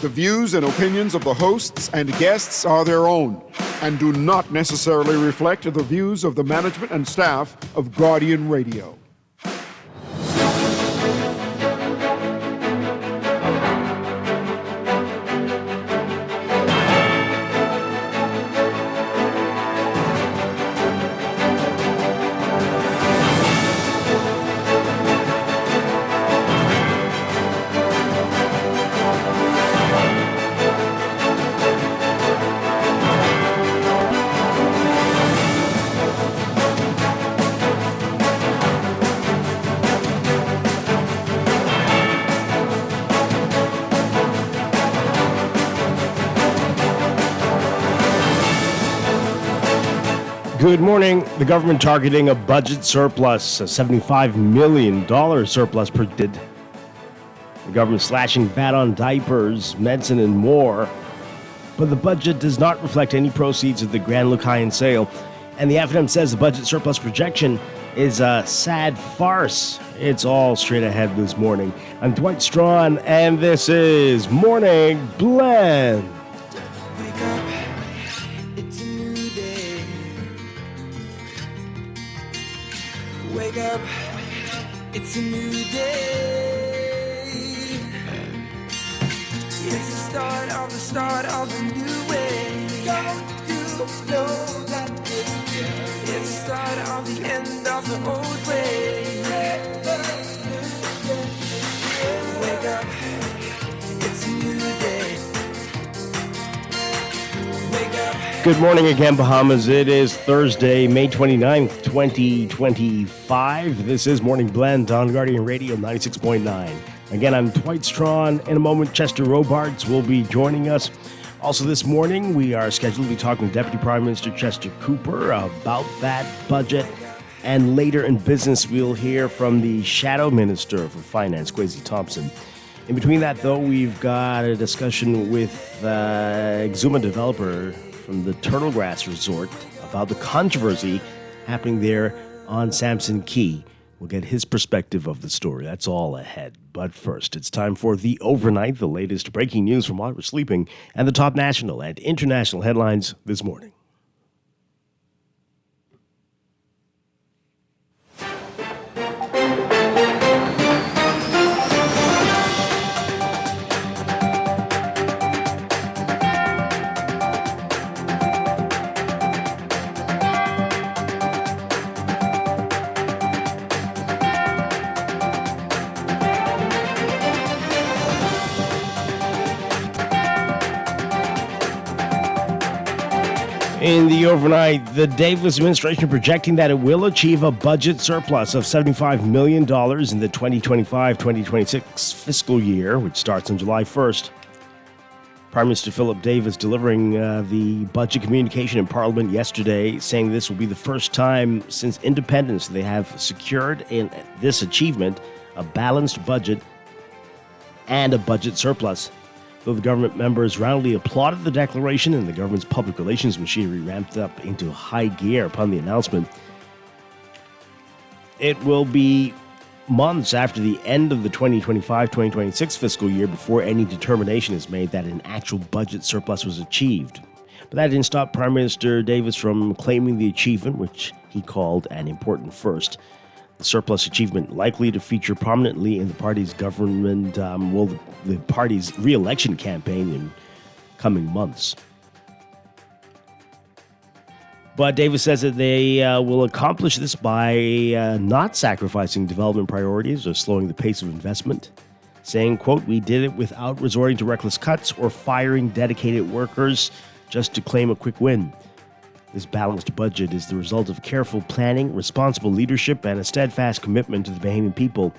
The views and opinions of the hosts and guests are their own and do not necessarily reflect the views of the management and staff of Guardian Radio. Good morning. The government targeting a budget surplus, a $75 million surplus predicted. The government slashing VAT on diapers, medicine, and more. But the budget does not reflect any proceeds of the Grand Lucayan sale. And the FNM says the budget surplus projection is a sad farce. It's all straight ahead this morning. I'm Dwight Strachan, and this is Morning Blend. Wake up, it's a new day. Wake up, it's a new day. It's the start of a new way. Don't you know that it's the start of the end of the old way. Wake up, it's a new day. Wake up. Good morning again, Bahamas. It is Thursday, May 29th, 2025. This is Morning Blend on Guardian Radio 96.9. Again, I'm Dwight Strachan. In a moment, Chester Robards will be joining us. Also this morning, we are scheduled to be talking to Deputy Prime Minister Chester Cooper about that budget. And later in business, we'll hear from the Shadow Minister for Finance, Kwesi Thompson. In between that, though, we've got a discussion with Exuma developer from the Turtlegrass Resort about the controversy happening there on Samson Key. We'll get his perspective of the story. That's all ahead. But first, it's time for The Overnight, the latest breaking news from while we're sleeping, and the top national and international headlines this morning. In the overnight, the Davis administration projecting that it will achieve a budget surplus of $75 million in the 2025-2026 fiscal year, which starts on July 1st. Prime Minister Philip Davis delivering the budget communication in Parliament yesterday, saying this will be the first time since independence they have secured in this achievement a balanced budget and a budget surplus. Though the government members roundly applauded the declaration and the government's public relations machinery ramped up into high gear upon the announcement, it will be months after the end of the 2025-2026 fiscal year before any determination is made that an actual budget surplus was achieved. But that didn't stop Prime Minister Davis from claiming the achievement, which he called an important first. The surplus achievement likely to feature prominently in the party's government, the party's re-election campaign in coming months. But Davis says that they will accomplish this by not sacrificing development priorities or slowing the pace of investment, saying, quote, "We did it without resorting to reckless cuts or firing dedicated workers just to claim a quick win. This balanced budget is the result of careful planning, responsible leadership, and a steadfast commitment to the Bahamian people."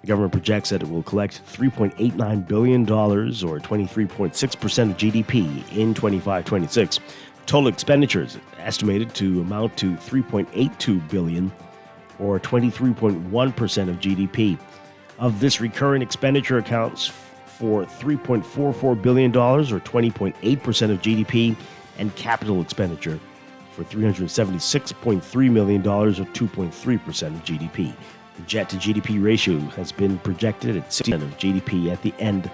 The government projects that it will collect $3.89 billion, or 23.6% of GDP, in 25-26. Total expenditures estimated to amount to $3.82 billion, or 23.1% of GDP. Of this, recurrent expenditure accounts for $3.44 billion, or 20.8% of GDP, and capital expenditure for $376.3 million, or 2.3% of GDP. The jet-to-GDP ratio has been projected at 6% of GDP at the end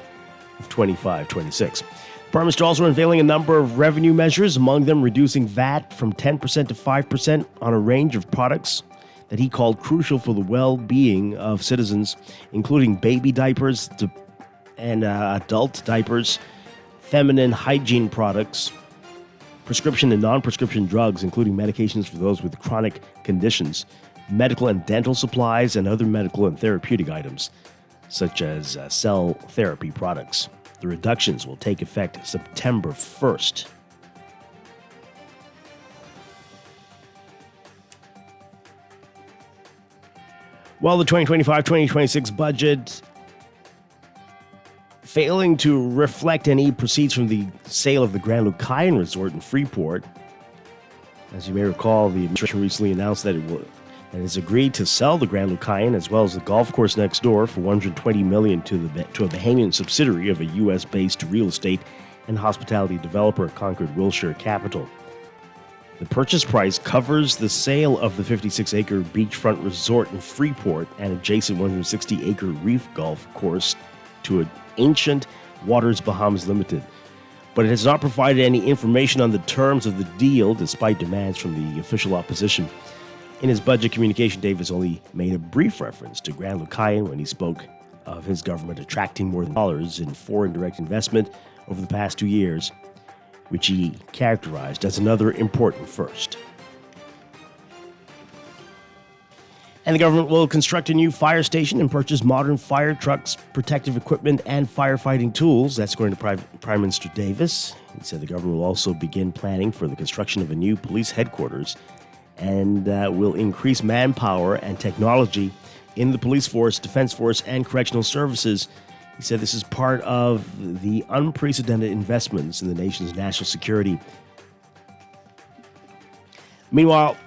of 25-26. Prime Minister also unveiling a number of revenue measures, among them reducing VAT from 10% to 5% on a range of products that he called crucial for the well-being of citizens, including baby diapers and adult diapers, feminine hygiene products, prescription and non-prescription drugs, including medications for those with chronic conditions, medical and dental supplies, and other medical and therapeutic items, such as cell therapy products. The reductions will take effect September 1st. While the 2025-2026 budget failing to reflect any proceeds from the sale of the Grand Lucayan Resort in Freeport, as you may recall, the administration recently announced that it has agreed to sell the Grand Lucayan as well as the golf course next door for $120 million to a Bahamian subsidiary of a U.S.-based real estate and hospitality developer, Concord Wilshire Capital. The purchase price covers the sale of the 56-acre beachfront resort in Freeport and adjacent 160-acre reef golf course to Ancient Waters Bahamas Limited. But it has not provided any information on the terms of the deal, despite demands from the official opposition. In his budget communication, Davis only made a brief reference to Grand Lucayan when he spoke of his government attracting more than dollars in foreign direct investment over the past 2 years, which he characterized as another important first. And the government will construct a new fire station and purchase modern fire trucks, protective equipment, and firefighting tools. That's according to Prime Minister Davis. He said the government will also begin planning for the construction of a new police headquarters and will increase manpower and technology in the police force, defense force, and correctional services. He said this is part of the unprecedented investments in the nation's national security. Meanwhile,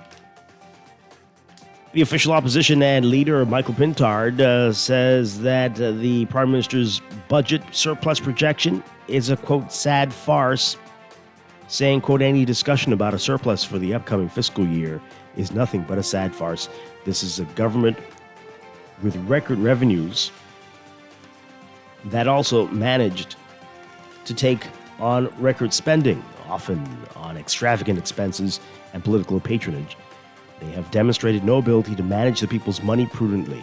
the official opposition and leader, Michael Pintard, says that the Prime Minister's budget surplus projection is a, quote, sad farce, saying, quote, any discussion about a surplus for the upcoming fiscal year is nothing but a sad farce. This is a government with record revenues that also managed to take on record spending, often on extravagant expenses and political patronage. They have demonstrated no ability to manage the people's money prudently.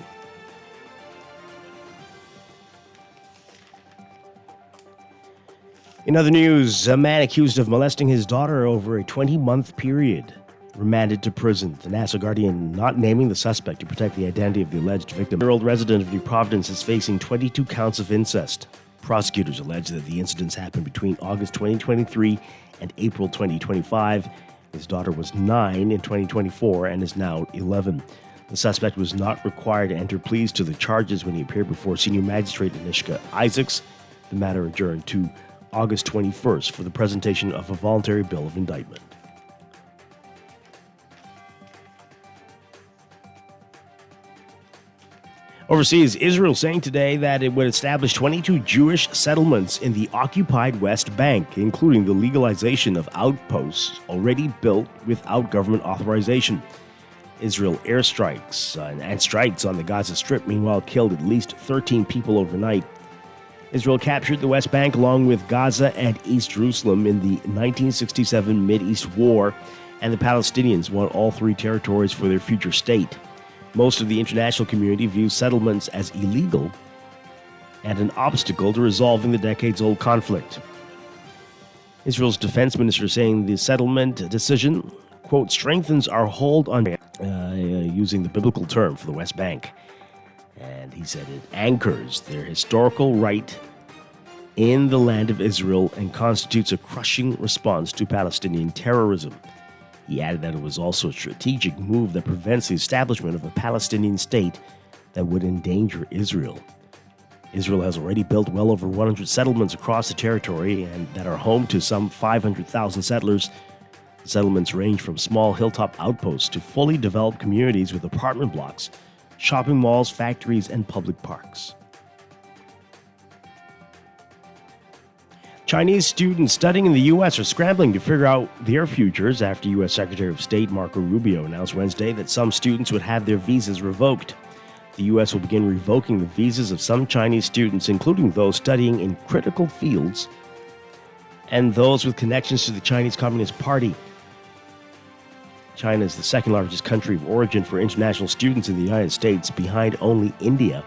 In other news, a man accused of molesting his daughter over a 20-month period remanded to prison. The Nassau Guardian not naming the suspect to protect the identity of the alleged victim. The year-old resident of New Providence is facing 22 counts of incest. Prosecutors allege that the incidents happened between August 2023 and April 2025. His daughter was 9 in 2024 and is now 11. The suspect was not required to enter pleas to the charges when he appeared before Senior Magistrate Anishka Isaacs. The matter adjourned to August 21st for the presentation of a voluntary bill of indictment. Overseas, Israel saying today that it would establish 22 Jewish settlements in the occupied West Bank, including the legalization of outposts already built without government authorization. Israel airstrikes and strikes on the Gaza Strip, meanwhile, killed at least 13 people overnight. Israel captured the West Bank along with Gaza and East Jerusalem in the 1967 Mideast War, and the Palestinians want all three territories for their future state. Most of the international community views settlements as illegal and an obstacle to resolving the decades-old conflict. Israel's defense minister saying the settlement decision, quote, strengthens our hold on, using the biblical term for the West Bank. And he said it anchors their historical right in the land of Israel and constitutes a crushing response to Palestinian terrorism. He added that it was also a strategic move that prevents the establishment of a Palestinian state that would endanger Israel. Israel has already built well over 100 settlements across the territory and that are home to some 500,000 settlers. The settlements range from small hilltop outposts to fully developed communities with apartment blocks, shopping malls, factories, and public parks. Chinese students studying in the U.S. are scrambling to figure out their futures after U.S. Secretary of State Marco Rubio announced Wednesday that some students would have their visas revoked. The U.S. will begin revoking the visas of some Chinese students, including those studying in critical fields and those with connections to the Chinese Communist Party. China is the second largest country of origin for international students in the United States, behind only India.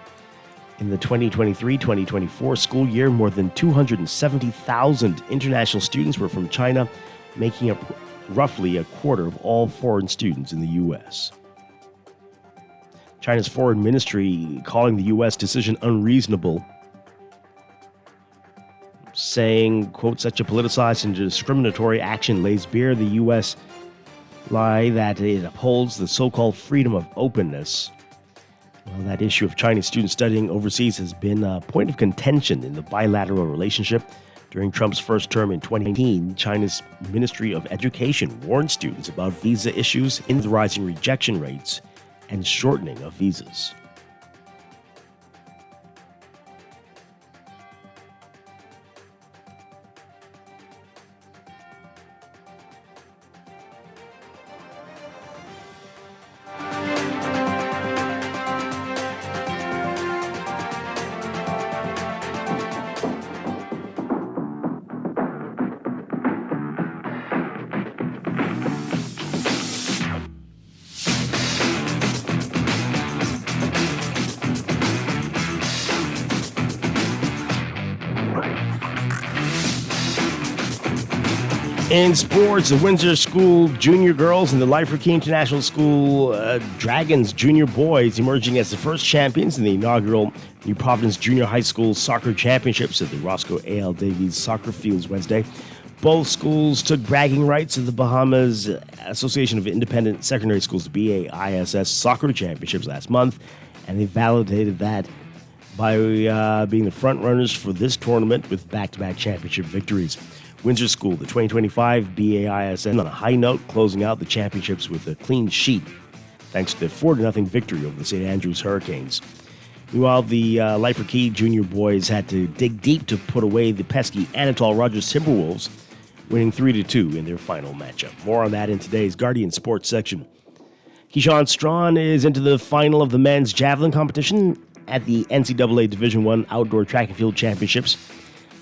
In the 2023-2024 school year, more than 270,000 international students were from China, making up roughly a quarter of all foreign students in the U.S. China's foreign ministry calling the U.S. decision unreasonable, saying, quote, such a politicized and discriminatory action lays bare the U.S. lie that it upholds the so-called freedom of openness. Well, that issue of Chinese students studying overseas has been a point of contention in the bilateral relationship. During Trump's first term in 2019, China's Ministry of Education warned students about visa issues in the rising rejection rates and shortening of visas. In sports, the Windsor School Junior Girls and the Lifer Key International School Dragons Junior Boys emerging as the first champions in the inaugural New Providence Junior High School Soccer Championships at the Roscoe A.L. Davies Soccer Fields Wednesday. Both schools took bragging rights at the Bahamas Association of Independent Secondary Schools, BAISS Soccer Championships last month, and they validated that by being the front runners for this tournament with back-to-back championship victories. Windsor School, the 2025 BAISN, on a high note, closing out the championships with a clean sheet, thanks to their 4-0 victory over the St. Andrews Hurricanes. Meanwhile, the Lifer Key Junior Boys had to dig deep to put away the pesky Anatole Rogers Timberwolves, winning 3-2 in their final matchup. More on that in today's Guardian Sports section. Keyshawn Strachan is into the final of the men's javelin competition at the NCAA Division I Outdoor Track and Field Championships,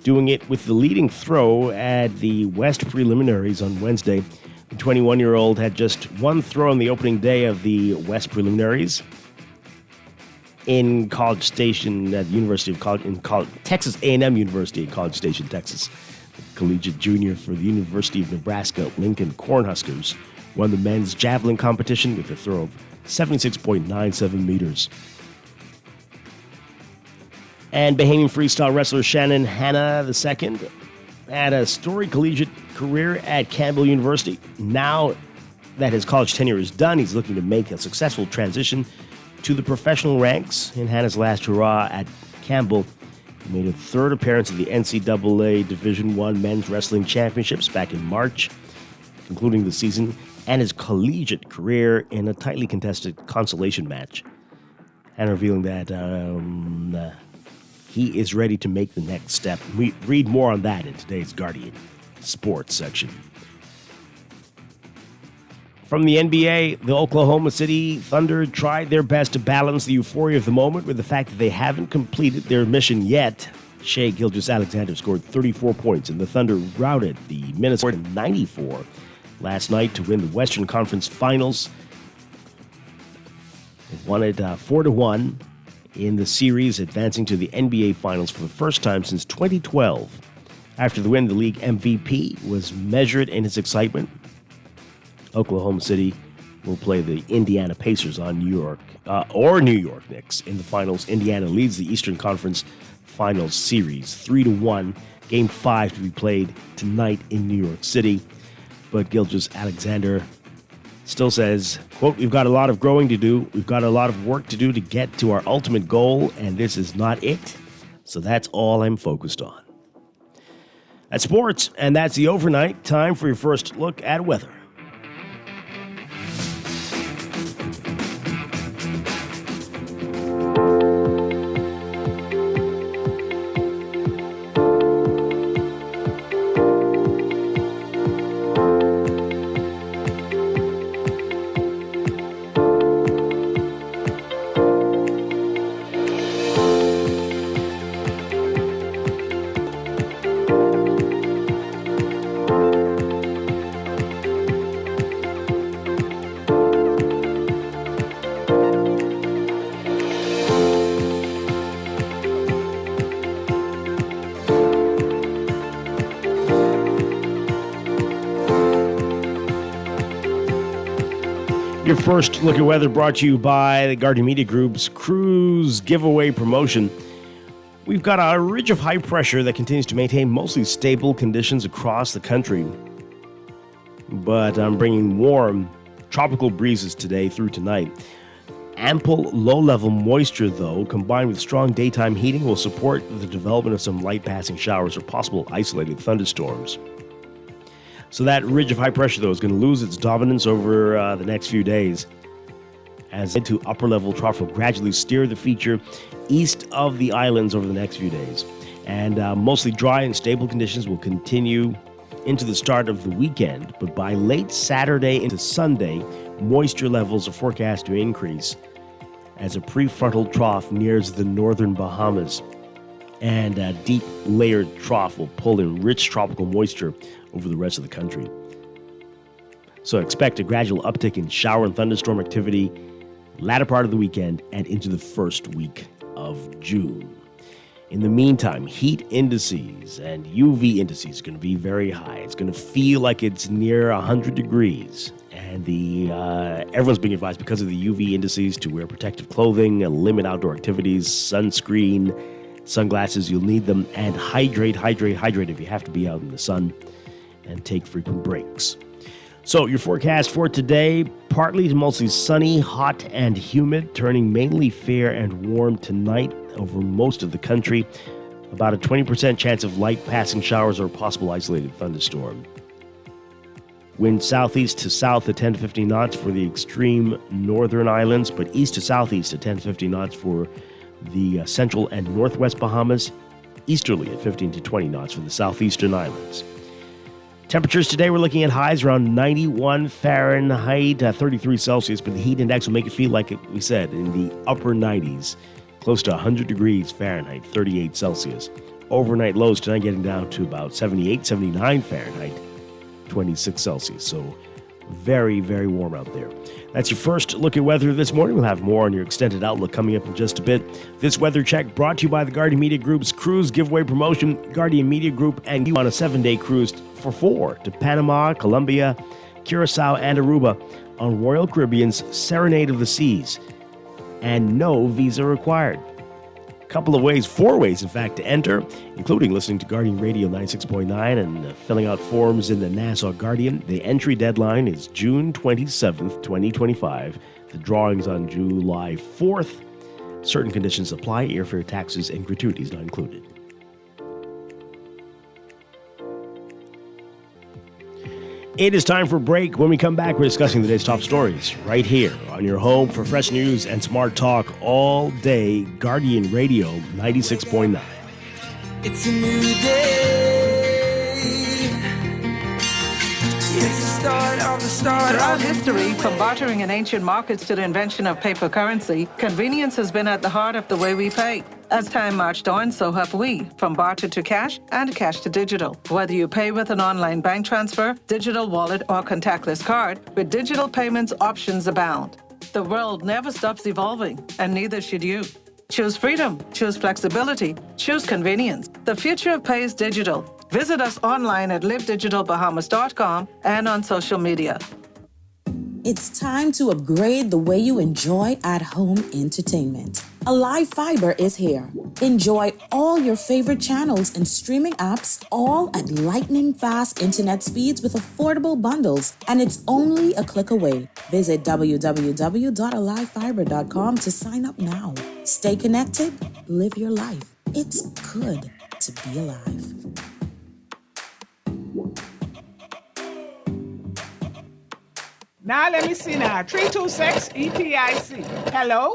doing it with the leading throw at the West preliminaries on Wednesday. The 21-year-old had just one throw on the opening day of the West preliminaries in College Station at the University of Texas A&M University in College Station, Texas. The collegiate junior for the University of Nebraska Lincoln Cornhuskers won the men's javelin competition with a throw of 76.97 meters. And Bahamian freestyle wrestler Shannon Hanna II had a storied collegiate career at Campbell University. Now that his college tenure is done, he's looking to make a successful transition to the professional ranks. In Hanna's last hurrah at Campbell, he made a third appearance in the NCAA Division I Men's Wrestling Championships back in March, concluding the season and his collegiate career in a tightly contested consolation match. Hanna revealing that he is ready to make the next step. We read more on that in today's Guardian Sports section. From the NBA, the Oklahoma City Thunder tried their best to balance the euphoria of the moment with the fact that they haven't completed their mission yet. Shai Gilgeous-Alexander scored 34 points, and the Thunder routed the Minnesota 94 last night to win the Western Conference Finals. They won it 4-1. In the series, advancing to the NBA Finals for the first time since 2012. After the win, the league MVP was measured in his excitement. Oklahoma City will play the Indiana Pacers on New York Knicks in the finals. Indiana leads the Eastern Conference Finals series 3-1. Game 5 to be played tonight in New York City. But Gilgeous-Alexander still says, quote, we've got a lot of growing to do. We've got a lot of work to do to get to our ultimate goal, and this is not it. So that's all I'm focused on. That's sports, and that's the overnight. Time for your first look at weather. Your first look at weather brought to you by the Guardian Media Group's cruise giveaway promotion. We've got a ridge of high pressure that continues to maintain mostly stable conditions across the country. But I'm bringing warm tropical breezes today through tonight. Ample low-level moisture, though, combined with strong daytime heating, will support the development of some light passing showers or possible isolated thunderstorms. So that ridge of high pressure, though, is going to lose its dominance over the next few days, as into upper-level trough will gradually steer the feature east of the islands over the next few days. And mostly dry and stable conditions will continue into the start of the weekend, but by late Saturday into Sunday, moisture levels are forecast to increase as a prefrontal trough nears the northern Bahamas, and a deep layered trough will pull in rich tropical moisture over the rest of the country. So expect a gradual uptick in shower and thunderstorm activity latter part of the weekend and into the first week of June. In the meantime, heat indices and UV indices are going to be very high. It's going to feel like it's near 100 degrees. And everyone's being advised, because of the UV indices, to wear protective clothing, limit outdoor activities, sunscreen, sunglasses. You'll need them. And hydrate if you have to be out in the sun. And take frequent breaks. So your forecast for today, partly to mostly sunny, hot, and humid, turning mainly fair and warm tonight over most of the country. About a 20% chance of light passing showers or possible isolated thunderstorm. Wind southeast to south at 10 to 15 knots for the extreme northern islands, but east to southeast at 10 to 15 knots for the central and northwest Bahamas. Easterly at 15 to 20 knots for the southeastern islands. Temperatures today, we're looking at highs around 91 Fahrenheit, 33 Celsius, but the heat index will make it feel like, we said, in the upper 90s, close to 100 degrees Fahrenheit, 38 Celsius. Overnight lows tonight getting down to about 78, 79 Fahrenheit, 26 Celsius. So very, very warm out there. That's your first look at weather this morning. We'll have more on your extended outlook coming up in just a bit. This weather check brought to you by the Guardian Media Group's cruise giveaway promotion. Guardian Media Group and you on a 7-day cruise for 4 to Panama, Colombia, Curacao, and Aruba on Royal Caribbean's Serenade of the Seas. And no visa required. Couple of ways, 4 ways, in fact, to enter, including listening to Guardian Radio 96.9 and filling out forms in the Nassau Guardian. The entry deadline is June 27th, 2025. The drawing's on July 4th. Certain conditions apply. Airfare, taxes, and gratuities not included. It is time for a break. When we come back, we're discussing the day's top stories right here on your home for fresh news and smart talk all day. Guardian Radio 96.9. It's a new day. It's the start. Throughout history, from bartering in ancient markets to the invention of paper currency, convenience has been at the heart of the way we pay. As time marched on, so have we, from barter to cash and cash to digital. Whether you pay with an online bank transfer, digital wallet, or contactless card, with digital payments, options abound. The world never stops evolving, and neither should you. Choose freedom, choose flexibility, choose convenience. The future of pay is digital. Visit us online at livedigitalbahamas.com and on social media. It's time to upgrade the way you enjoy at-home entertainment. Alive Fiber is here. Enjoy all your favorite channels and streaming apps, all at lightning-fast internet speeds with affordable bundles, and it's only a click away. Visit www.alivefiber.com to sign up now. Stay connected, live your life. It's good to be alive. Now let me see now. 326 EPIC. Hello?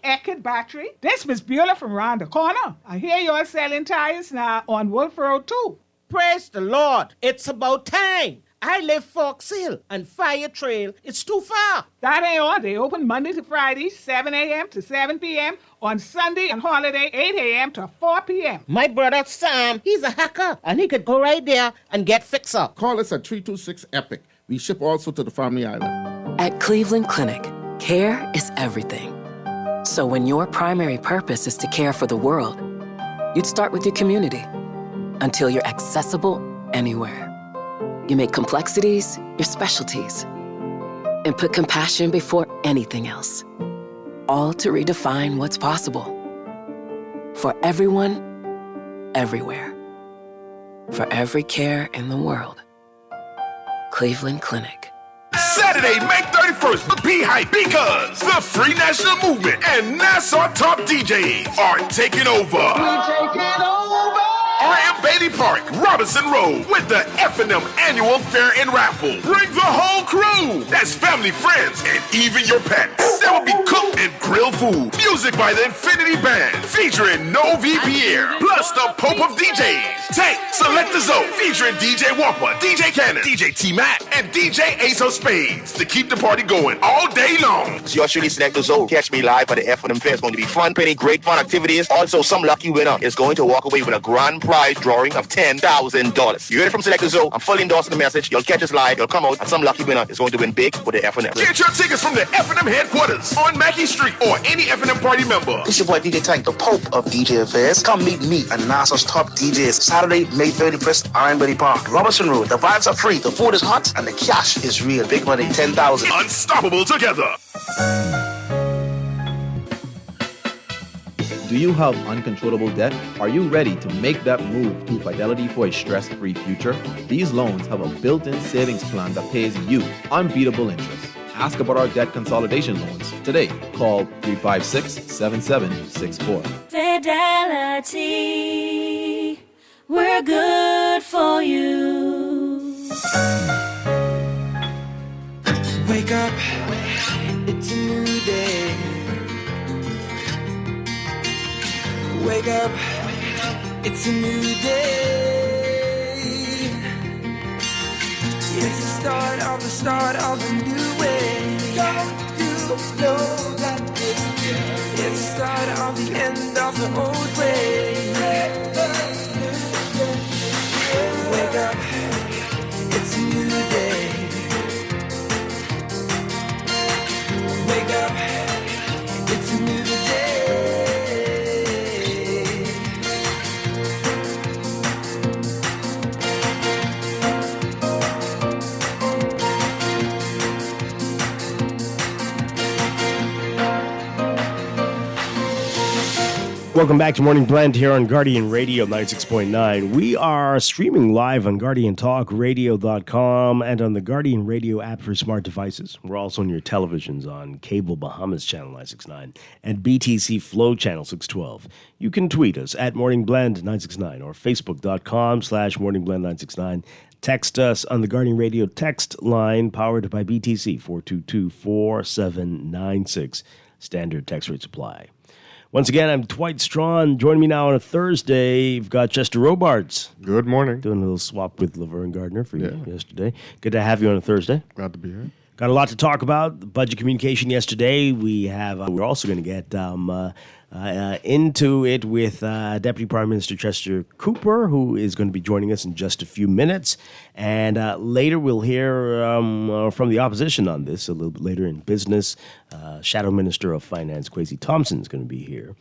Eckert Battery. This Miss Beulah from round the corner. I hear you're selling tires now on Wolf Road too. Praise the Lord. It's about time. I live Fox Hill and Fire Trail. It's too far. That ain't all. They open Monday to Friday, 7 a.m. to 7 p.m. On Sunday and holiday, 8 a.m. to 4 p.m. My brother Sam, he's a hacker, and he could go right there and get fixed up. Call us at 326-EPIC. We ship also to the Family Island. At Cleveland Clinic, care is everything. So when your primary purpose is to care for the world, you'd start with your community until you're accessible anywhere. You make complexities your specialties. and put compassion before anything else. All to redefine what's possible. For everyone, everywhere. For every care in the world. Cleveland Clinic. Saturday, May 31st, be hype because the Free National Movement and Nassau top DJs are taking over. R.M. Bailey Park, Robinson Road, with the F&M Annual Fair and Raffle. Bring the whole crew. That's family, friends, and even your pets. There will be cooked and grilled food. Music by the Infinity Band, featuring Novi Pierre, plus the Pope of DJs. Tank, Select the Zone, featuring DJ Wampa, DJ Cannon, DJ T-Mac, and DJ Ace of Spades to keep the party going all day long. It's yours truly, Select the Zone. Catch me live at the F&M Fair. It's going to be fun, pretty great fun activities. Also, some lucky winner is going to walk away with a grand prize drawing of $10,000. You heard it from Select the Zone. I'm fully endorsing the message. You'll catch us live. You'll come out, and some lucky winner is going to win big with the F&M. Get your tickets from the F&M headquarters on Mackey Street or any F&M party member. It's your boy DJ Tank, the Pope of DJ Affairs. Come meet me and Nassau's top DJs. Saturday, May 31st, R.M. Bailey Park, Robinson Road. The vibes are free, the food is hot, and the cash is real. Big money, $10,000. Unstoppable together. Do you have uncontrollable debt? Are you ready to make that move to Fidelity for a stress-free future? These loans have a built-in savings plan that pays you unbeatable interest. Ask about our debt consolidation loans today. Call 356-7764. Fidelity, we're good for you. Wake up, it's a new day. Wake up, it's a new day. It's the start of a new way. Don't you know that it's the start of the end of the old way. Wake up, it's a new day. Wake up, it's a new day. Welcome back to Morning Blend here on Guardian Radio 96.9. We are streaming live on GuardianTalkRadio.com and on the Guardian Radio app for smart devices. We're also on your televisions on Cable Bahamas Channel 969 and BTC Flow Channel 612. You can tweet us at Morning Blend 969 or Facebook.com/Morning Blend 969. Text us on the Guardian Radio text line powered by BTC 422-4796. Standard text rate supply. Once again, I'm Dwight Strachan. Joining me now on a Thursday, we've got Chester Robards. Good morning. Doing a little swap with Laverne Gardner for you yesterday. Good to have you on a Thursday. Glad to be here. Got a lot to talk about. The budget communication yesterday. We're also going to get into it with Deputy Prime Minister Chester Cooper, who is going to be joining us in just a few minutes. And later we'll hear from the opposition on this, a little bit later in business. Shadow Minister of Finance, Kwesi Thompson, is going to be here.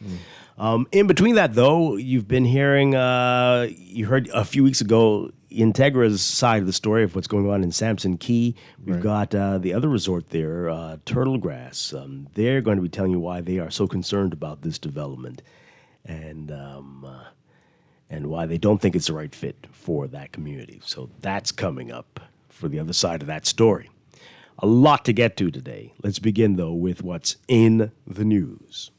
In between that, though, you've been hearing, you heard a few weeks ago, Integra's side of the story of what's going on in Samson Key. We've got the other resort there, Turtlegrass. They're going to be telling you why they are so concerned about this development and why they don't think it's the right fit for that community. So that's coming up for the other side of that story. A lot to get to today. Let's begin, though, with what's in the news.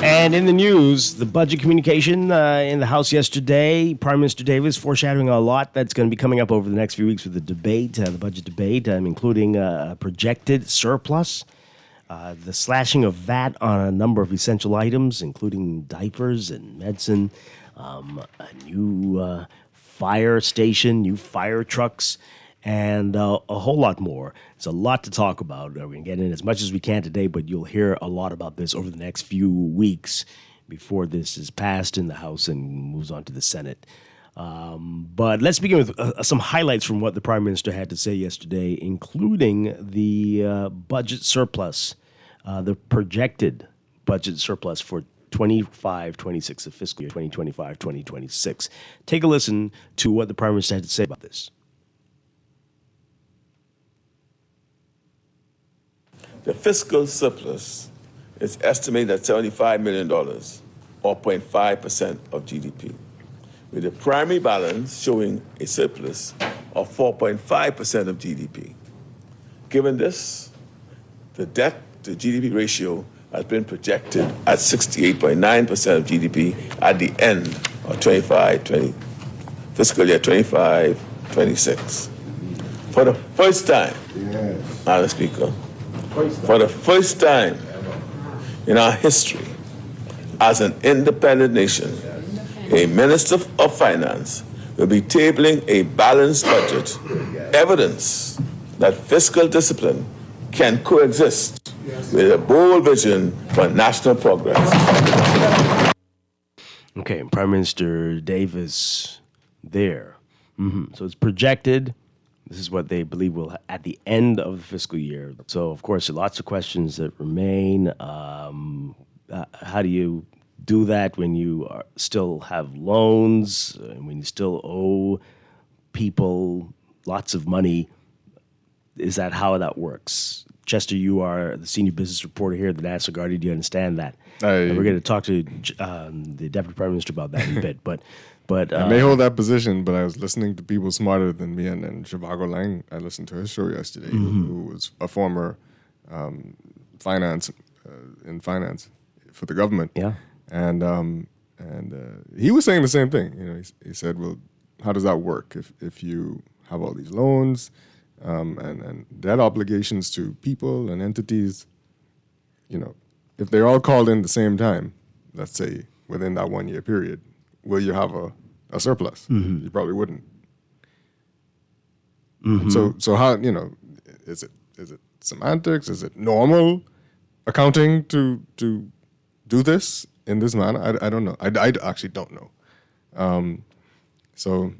And in the news, the budget communication in the House yesterday, Prime Minister Davis foreshadowing a lot that's going to be coming up over the next few weeks with the debate, the budget debate, including a projected surplus, the slashing of VAT on a number of essential items, including diapers and medicine, a new fire station, new fire trucks, and a whole lot more. It's a lot to talk about. We're going to get in as much as we can today, but you'll hear a lot about this over the next few weeks before this is passed in the House and moves on to the Senate. But let's begin with some highlights from what the Prime Minister had to say yesterday, including the budget surplus, the projected budget surplus for 25-26, the fiscal year 2025-2026. Take a listen to what the Prime Minister had to say about this. The fiscal surplus is estimated at $75 million, or 0.5% of GDP, with the primary balance showing a surplus of 4.5% of GDP. Given this, the debt to GDP ratio has been projected at 68.9% of GDP at the end of fiscal year 25-26. For the first time, Madam Speaker, for the first time in our history, as an independent nation, a Minister of Finance will be tabling a balanced budget, evidence that fiscal discipline can coexist with a bold vision for national progress. Okay, Prime Minister Davis there. So it's projected. This is what they believe will at the end of the fiscal year. So, of course, lots of questions that remain. How do you do that when you still have loans, and when you still owe people lots of money? Is that how that works? Chester, you are the senior business reporter here at the National Guardian. Do you understand that? We're going to talk to the Deputy Prime Minister about that in a bit. But I may hold that position, but I was listening to people smarter than me, and Zhivago Lang, I listened to his show yesterday, who was a former finance for the government. Yeah. And he was saying the same thing. You know, he said, well, how does that work if you have all these loans and debt obligations to people and entities? You know, if they're all called in the same time, let's say within that 1 year period, will you have a surplus? You probably wouldn't. So how, you know, is it semantics? Is it normal accounting to do this in this manner? I don't know. I actually don't know. So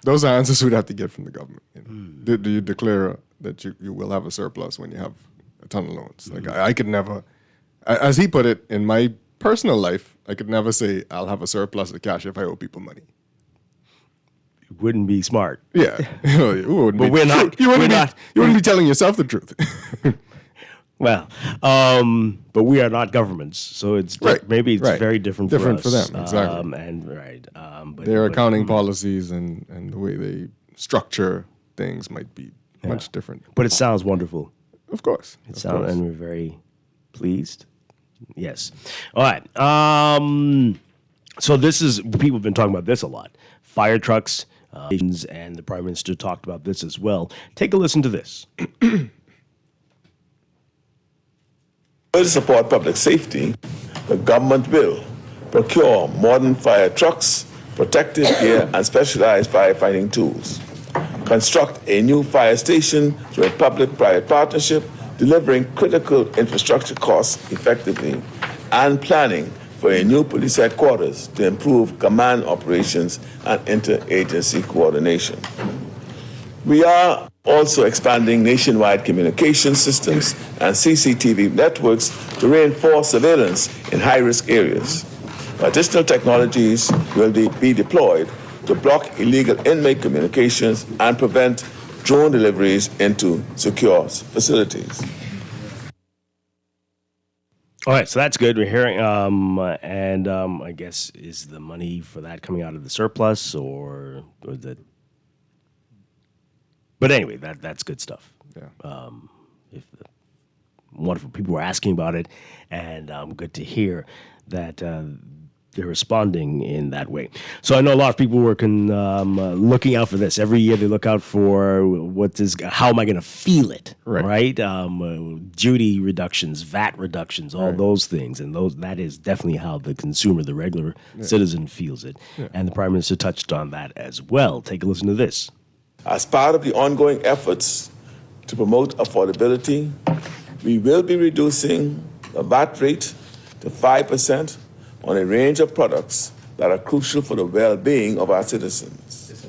those are answers we'd have to get from the government. You know. Do you declare that you will have a surplus when you have a ton of loans? Like I could never, as he put it, in my personal life, I could never say I'll have a surplus of cash if I owe people money. It wouldn't be smart. Yeah. You wouldn't But be, we're not. You wouldn't be telling yourself the truth. Well, but we are not governments, so it's maybe it's very different for us. For them, exactly. But their accounting policies and the way they structure things might be much different. But it sounds wonderful. Of course. And we're very pleased. Yes. All right. So this is, people have been talking about this a lot. Fire trucks, and the Prime Minister talked about this as well. Take a listen to this. To support public safety, the government will procure modern fire trucks, protective gear, and specialized firefighting tools. Construct a new fire station through a public-private partnership, delivering critical infrastructure costs effectively, and planning for a new police headquarters to improve command operations and interagency coordination. We are also expanding nationwide communication systems and CCTV networks to reinforce surveillance in high-risk areas. Additional technologies will be deployed to block illegal inmate communications and prevent drone deliveries into secure facilities. All right, so that's good. We're hearing, I guess, is the money for that coming out of the surplus or the? But anyway, that's good stuff. Yeah. Wonderful people were asking about it, and good to hear that they're responding in that way. So I know a lot of people were looking out for this. Every year they look out for how am I going to feel it, right? Duty reductions, VAT reductions, all those things. And that is definitely how the consumer, the regular citizen feels it. Yeah. And the Prime Minister touched on that as well. Take a listen to this. As part of the ongoing efforts to promote affordability, we will be reducing the VAT rate to 5% on a range of products that are crucial for the well-being of our citizens.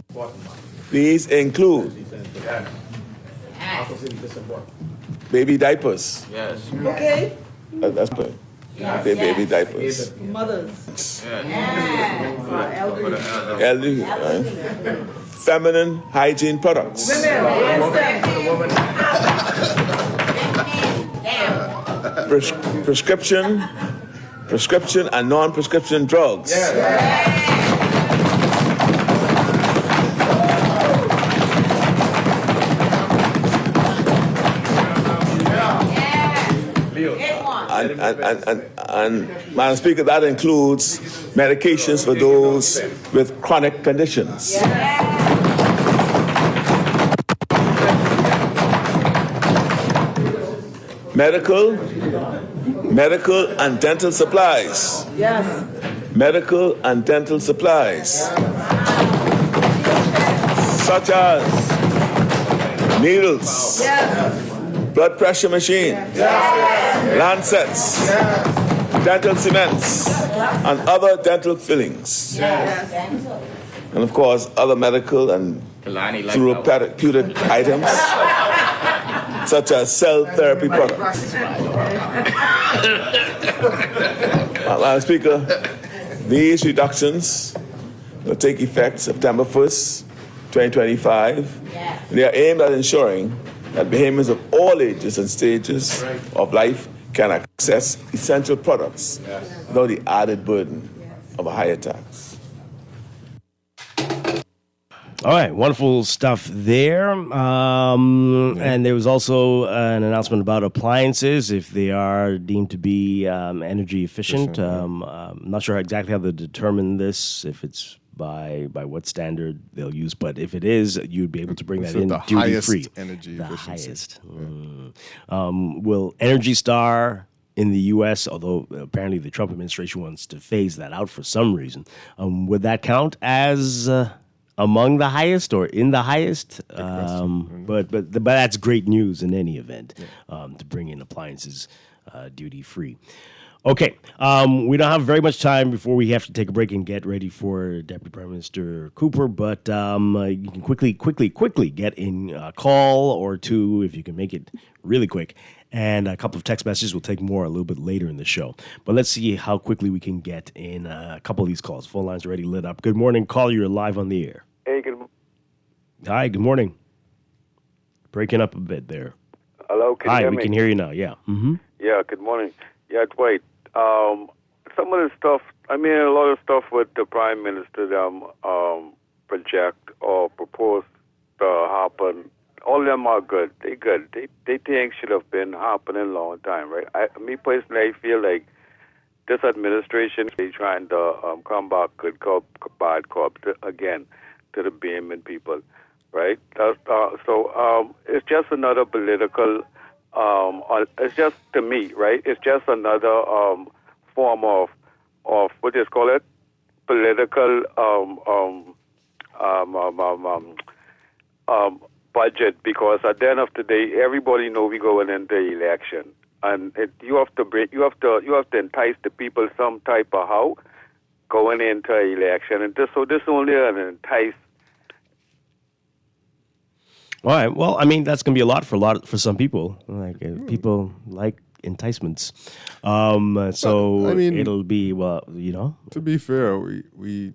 These include baby diapers. Yes. Okay. That's good. Baby diapers. Mothers. Elderly, right? Feminine hygiene products. Prescription and non-prescription drugs. And Madam Speaker, that includes medications for those with chronic conditions. Medical and dental supplies. Yes. Medical and dental supplies. Such as needles. Yes. Blood pressure machine. Lancets. Dental cements. And other dental fillings. And of course, other medical and therapeutic items, such as cell therapy products. Madam Speaker, these reductions will take effect September 1st, 2025. They are aimed at ensuring that Bahamians of all ages and stages of life can access essential products without the added burden of a higher tax. All right, wonderful stuff there. And there was also an announcement about appliances, if they are deemed to be energy efficient. I'm not sure exactly how they determine this, if it's by what standard they'll use, but if it is, you'd be able to bring that in duty free. Energy efficiency. Will Energy Star in the U.S., although apparently the Trump administration wants to phase that out for some reason, would that count as among the highest or in the highest? But that's great news in any event, to bring in appliances duty free. Okay, we don't have very much time before we have to take a break and get ready for Deputy Prime Minister Cooper, but you can quickly get in a call or two if you can make it really quick. And a couple of text messages. We'll take more a little bit later in the show. But let's see how quickly we can get in a couple of these calls. Phone lines already lit up. Good morning, caller. You're live on the air. Hey, good morning. Hi, good morning. Breaking up a bit there. Hello, can you hear me? We can hear you now, yeah. Mm-hmm. Yeah, good morning. Yeah, Dwight. Some of the stuff, a lot of stuff with the Prime Minister project or propose to happen, all of them are good. They good. They think should have been happening a long time, right? Me personally, I feel like this administration is trying to combat good cop, bad cop again to the Bahamian people, right? So it's just another political. It's just, to me, right? It's just another form of what is call it, political budget. Because at the end of the day, everybody know we going into election, and you have to entice the people some type of how going into election, and this only an entice. All right. Well, that's going to be a lot for some people. People like enticements. So it'll be To be fair, we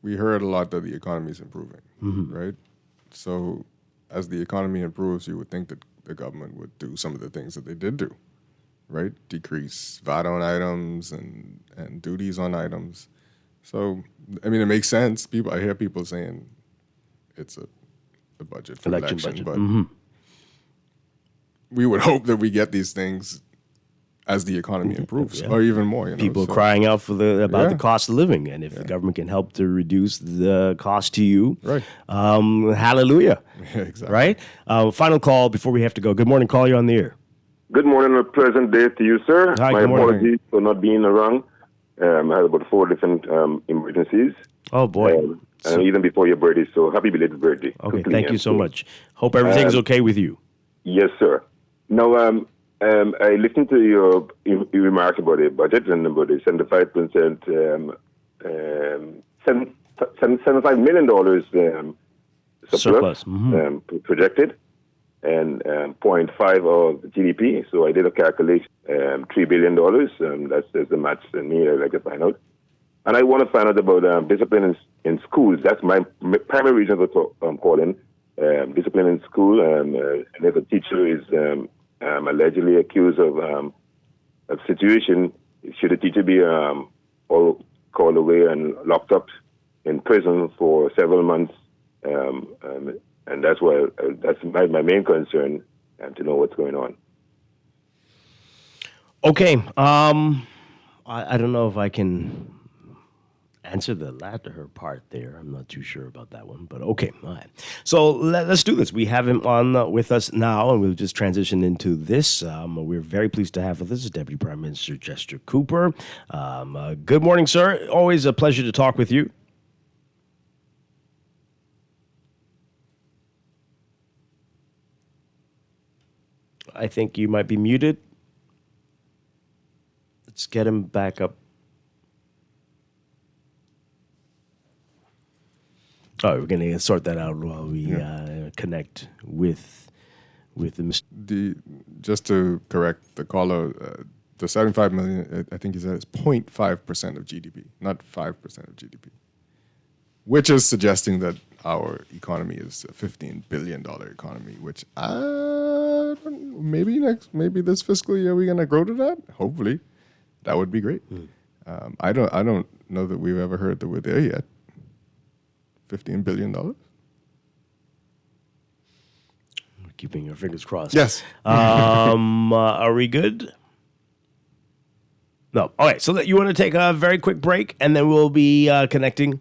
heard a lot that the economy is improving, right? So as the economy improves, you would think that the government would do some of the things that they did do, right? Decrease VAT on items and duties on items. So it makes sense. I hear people saying it's a budget for election budget. But we would hope that we get these things as the economy improves, or even more. People crying out about the cost of living, and if the government can help to reduce the cost to you, right? Hallelujah, exactly. Right. Final call before we have to go. Good morning, call. You're on the air. Good morning, a pleasant day to you, sir. Hi, My good morning. apologies for not being around. I had about 4 different emergencies. Oh boy. And even before your birthday, so happy belated birthday. Okay, thank you so much. Hope everything's okay with you. Yes, sir. Now, I listened to your remarks about the budget and about the 75% $75 million surplus projected, and 0.5 of GDP. So I did a calculation, $3 billion. That's the maths in me I'd like to find out. And I want to find out about discipline in schools. That's my primary reason for calling. Discipline in school. And if a teacher is allegedly accused of a situation, should the teacher be all called away and locked up in prison for several months? And that's why that's my main concern, to know what's going on. Okay. I don't know if I can answer the latter part there. I'm not too sure about that one, but okay. All right. So let's do this. We have him on with us now, and we'll just transition into this. We're very pleased to have with us Deputy Prime Minister Chester Cooper. Good morning, sir. Always a pleasure to talk with you. I think you might be muted. Let's get him back up. Oh, we're going to sort that out while we connect with the just to correct the caller, the 75 million, I think he said, is 0.5% of GDP, not 5% of GDP, which is suggesting that our economy is a $15 billion economy, which maybe this fiscal year we're gonna grow to that. Hopefully, that would be great. I don't know that we've ever heard that we're there yet. $15 billion. We're keeping your fingers crossed. Yes. Are we good? No. All right. So you want to take a very quick break, and then we'll be connecting.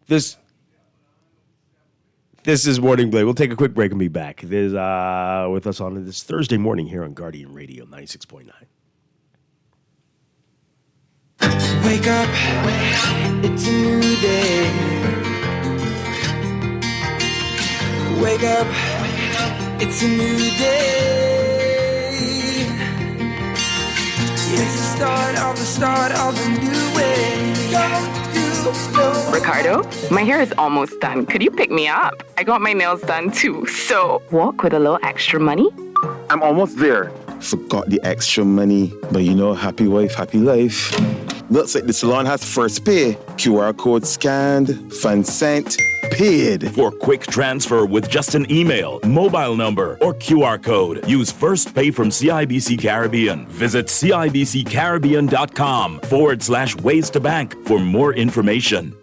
This is Morning Blade. We'll take a quick break and be back. There's with us on this Thursday morning here on Guardian Radio 96.9. Wake up, it's a new day. Wake up, it's a new day. It's the start of a new way. Ricardo, my hair is almost done. Could you pick me up? I got my nails done too, so walk with a little extra money. I'm almost there. Forgot the extra money, but happy wife, happy life. Looks like the salon has first pay. QR code scanned, funds sent, paid. For quick transfer with just an email, mobile number, or QR code, use First Pay from CIBC Caribbean. Visit CIBCCaribbean.com/ways to bank for more information.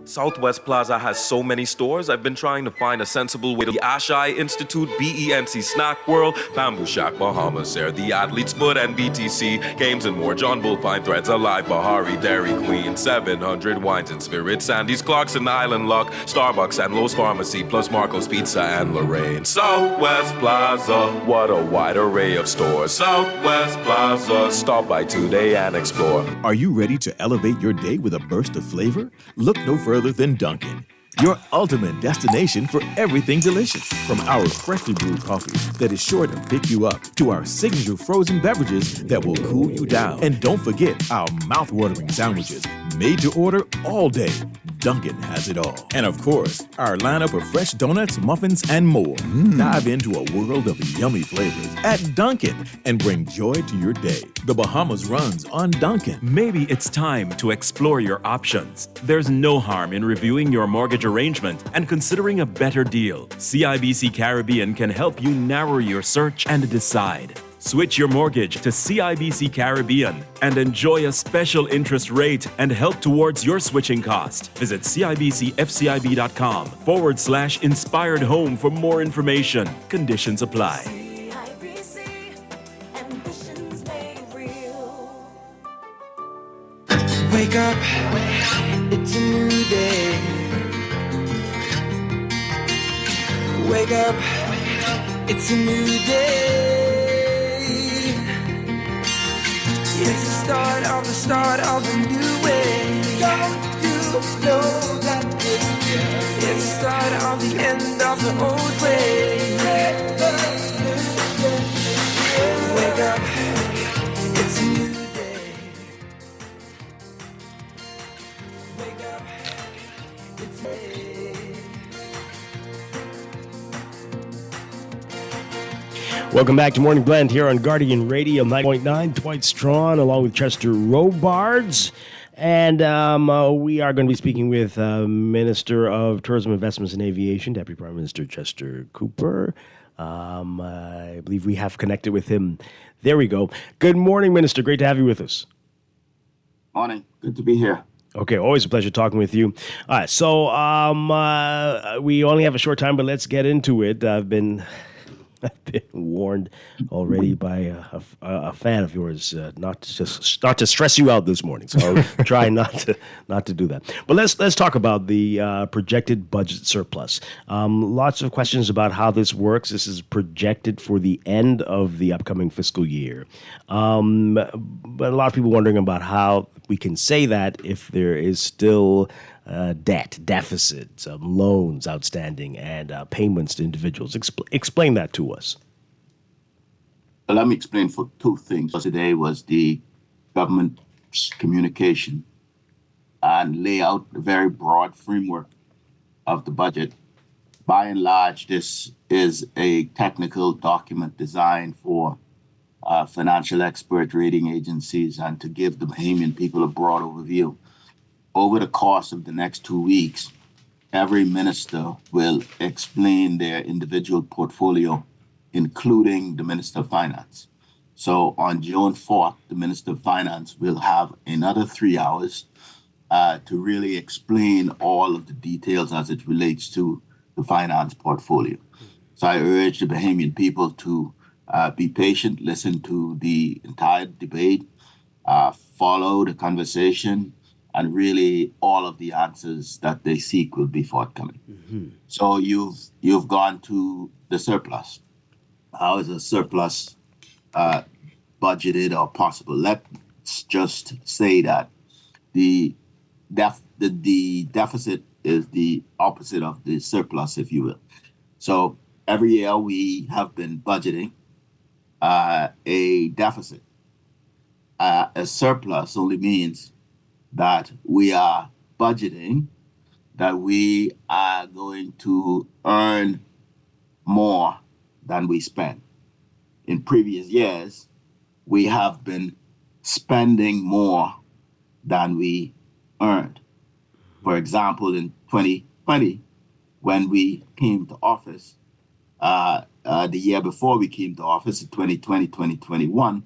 Southwest Plaza has so many stores, I've been trying to find a sensible way to the Ashai Institute, BENC Snack World, Bamboo Shack, Bahamas Air, the Athlete's Foot, and BTC, Games and more, John Bull Fine Threads, Alive, Bahari, Dairy Queen, 700 Wines and Spirits, Sandy's Clarkson Island Lock, Starbucks and Lowe's Pharmacy, plus Marco's Pizza and Lorraine. Southwest Plaza, what a wide array of stores. Southwest Plaza, stop by today and explore. Are you ready to elevate your day with a burst of flavor? Look no further than Dunkin', your ultimate destination for everything delicious. From our freshly brewed coffee that is sure to pick you up, to our signature frozen beverages that will cool you down. And don't forget our mouth-watering sandwiches, made to order all day. Dunkin' has it all. And of course, our lineup of fresh donuts, muffins, and more. Dive into a world of yummy flavors at Dunkin' and bring joy to your day. The Bahamas runs on Dunkin'. Maybe it's time to explore your options. There's no harm in reviewing your mortgage arrangement and considering a better deal. CIBC Caribbean can help you narrow your search and decide. Switch your mortgage to CIBC Caribbean and enjoy a special interest rate and help towards your switching cost. Visit CIBCFCIB.com/inspired home for more information. Conditions apply. Wake up, it's a new day. Wake up, it's a new day. It's the start of a new way. Don't you know that it's the start of the end of the old way. Wake up, it's a new day. Welcome back to Morning Blend here on Guardian Radio 9.9. Dwight Strachan along with Chester Robards. And we are going to be speaking with Minister of Tourism, Investments and Aviation, Deputy Prime Minister Chester Cooper. I believe we have connected with him. There we go. Good morning, Minister. Great to have you with us. Morning. Good to be here. Okay, always a pleasure talking with you. All right, so we only have a short time, but let's get into it. I've been warned already by a fan of yours not to stress you out this morning. So I'll try not to do that. But let's talk about the projected budget surplus. Lots of questions about how this works. This is projected for the end of the upcoming fiscal year. But a lot of people wondering about how we can say that if there is still deficits, loans outstanding, and payments to individuals. Explain that to us. Well, let me explain for two things. Today was the government's communication and lay out a very broad framework of the budget. By and large, this is a technical document designed for financial expert rating agencies and to give the Bahamian people a broad overview. Over the course of the next 2 weeks, every minister will explain their individual portfolio, including the Minister of Finance. So on June 4th, the Minister of Finance will have another 3 hours to really explain all of the details as it relates to the finance portfolio. So I urge the Bahamian people to be patient, listen to the entire debate, follow the conversation, and really all of the answers that they seek will be forthcoming. Mm-hmm. So you've gone to the surplus. How is a surplus budgeted or possible? Let's just say that the deficit is the opposite of the surplus, if you will. So every year we have been budgeting a deficit. A surplus only means that we are budgeting, that we are going to earn more than we spend. In previous years, we have been spending more than we earned. For example, in 2020, when we came to office, the year before we came to office, in 2020, 2021,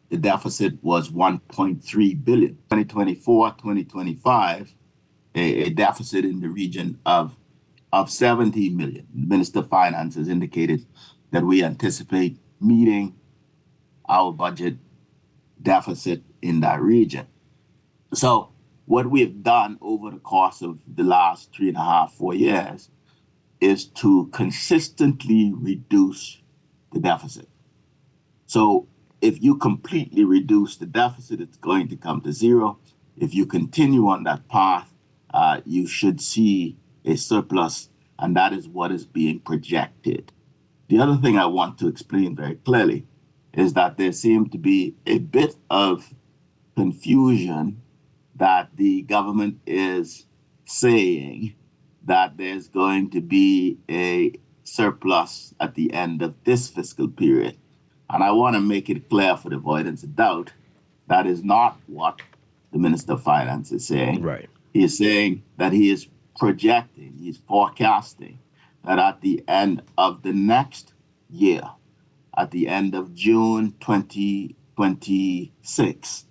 the deficit was 1.3 billion. 2024, 2025, a deficit in the region of 17 million. The Minister of Finance has indicated that we anticipate meeting our budget deficit in that region. So what we've done over the course of the last 3.5, 4 years is to consistently reduce the deficit. So if you completely reduce the deficit, it's going to come to zero. If you continue on that path, you should see a surplus, and that is what is being projected. The other thing I want to explain very clearly is that there seems to be a bit of confusion that the government is saying that there's going to be a surplus at the end of this fiscal period. And I want to make it clear for the avoidance of doubt, that is not what the Minister of Finance is saying. Right. He is saying that he is projecting, he's forecasting that at the end of the next year, at the end of June 2026,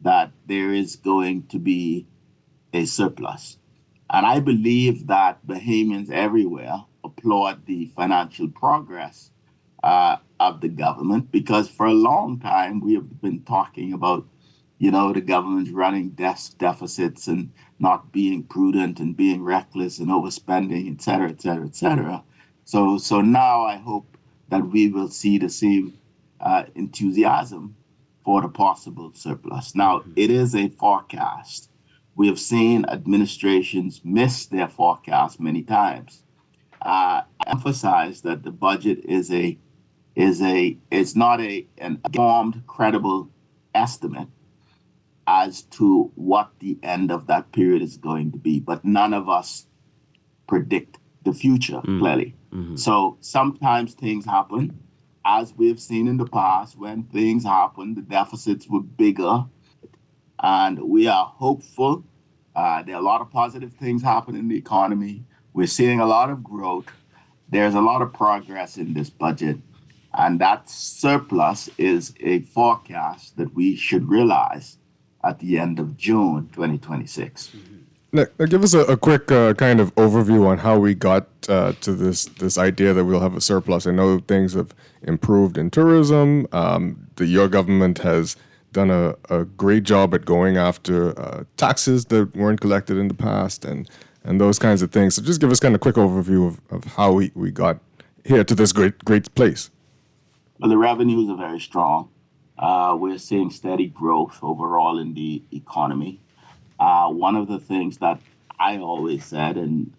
that there is going to be a surplus. And I believe that Bahamians everywhere applaud the financial progress of the government, because for a long time we have been talking about, the government running deficits and not being prudent and being reckless and overspending, et cetera, et cetera, et cetera. So now I hope that we will see the same enthusiasm for the possible surplus. Now, it is a forecast. We have seen administrations miss their forecast many times. I emphasize that the budget is not an informed, credible estimate as to what the end of that period is going to be. But none of us predict the future clearly. Mm-hmm. So sometimes things happen as we've seen in the past, when things happen, the deficits were bigger, and we are hopeful. There are a lot of positive things happening in the economy. We're seeing a lot of growth. There's a lot of progress in this budget, and that surplus is a forecast that we should realize at the end of June 2026. Now, give us a quick kind of overview on how we got to this idea that we'll have a surplus. I know things have improved in tourism. Your government has done a great job at going after taxes that weren't collected in the past and those kinds of things. So just give us kind of a quick overview of how we got here to this great place. Well, the revenues are very strong. We're seeing steady growth overall in the economy. One of the things that I always said in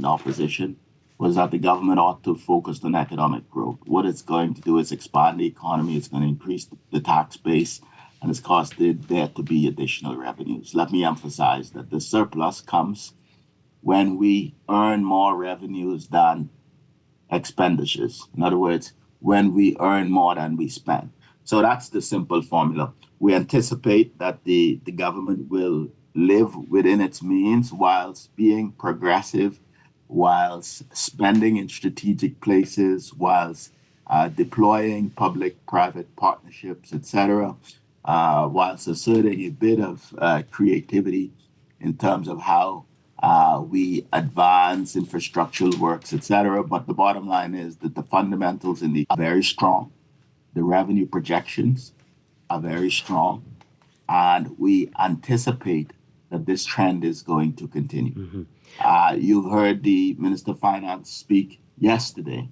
opposition was that the government ought to focus on economic growth. What it's going to do is expand the economy, it's going to increase the tax base, and it's caused there to be additional revenues. Let me emphasize that the surplus comes when we earn more revenues than expenditures. In other words, when we earn more than we spend. So that's the simple formula. We anticipate that the government will live within its means whilst being progressive, whilst spending in strategic places, whilst deploying public-private partnerships, etc., whilst asserting a bit of creativity in terms of how we advance infrastructural works, etc. But the bottom line is that the fundamentals are very strong. The revenue projections are very strong, and we anticipate that this trend is going to continue. Mm-hmm. You heard the Minister of Finance speak yesterday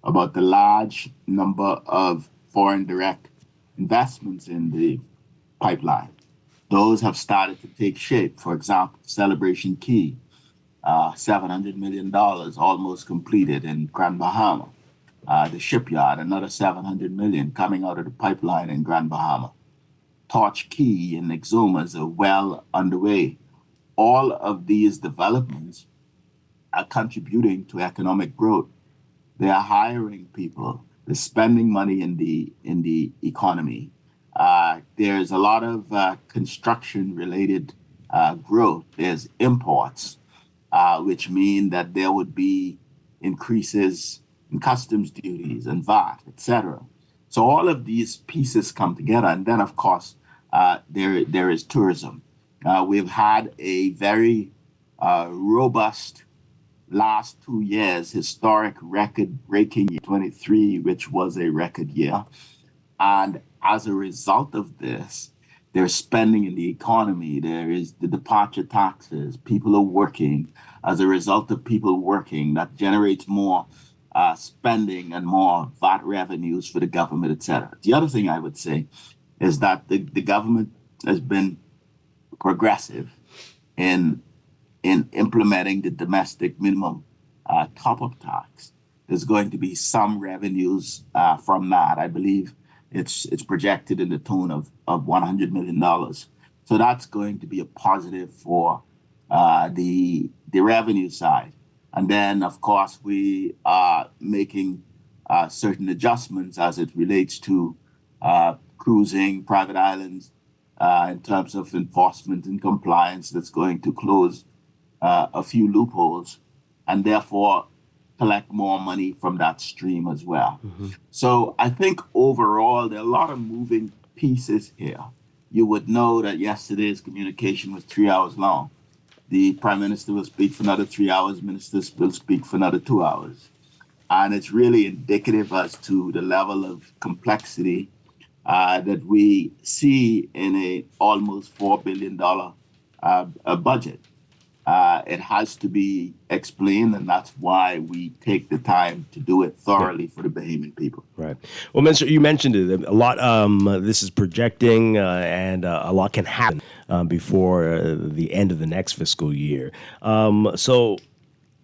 about the large number of foreign direct investments in the pipeline. Those have started to take shape. For example, Celebration Key, $700 million almost completed in Grand Bahama. The shipyard, another $700 million coming out of the pipeline in Grand Bahama. Torch Key and Exumas are well underway. All of these developments are contributing to economic growth. They are hiring people. They're spending money in the economy. There's a lot of construction-related growth. There's imports, which mean that there would be increases in customs duties and VAT, etc. So all of these pieces come together. And then, of course, there is tourism. We've had a very robust last 2 years, historic record-breaking 23, which was a record year. And as a result of this, there's spending in the economy. There is the departure taxes. People are working. As a result of people working, that generates more spending and more VAT revenues for the government, etc. The other thing I would say is that the government has been progressive in implementing the domestic minimum top-up tax. There's going to be some revenues from that. I believe it's projected in the tune of $100 million. So that's going to be a positive for the revenue side. And then, of course, we are making certain adjustments as it relates to cruising, private islands, in terms of enforcement and compliance that's going to close a few loopholes and therefore collect more money from that stream as well. Mm-hmm. So I think overall, there are a lot of moving pieces here. You would know that yesterday's communication was 3 hours long. The Prime Minister will speak for another 3 hours, ministers will speak for another 2 hours. And it's really indicative as to the level of complexity that we see in a almost $4 billion budget. It has to be explained, and that's why we take the time to do it thoroughly for the Bahamian people. Right. Well, Minister, you mentioned it a lot. This is projecting, and a lot can happen before the end of the next fiscal year. So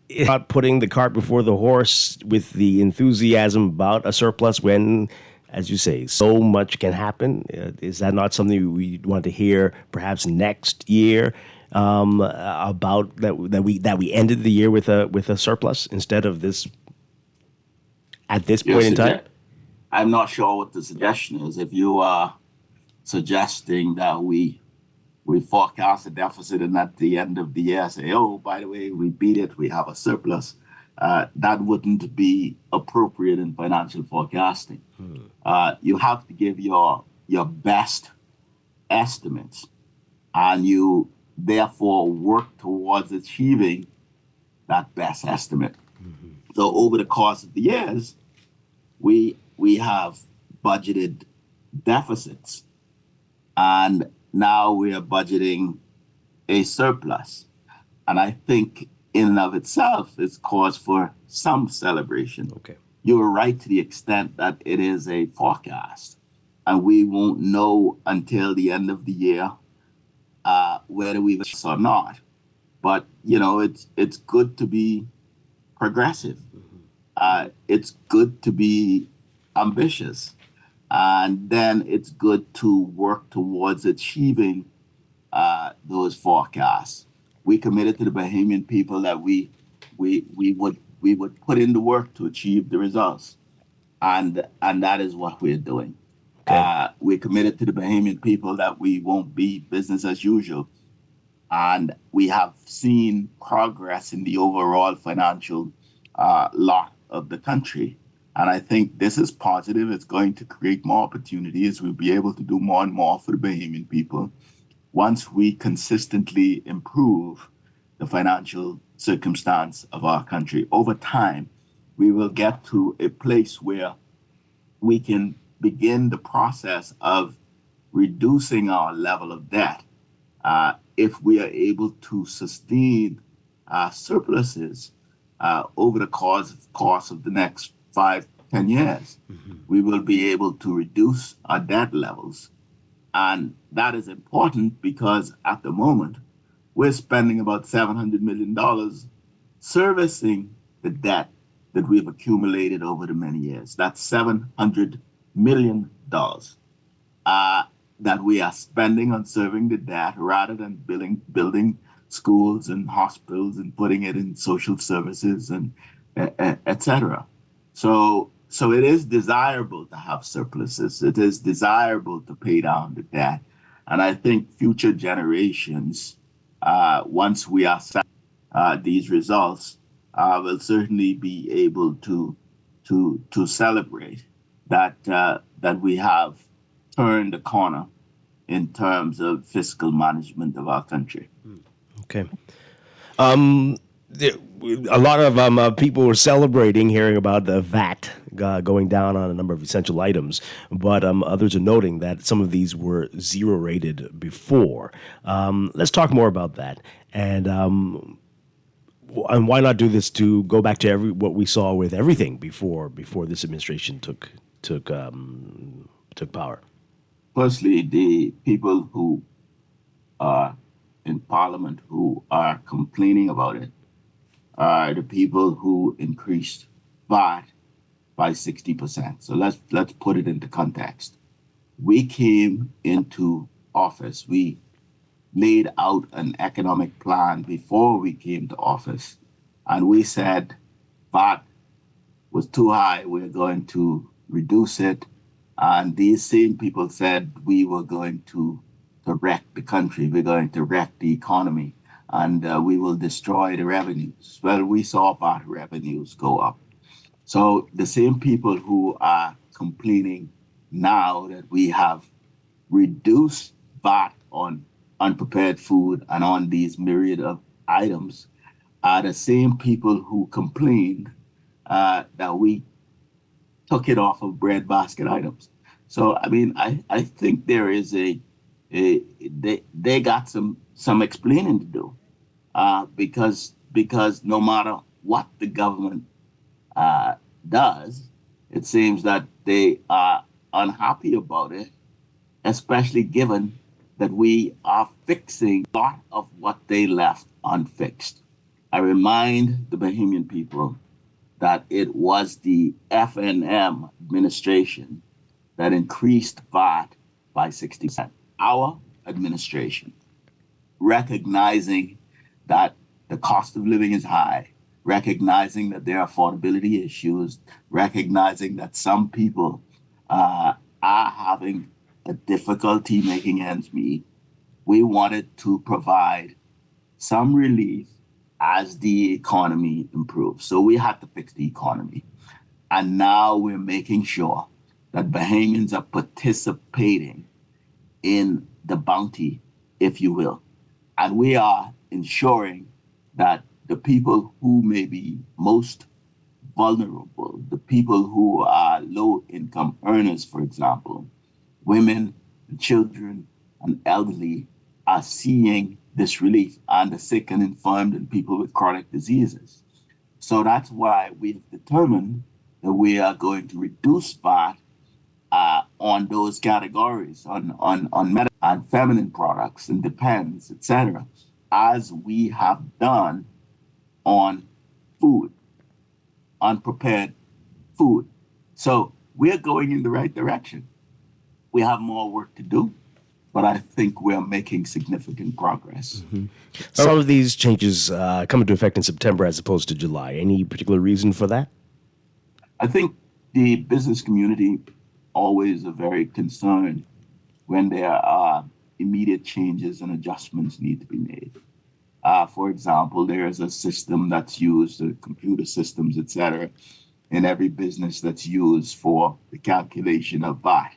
it's not putting the cart before the horse with the enthusiasm about a surplus when, as you say, so much can happen. Is that not something we want to hear perhaps next year? About that we ended the year with a surplus instead of this at this point in time? I'm not sure what the suggestion is. If you are suggesting that we forecast a deficit and at the end of the year say, oh, by the way, we beat it, we have a surplus, that wouldn't be appropriate in financial forecasting. You have to give your best estimates, and you therefore work towards achieving that best estimate. So over the course of the years, we have budgeted deficits, and now we are budgeting a surplus. And I think in and of itself is cause for some celebration. Okay. You're right to the extent that it is a forecast, and we won't know until the end of the year whether we've or not. But it's good to be progressive. It's good to be ambitious, and then it's good to work towards achieving those forecasts. We committed to the Bahamian people that we would put in the work to achieve the results, and that is what we're doing. Okay. We're committed to the Bahamian people that we won't be business as usual, and we have seen progress in the overall financial lot of the country. And I think this is positive. It's going to create more opportunities. We'll be able to do more and more for the Bahamian people once we consistently improve the financial circumstance of our country. Over time, we will get to a place where we can begin the process of reducing our level of debt if we are able to sustain surpluses over the course of the next 5-10 years. We will be able to reduce our debt levels. And that is important because at the moment, we're spending about $700 million servicing the debt that we've accumulated over the many years. That's $700 million that we are spending on serving the debt rather than building schools and hospitals and putting it in social services and et cetera. So it is desirable to have surpluses. It is desirable to pay down the debt. And I think future generations, once we are these results, will certainly be able to celebrate that we have turned the corner in terms of fiscal management of our country. Okay. A lot of people were celebrating hearing about the VAT going down on a number of essential items, but others are noting that some of these were zero rated before. Let's talk more about that, and why not do this to go back to what we saw with everything before this administration took power. Firstly, the people who are in Parliament who are complaining about it are the people who increased VAT by 60%. So let's put it into context. We came into office. We laid out an economic plan before we came to office, and we said VAT was too high. We're going to reduce it. And these same people said we were going to wreck the country. We're going to wreck the economy, and we will destroy the revenues. Well, we saw VAT revenues go up. So the same people who are complaining now that we have reduced VAT on unprepared food and on these myriad of items are the same people who complained that we took it off of breadbasket items. So, I mean, I think there is they got some explaining to do because no matter what the government does, it seems that they are unhappy about it, especially given that we are fixing a lot of what they left unfixed. I remind the Bahamian people that it was the FNM administration that increased VAT by 60%. Our administration, recognizing that the cost of living is high, recognizing that there are affordability issues, recognizing that some people are having a difficulty making ends meet. We wanted to provide some relief as the economy improves. So we had to fix the economy. And now we're making sure that Bahamians are participating in the bounty, if you will. And we are ensuring that the people who may be most vulnerable, the people who are low income earners, for example, women, children, and elderly are seeing this relief, and the sick and infirmed and people with chronic diseases. So that's why we've determined that we are going to reduce VAT on those categories, on medical and feminine products and depends, etc., as we have done on food, unprepared food. So we're going in the right direction. We have more work to do, but I think we're making significant progress. Some of these changes come into effect in September as opposed to July. Any particular reason for that? I think the business community always are very concerned when there are immediate changes and adjustments need to be made. For example, there is a system that's used, computer systems, etc., in every business that's used for the calculation of VAT.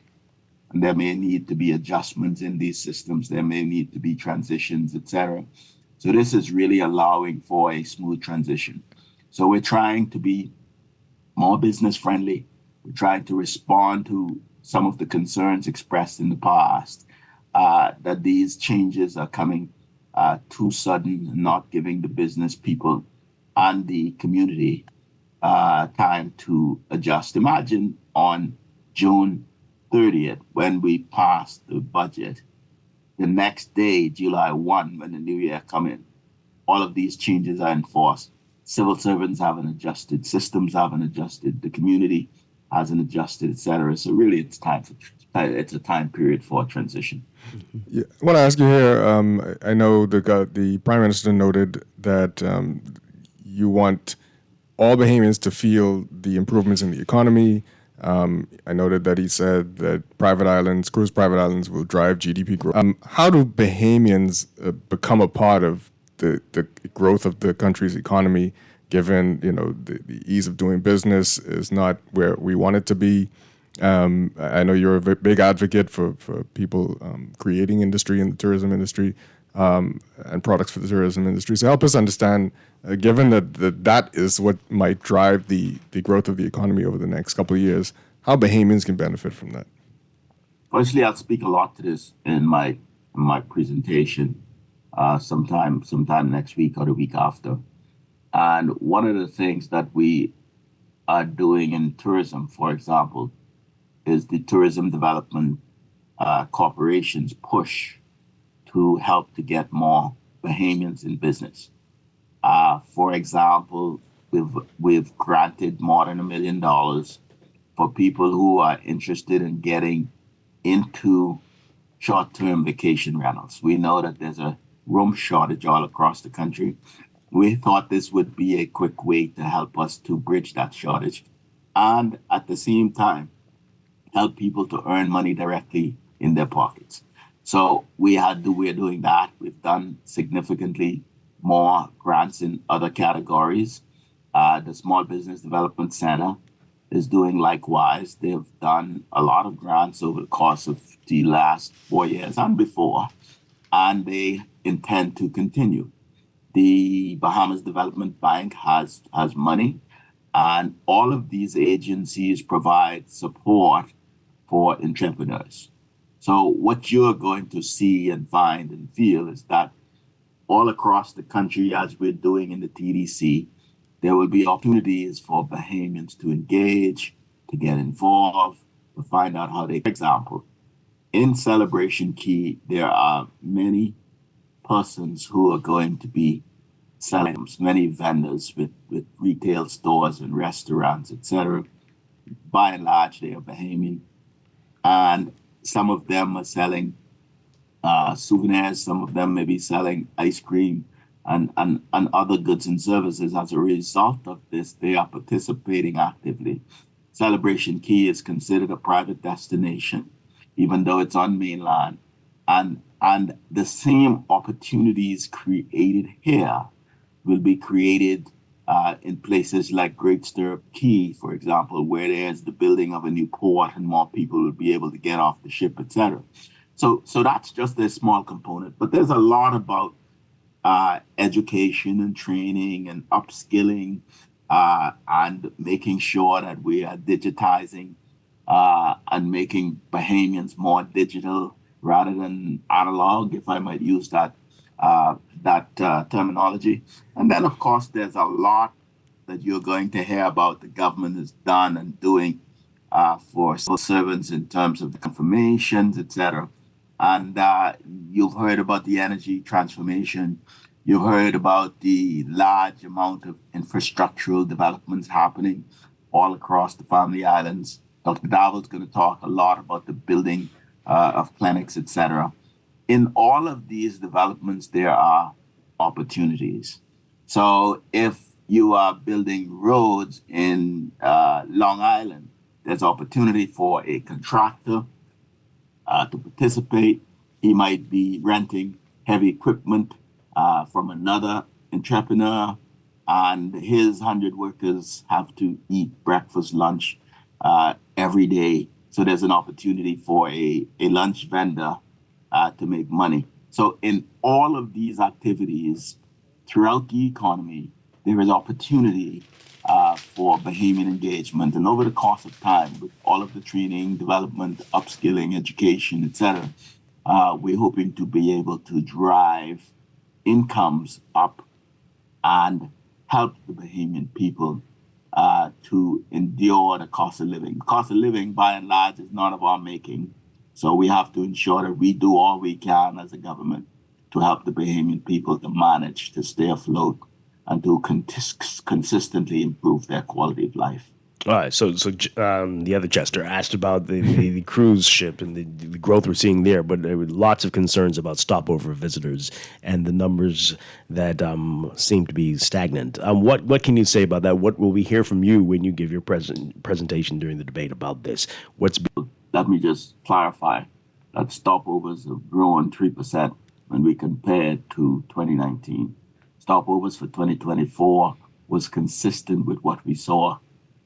And there may need to be adjustments in these systems. There may need to be transitions, etc. So this is really allowing for a smooth transition. So we're trying to be more business friendly. We're trying to respond to some of the concerns expressed in the past that these changes are coming too sudden and not giving the business people and the community time to adjust. Imagine on June 30th, when we passed the budget, the next day, July 1, when the new year come in, all of these changes are enforced. Civil servants haven't adjusted, systems haven't adjusted, the community hasn't adjusted, etc. So really, it's a time period for transition. Yeah, I want to ask you here. I know the Prime Minister noted that you want all Bahamians to feel the improvements in the economy. I noted that he said that cruise private islands will drive GDP growth. How do Bahamians become a part of the growth of the country's economy, given the ease of doing business is not where we want it to be? I know you're a big advocate for people creating industry in the tourism industry and products for the tourism industry. So help us understand, given that is what might drive the growth of the economy over the next couple of years, how Bahamians can benefit from that. Firstly, I'll speak a lot to this in my presentation sometime next week or the week after. And one of the things that we are doing in tourism, for example, is the Tourism Development Corporation's push to help to get more Bahamians in business. For example, we've granted more than $1 million for people who are interested in getting into short-term vacation rentals. We know that there's a room shortage all across the country. We thought this would be a quick way to help us to bridge that shortage and at the same time help people to earn money directly in their pockets. So we're doing that. We've done significantly more grants in other categories. The Small Business Development Center is doing likewise. They've done a lot of grants over the course of the last 4 years and before, and they intend to continue. The Bahamas Development Bank has money, and all of these agencies provide support for entrepreneurs. So what you're going to see and find and feel is that all across the country, as we're doing in the TDC, there will be opportunities for Bahamians to engage, to get involved, to find out how they, for example, in Celebration Key, there are many persons who are going to be selling items, many vendors with retail stores and restaurants, etc. By and large, they are Bahamian. And some of them are selling souvenirs, some of them may be selling ice cream and other goods and services. As a result of this, they are participating actively. Celebration Key is considered a private destination, even though it's on mainland. And the same opportunities created here will be created in places like Great Stirrup Key, for example, where there's the building of a new port and more people will be able to get off the ship, etc. So that's just a small component. But there's a lot about education and training and upskilling and making sure that we are digitizing and making Bahamians more digital rather than analog, if I might use that terminology. And then, of course, there's a lot that you're going to hear about the government has done and doing for civil servants in terms of the confirmations, etc. And you've heard about the energy transformation. You've heard about the large amount of infrastructural developments happening all across the Family Islands. Dr. Davil's going to talk a lot about the building of clinics, etc. In all of these developments, there are opportunities. So if you are building roads in Long Island, there's opportunity for a contractor to participate. He might be renting heavy equipment from another entrepreneur, and his 100 workers have to eat breakfast, lunch every day. So there's an opportunity for a lunch vendor to make money. So in all of these activities throughout the economy, there is opportunity for Bahamian engagement. And over the course of time, with all of the training, development, upskilling, education, etc., we're hoping to be able to drive incomes up and help the Bahamian people to endure the cost of living. The cost of living, by and large, is not of our making. So we have to ensure that we do all we can as a government to help the Bahamian people to manage to stay afloat and to consistently improve their quality of life. All right. So the other Chester asked about the cruise ship and the growth we're seeing there, but there were lots of concerns about stopover visitors and the numbers that seem to be stagnant. What can you say about that? What will we hear from you when you give your presentation during the debate about this? Let me just clarify that stopovers have grown 3% when we compare it to 2019. Stopovers for 2024 was consistent with what we saw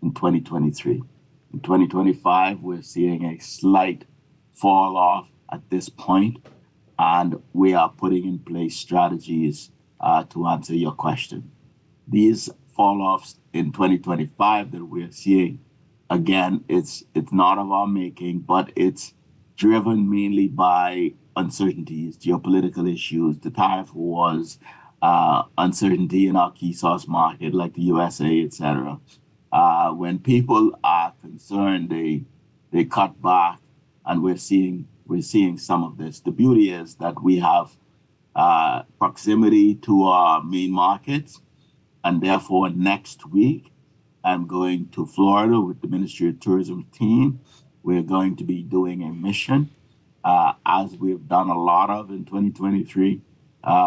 in 2023. In 2025, we're seeing a slight fall off at this point, and we are putting in place strategies to answer your question. These fall offs in 2025 that we're seeing, again, it's not of our making, but it's driven mainly by uncertainties, geopolitical issues, the tariff wars, uncertainty in our key source market like the USA, etc. When people are concerned, they cut back, and we're seeing some of this. The beauty is that we have proximity to our main markets, and therefore next week I'm going to Florida with the Ministry of Tourism team. We're going to be doing a mission, as we've done a lot of in 2023.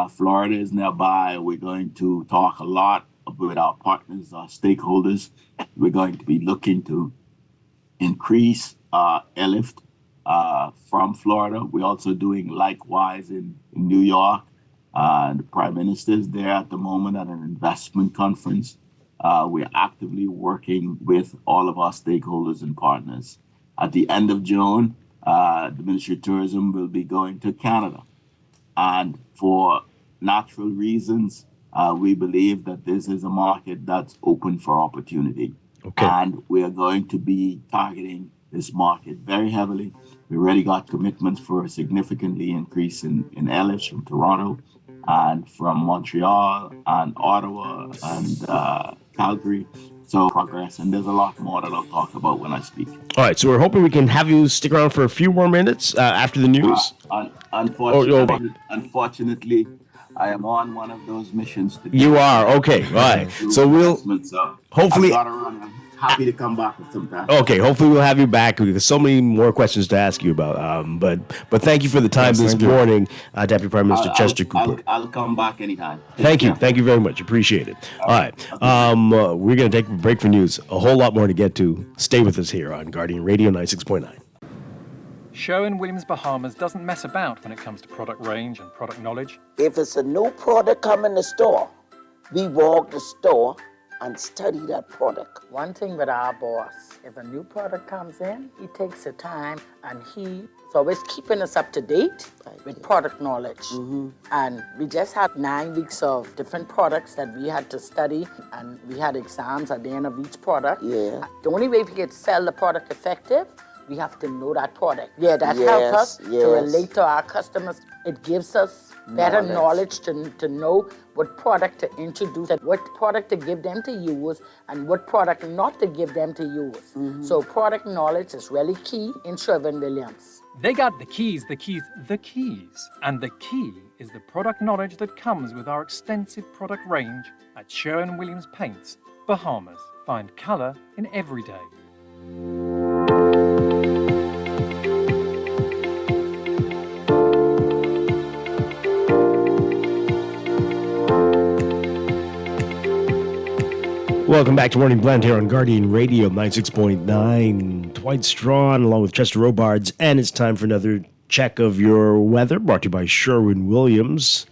Florida is nearby. We're going to talk a lot with our partners, our stakeholders. We're going to be looking to increase airlift from Florida. We're also doing likewise in New York. The Prime Minister is there at the moment at an investment conference. We're actively working with all of our stakeholders and partners. At the end of June, the Ministry of Tourism will be going to Canada. And for natural reasons, we believe that this is a market that's open for opportunity. Okay. And we are going to be targeting this market very heavily. We already got commitments for a significantly increase in airlifts from Toronto and from Montreal and Ottawa and Calgary. So progress, and there's a lot more that I'll talk about when I speak. All right, so we're hoping we can have you stick around for a few more minutes after the news. Unfortunately, I am on one of those missions today. You are? Okay, all right. So we'll hopefully... happy to come back at some time. Okay, hopefully we'll have you back. There's so many more questions to ask you about. But thank you for the time this morning, Deputy Prime Minister Chester Cooper. I'll come back anytime. Thank you very much. Appreciate it. All right, we're going to take a break for news. A whole lot more to get to. Stay with us here on Guardian Radio 96.9. Sherwin-Williams Bahamas doesn't mess about when it comes to product range and product knowledge. If it's a new product come in the store, we walk the store and study that product. One thing with our boss, if a new product comes in, he takes the time and he's always keeping us up to date with product knowledge. And we just had 9 weeks of different products that we had to study, and we had exams at the end of each product. Yeah. The only way we could sell the product effective, we have to know that product. Yeah, that helps us to relate to our customers. It gives us better knowledge to know what product to introduce, and what product to give them to use, and what product not to give them to use. So product knowledge is really key in Sherwin-Williams. They got the keys. And the key is the product knowledge that comes with our extensive product range at Sherwin-Williams Paints, Bahamas. Find color in every day. Welcome back to Morning Blend here on Guardian Radio 96.9. Dwight Strachan along with Chester Robards, and it's time for another check of your weather brought to you by Sherwin-Williams.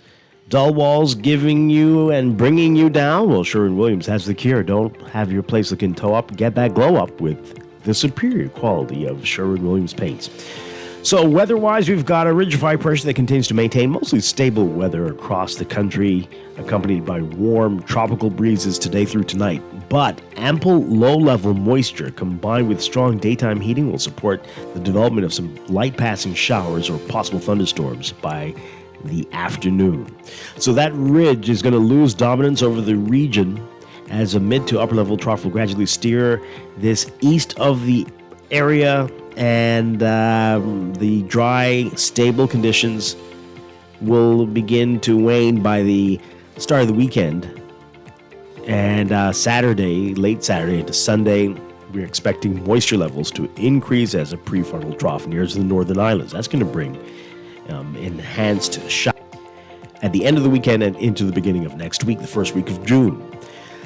Dull walls giving you and bringing you down? Well, Sherwin-Williams has the cure. Don't have your place looking toe up. Get that glow up with the superior quality of Sherwin-Williams paints. So weather-wise, we've got a ridge of high pressure that continues to maintain mostly stable weather across the country, accompanied by warm tropical breezes today through tonight. But ample low-level moisture combined with strong daytime heating will support the development of some light passing showers or possible thunderstorms by the afternoon. So that ridge is going to lose dominance over the region as a mid to upper level trough will gradually steer this east of the area, and the dry, stable conditions will begin to wane by the start of the weekend. And Saturday, late Saturday into Sunday, we're expecting moisture levels to increase as a prefrontal trough nears the northern islands. That's going to bring enhanced showers at the end of the weekend and into the beginning of next week, the first week of June.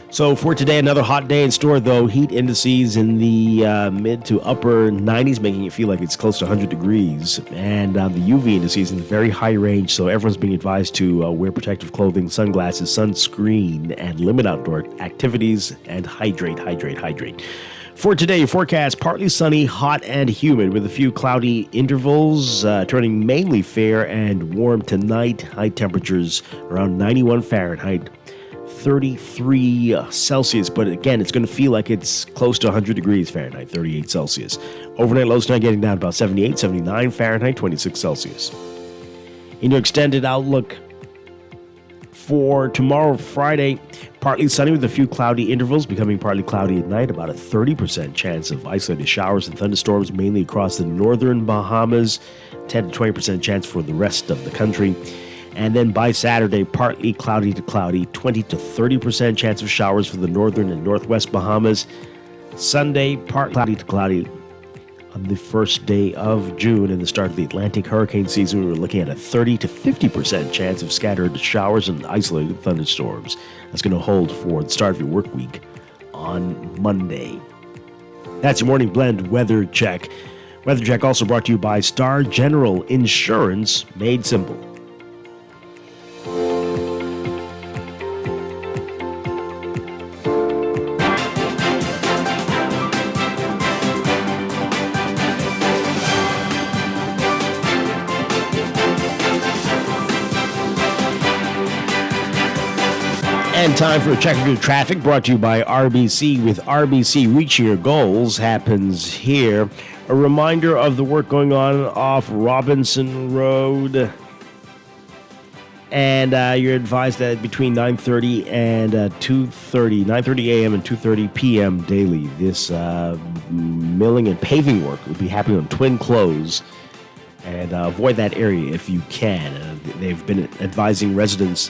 So for today, another hot day in store, though. Heat indices in the mid to upper 90s, making it feel like it's close to 100 degrees. And the UV indices in the very high range, so everyone's being advised to wear protective clothing, sunglasses, sunscreen, and limit outdoor activities, and hydrate. For today, forecast partly sunny, hot, and humid with a few cloudy intervals, turning mainly fair and warm tonight. High temperatures around 91 Fahrenheit. 33 Celsius, but again, it's going to feel like it's close to 100 degrees Fahrenheit, 38 Celsius. Overnight lows tonight getting down to about 78, 79 Fahrenheit, 26 Celsius. In your extended outlook for tomorrow, Friday, partly sunny with a few cloudy intervals, becoming partly cloudy at night, about a 30% chance of isolated showers and thunderstorms, mainly across the northern Bahamas, 10 to 20% chance for the rest of the country. And then by Saturday, partly cloudy to cloudy, 20 to 30% chance of showers for the northern and northwest Bahamas. Sunday, partly cloudy to cloudy on the first day of June and the start of the Atlantic hurricane season. We're looking at a 30 to 50% chance of scattered showers and isolated thunderstorms. That's going to hold for the start of your work week on Monday. That's your Morning Blend Weather Check. Weather Check also brought to you by Star General Insurance, made simple. And time for a check of your traffic brought to you by RBC. With RBC, reaching your goals happens here. A reminder of the work going on off Robinson Road. And you're advised that between 9:30 and 2:30, 9:30 a.m. and 2:30 p.m. daily, this milling and paving work will be happening on Twin Close. And avoid that area if you can. They've been advising residents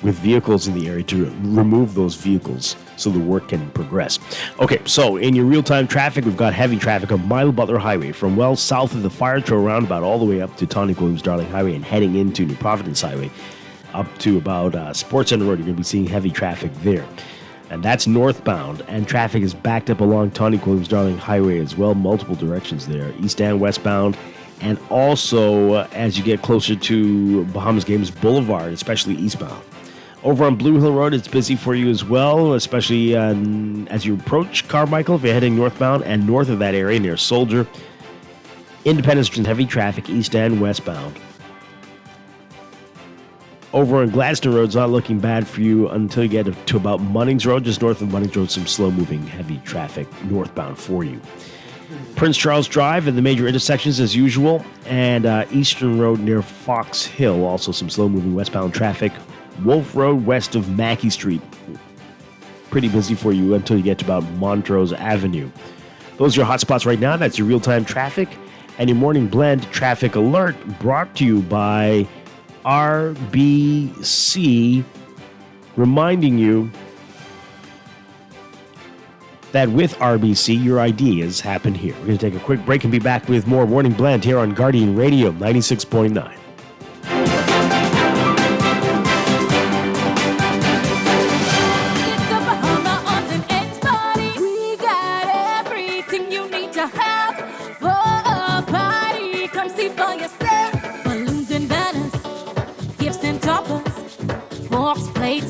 with vehicles in the area to remove those vehicles so the work can progress. Okay, so in your real-time traffic, we've got heavy traffic on Mile Butler Highway from well south of the Fire Trail roundabout all the way up to Tonic Williams Darling Highway and heading into New Providence Highway up to about Sports Center Road. You're going to be seeing heavy traffic there. And that's northbound, and traffic is backed up along Tonic Williams Darling Highway as well, multiple directions there, east and westbound. And also, as you get closer to Bahamas Games Boulevard, especially eastbound. Over on Blue Hill Road, it's busy for you as well, especially as you approach Carmichael, if you're heading northbound, and north of that area near Soldier. Independence Street, heavy traffic, east and westbound. Over on Gladstone Road, it's not looking bad for you until you get to about Munnings Road. Just north of Munnings Road, some slow-moving, heavy traffic northbound for you. Prince Charles Drive and the major intersections as usual, and Eastern Road near Fox Hill, also some slow-moving westbound traffic. Wolf Road west of Mackey Street, pretty busy for you until you get to about Montrose Avenue. Those are your hot spots right now. That's your real-time traffic and your morning blend traffic alert brought to you by RBC, reminding you that with RBC, your ideas happen here. We're going to take a quick break and be back with more Morning Blend here on Guardian Radio 96.9.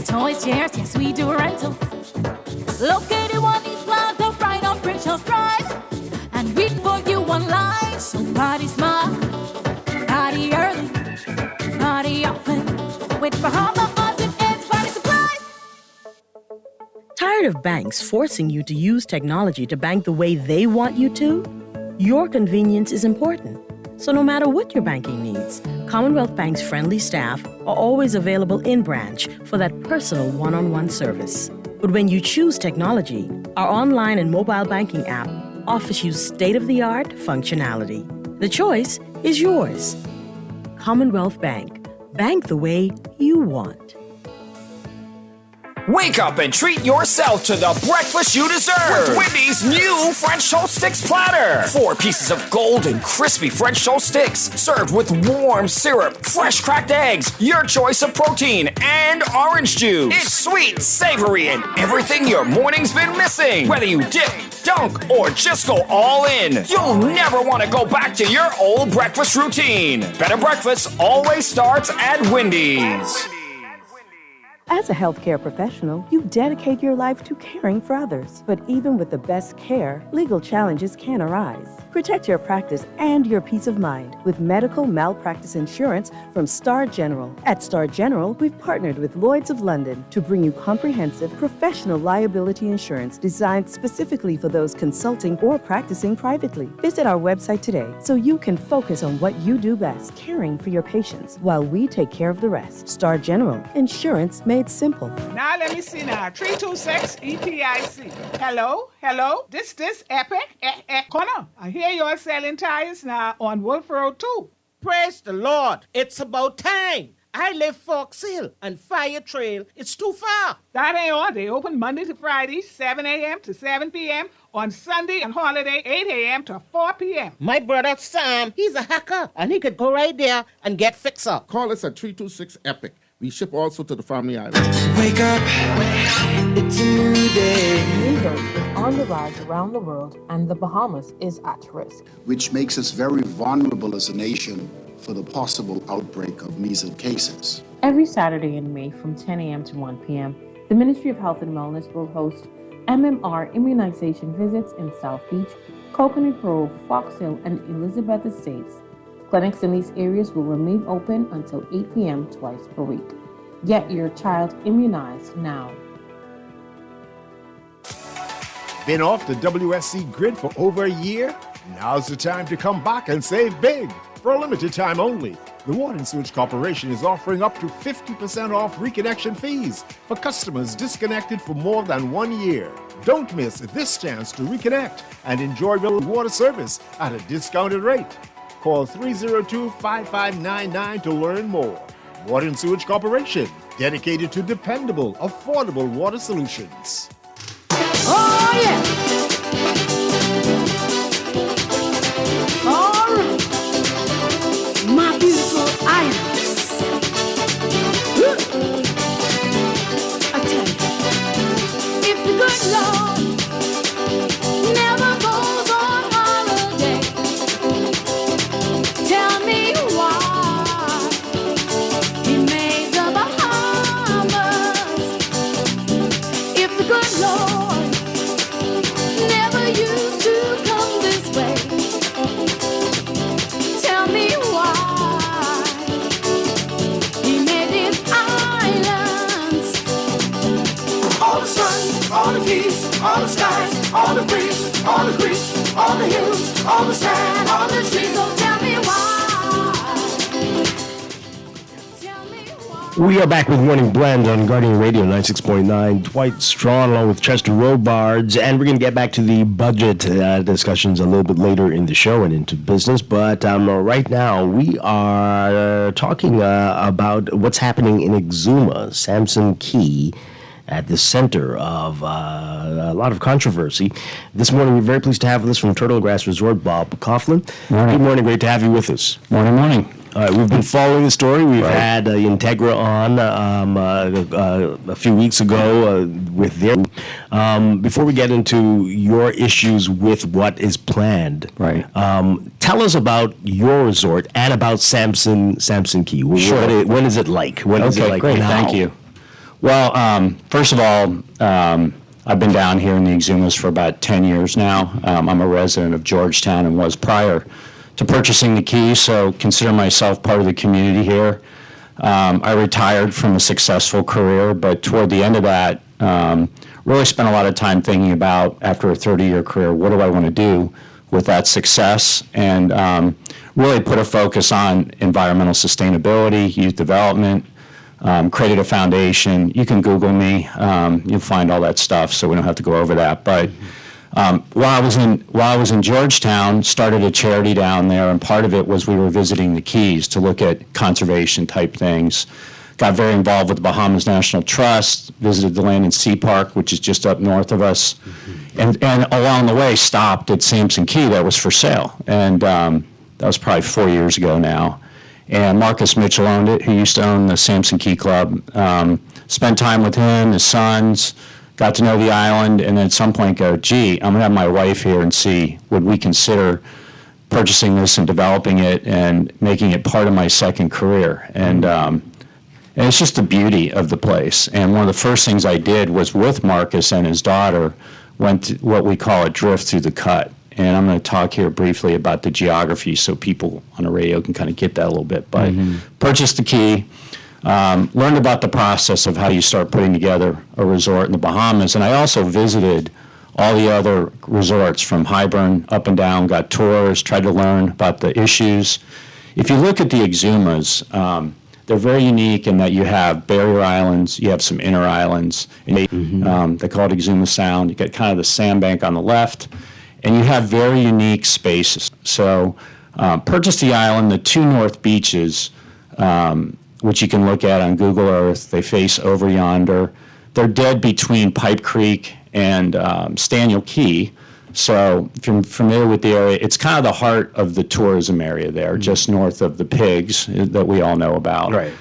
Toys, chairs, yes, we do rentals. Located on these plaza right on Prince Charles Drive. And we for you online. So party smart, party early, party often. With Bahama Odds and Party Supplies. Tired of banks forcing you to use technology to bank the way they want you to? Your convenience is important. So no matter what your banking needs, Commonwealth Bank's friendly staff are always available in branch for that personal one-on-one service. But when you choose technology, our online and mobile banking app offers you state-of-the-art functionality. The choice is yours. Commonwealth Bank. Bank the way you want. Wake up and treat yourself to the breakfast you deserve with Wendy's new French toast sticks platter. 4 pieces of golden, crispy French toast sticks served with warm syrup, fresh cracked eggs, your choice of protein, and orange juice. It's sweet, savory, and everything your morning's been missing. Whether you dip, dunk, or just go all in, you'll never want to go back to your old breakfast routine. Better breakfast always starts at Wendy's. As a healthcare professional, you dedicate your life to caring for others. But even with the best care, legal challenges can arise. Protect your practice and your peace of mind with medical malpractice insurance from Star General. At Star General, we've partnered with Lloyd's of London to bring you comprehensive professional liability insurance designed specifically for those consulting or practicing privately. Visit our website today so you can focus on what you do best, caring for your patients, while we take care of the rest. Star General, insurance made simple. Now let me see now. 326 EPIC. Hello? This Epic? Connor, I hear you're selling tires now on Wolf Road too. Praise the Lord. It's about time. I live Fox Hill and Fire Trail. It's too far. That ain't all. They open Monday to Friday, 7 a.m. to 7 p.m. On Sunday and holiday, 8 a.m. to 4 p.m. My brother Sam, he's a hacker, and he could go right there and get fixed up. Call us at 326 EPIC. We ship also to the Family Island. Wake up, it's a new day. Measles is on the rise around the world, and the Bahamas is at risk. Which makes us very vulnerable as a nation for the possible outbreak of measles cases. Every Saturday in May from 10 a.m. to 1 p.m., the Ministry of Health and Wellness will host MMR immunization visits in South Beach, Coconut Grove, Fox Hill, and Elizabeth Estates. Clinics in these areas will remain open until 8 p.m. twice per week. Get your child immunized now. Been off the WSC grid for over a year? Now's the time to come back and save big. For a limited time only, the Water and Sewage Corporation is offering up to 50% off reconnection fees for customers disconnected for more than 1 year. Don't miss this chance to reconnect and enjoy real water service at a discounted rate. Call 302-5599 to learn more. Water and Sewage Corporation, dedicated to dependable, affordable water solutions. Oh, yeah. All right. My beautiful islands. I tell you, if the good Lord never goes on holiday, tell me why he made the Bahamas. If the good Lord never used to come this way, tell me why he made these islands. All the sun, all the keys, all the skies, all the breeze, all the creeks, all the hills, all the sand, all the trees. Oh, tell me why. We are back with Morning Blend on Guardian Radio 96.9. Dwight Strachan along with Chester Robards, and we're going to get back to the budget discussions a little bit later in the show and into business. But right now we are talking about what's happening in Exuma, Samson Key, at the center of a lot of controversy. This morning, we're very pleased to have with us from Turtle Grass Resort, Bob Coughlin. Morning. Good morning. Great to have you with us. Morning. We've been following the story. We've had Integra on a few weeks ago with their. Before we get into your issues with what is planned, tell us about your resort and about Samson Key. Sure. When is it like? When is it like great. now? Thank you. Well, first of all, I've been down here in the Exumas for about 10 years now. I'm a resident of Georgetown and was prior to purchasing the Key, so consider myself part of the community here. I retired from a successful career, but toward the end of that, really spent a lot of time thinking about, after a 30-year career, what do I want to do with that success, and really put a focus on environmental sustainability, youth development, created a foundation. You can Google me. You'll find all that stuff, so we don't have to go over that. But while I was in Georgetown, started a charity down there, and part of it was we were visiting the Keys to look at conservation type things. Got very involved with the Bahamas National Trust, visited the Land and Sea Park, which is just up north of us, and along the way stopped at Samson Key that was for sale, and that was probably 4 years ago now. And Marcus Mitchell owned it, who used to own the Samson Key Club. Spent time with him, his sons, got to know the island, and then at some point go, gee, I'm going to have my wife here and see, would we consider purchasing this and developing it and making it part of my second career? And it's just the beauty of the place. And one of the first things I did was, with Marcus and his daughter, went to what we call a drift through the cut. And I'm going to talk here briefly about the geography so people on the radio can kind of get that a little bit. But purchased the Key, learned about the process of how you start putting together a resort in the Bahamas. And I also visited all the other resorts from Highburn up and down, got tours, tried to learn about the issues. If you look at the Exumas, they're very unique in that you have barrier islands, you have some inner islands. They call it Exuma Sound. You got kind of the sandbank on the left, and you have very unique spaces. So purchased the island, the two north beaches, which you can look at on Google Earth. They face over yonder. They're dead between Pipe Creek and Staniel Key. So if you're familiar with the area, it's kind of the heart of the tourism area there, just north of the pigs that we all know about. Right.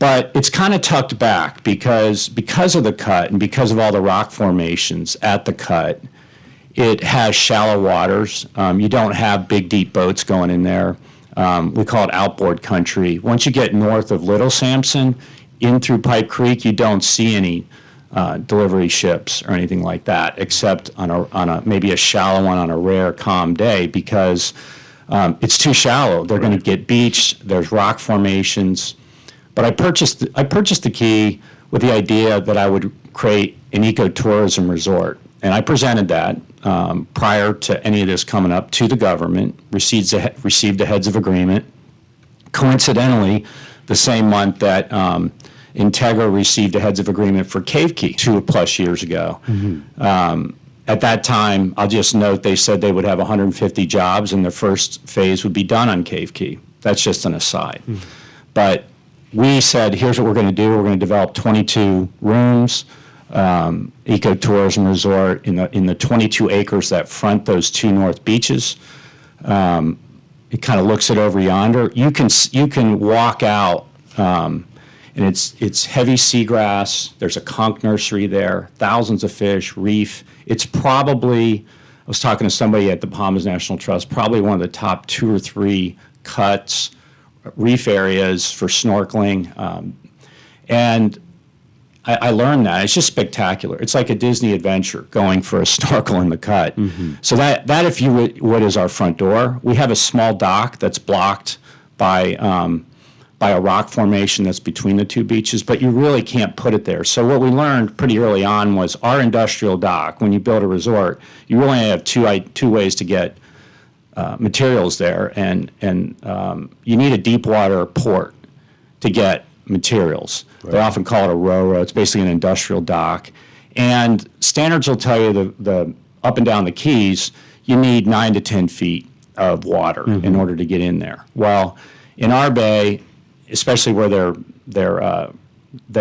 But it's kind of tucked back because of the cut and because of all the rock formations at the cut. It has shallow waters. You don't have big, deep boats going in there. We call it outboard country. Once you get north of Little Samson, in through Pipe Creek, you don't see any delivery ships or anything like that, except on a maybe a shallow one on a rare, calm day, because it's too shallow. They're going to get beached. There's rock formations. But I purchased the Key with the idea that I would create an ecotourism resort. And I presented that prior to any of this coming up to the government, received the heads of agreement. Coincidentally, the same month that Integra received a heads of agreement for Cave Key 2+ years ago. At that time, I'll just note, they said they would have 150 jobs and the first phase would be done on Cave Key. That's just an aside. But we said, here's what we're going to do. We're going to develop 22 rooms, ecotourism resort in the 22 acres that front those two north beaches. It kind of looks it over yonder. You can walk out, and it's heavy seagrass. There's a conch nursery there, thousands of fish, reef. It's probably, I was talking to somebody at the Bahamas National Trust, probably one of the top 2 or 3 cuts, reef areas for snorkeling. And I learned that. It's just spectacular. It's like a Disney adventure going for a snorkel in the cut. So that if you would, is our front door. We have a small dock that's blocked by a rock formation that's between the two beaches, but you really can't put it there. So what we learned pretty early on was our industrial dock, when you build a resort, you really only have two ways to get materials there, and you need a deep water port to get materials. Right. They often call it a RORO. It's basically an industrial dock. And standards will tell you the up and down the Keys, you need 9 to 10 feet of water in order to get in there. Well, in our bay, especially where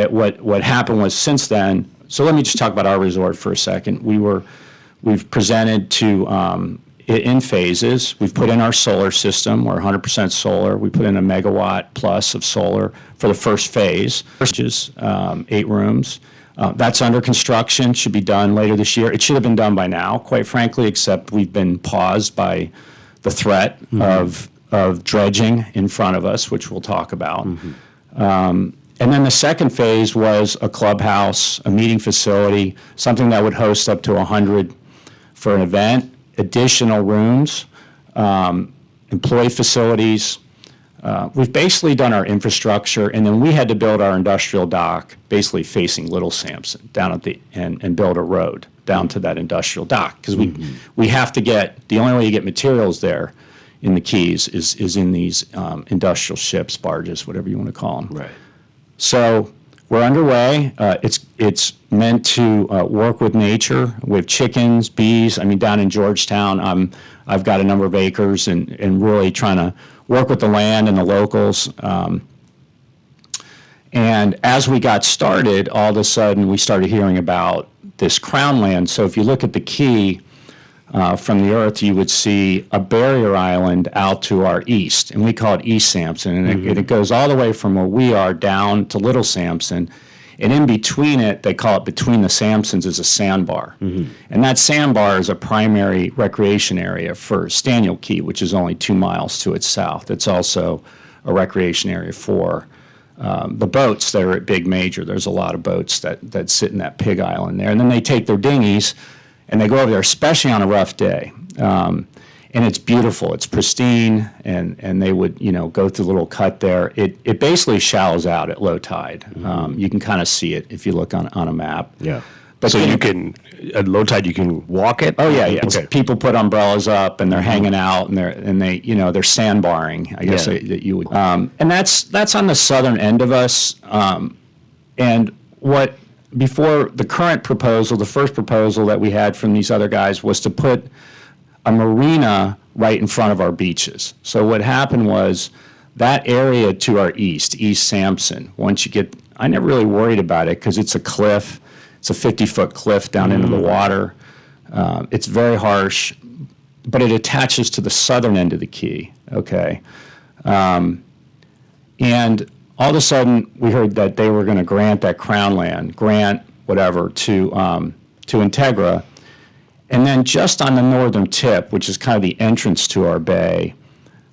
what happened was since then. So let me just talk about our resort for a second. We've presented to in phases. We've put in our solar system. We're 100% solar. We put in a megawatt plus of solar for the first phase, which is 8 rooms. That's under construction, should be done later this year. It should have been done by now, quite frankly, except we've been paused by the threat of dredging in front of us, which we'll talk about. And then the second phase was a clubhouse, a meeting facility, something that would host up to 100 for an event, additional rooms, employee facilities. We've basically done our infrastructure, and then we had to build our industrial dock, basically facing Little Sampson, down at and build a road down to that industrial dock, because we have to get, the only way you get materials there in the Keys is in these industrial ships, barges, whatever you want to call them. Right. So we're underway. It's meant to work with nature, with chickens, bees. I mean, down in Georgetown, I've got a number of acres and really trying to work with the land and the locals. And as we got started, all of a sudden we started hearing about this crown land. So if you look at the Key from the earth, you would see a barrier island out to our east, and we call it East Sampson, and it goes all the way from where we are down to Little Sampson, and in between it, they call it between the Sampsons, is a sandbar. And that sandbar is a primary recreation area for Staniel Key, which is only 2 miles to its south. It's also a recreation area for the boats that are at Big Major. There's a lot of boats that sit in that pig island there, and then they take their dinghies and they go over there, especially on a rough day. And it's beautiful, it's pristine, and they would, go through a little cut there. It basically shallows out at low tide. You can kind of see it if you look on a map. Yeah. But so you can, at low tide, you can walk it? Oh, yeah. Okay. People put umbrellas up, and they're hanging out, and they're sandbarring, I guess that you would. And that's on the southern end of us. And before the current proposal, the first proposal that we had from these other guys was to put a marina right in front of our beaches. So what happened was that area to our east, East Sampson, I never really worried about it because it's a cliff. It's a 50-foot cliff down into the water. It's very harsh, but it attaches to the southern end of the Key, okay? And all of a sudden, we heard that they were going to grant that crown land, whatever, to Integra. And then just on the northern tip, which is kind of the entrance to our bay,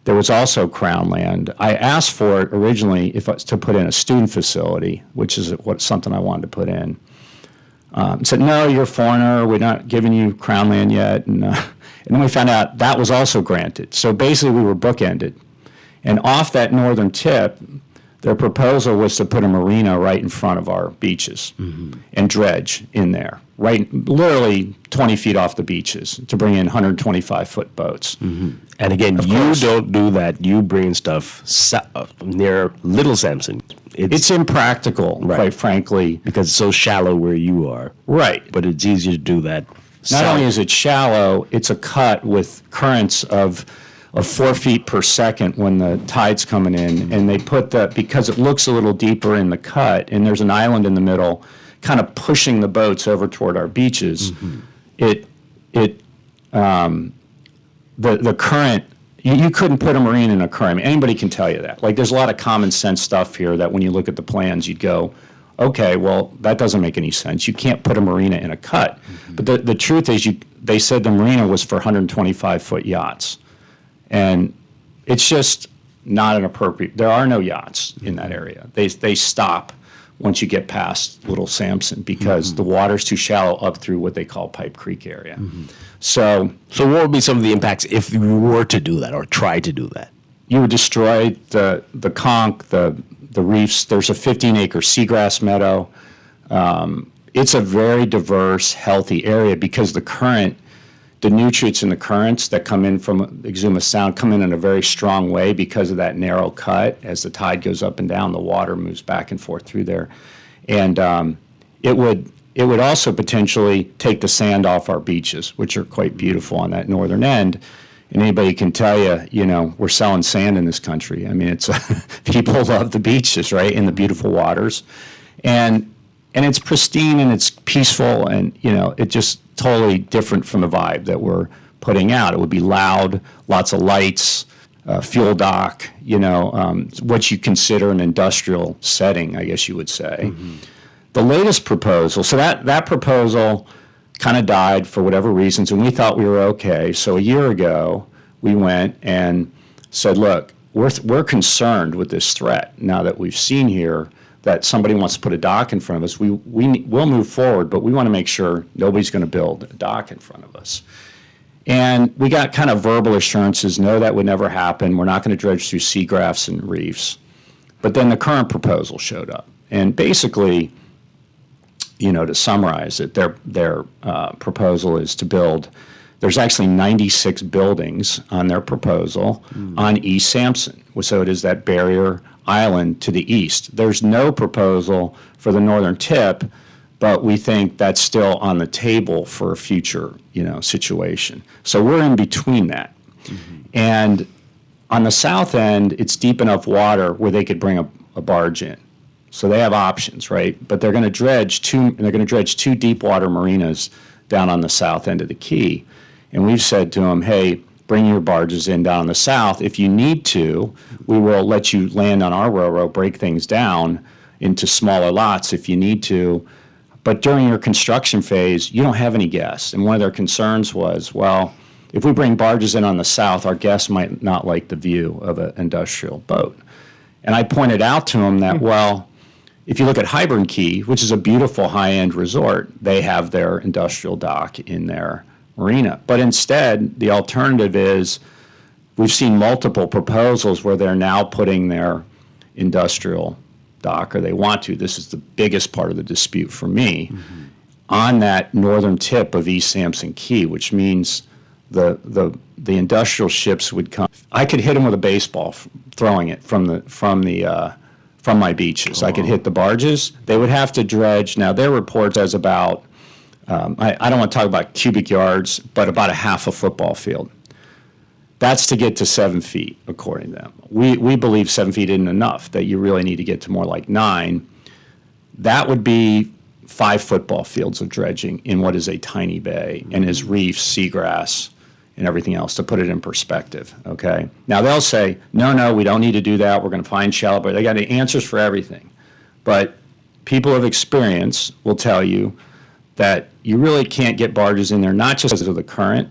there was also crown land. I asked for it originally to put in a student facility, which is something I wanted to put in. Said, no, you're a foreigner. We're not giving you crown land yet. And then we found out that was also granted. So basically, we were bookended. And off that northern tip, their proposal was to put a marina right in front of our beaches and dredge in there, right, literally 20 feet off the beaches to bring in 125-foot boats. And again, you don't do that. You bring stuff near Little Sampson. It's impractical, quite frankly. Because it's so shallow where you are. Right. But it's easier to do that. Not only is it shallow, it's a cut with currents of of 4 feet per second when the tide's coming in, and they put because it looks a little deeper in the cut, and there's an island in the middle, kind of pushing the boats over toward our beaches. The current, you couldn't put a marina in a current. I mean, anybody can tell you that. Like, there's a lot of common sense stuff here that when you look at the plans, you'd go, okay, well, that doesn't make any sense. You can't put a marina in a cut. But the truth is, they said the marina was for 125-foot yachts. And it's just not an appropriate, there are no yachts in that area. They stop once you get past Little Sampson because the water's too shallow up through what they call Pipe Creek area. So what would be some of the impacts if you were to do that or try to do that? You would destroy the conch, the reefs. There's a 15-acre seagrass meadow. It's a very diverse, healthy area because the nutrients in the currents that come in from Exuma Sound come in a very strong way because of that narrow cut. As the tide goes up and down, the water moves back and forth through there. And it would also potentially take the sand off our beaches, which are quite beautiful on that northern end. And anybody can tell you, we're selling sand in this country. I mean, it's people love the beaches, right, and the beautiful waters. And it's pristine and it's peaceful and, it just totally different from the vibe that we're putting out. It would be loud, lots of lights, fuel dock, what you consider an industrial setting, I guess you would say. The latest proposal, so that proposal kind of died for whatever reasons, and we thought we were okay. So a year ago, we went and said, look, we're concerned with this threat now that we've seen here that somebody wants to put a dock in front of us. We'll move forward, but we want to make sure nobody's going to build a dock in front of us. And we got kind of verbal assurances, no, that would never happen. We're not going to dredge through seagrass and reefs. But then the current proposal showed up. And basically, to summarize it, their proposal is to build, there's actually 96 buildings on their proposal on East Sampson. So it is that barrier island to the east. There's no proposal for the northern tip, but we think that's still on the table for a future, situation. So we're in between that. And on the south end, it's deep enough water where they could bring a barge in. So they have options, right? But they're going to dredge two deep water marinas down on the south end of the key. And we've said to them, hey, bring your barges in down on the south. If you need to, we will let you land on our railroad, break things down into smaller lots if you need to. But during your construction phase, you don't have any guests. And one of their concerns was, well, if we bring barges in on the south, our guests might not like the view of an industrial boat. And I pointed out to them that, well, if you look at Hybern Key, which is a beautiful high-end resort, they have their industrial dock in their marina. But instead, the alternative is we've seen multiple proposals where they're now putting their industrial dock, or they want to. This is the biggest part of the dispute for me, on that northern tip of East Sampson Key, which means the industrial ships would come. I could hit them with a baseball, throwing it from my beaches. I could hit the barges. They would have to dredge. Now, their report says about, I don't want to talk about cubic yards, but about a half a football field. That's to get to 7 feet, according to them. We believe 7 feet isn't enough, that you really need to get to more like 9. That would be 5 football fields of dredging in what is a tiny bay and is reefs, seagrass, and everything else, to put it in perspective, okay? Now, they'll say, no, we don't need to do that. We're going to find shallow, but they got the answers for everything. But people of experience will tell you that you really can't get barges in there, not just because of the current.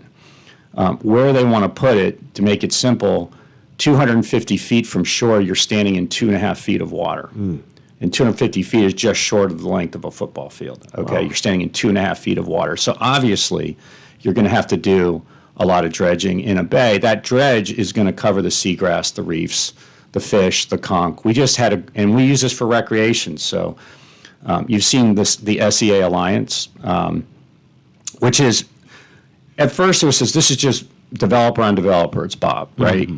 Where they want to put it, to make it simple, 250 feet from shore, you're standing in 2.5 feet of water. And 250 feet is just short of the length of a football field, okay? Wow. You're standing in 2.5 feet of water. So obviously, you're going to have to do a lot of dredging in a bay. That dredge is going to cover the seagrass, the reefs, the fish, the conch. We just had and we use this for recreation. So you've seen the SEA Alliance, which is, at first it was this is just developer on developer. It's Bob, right?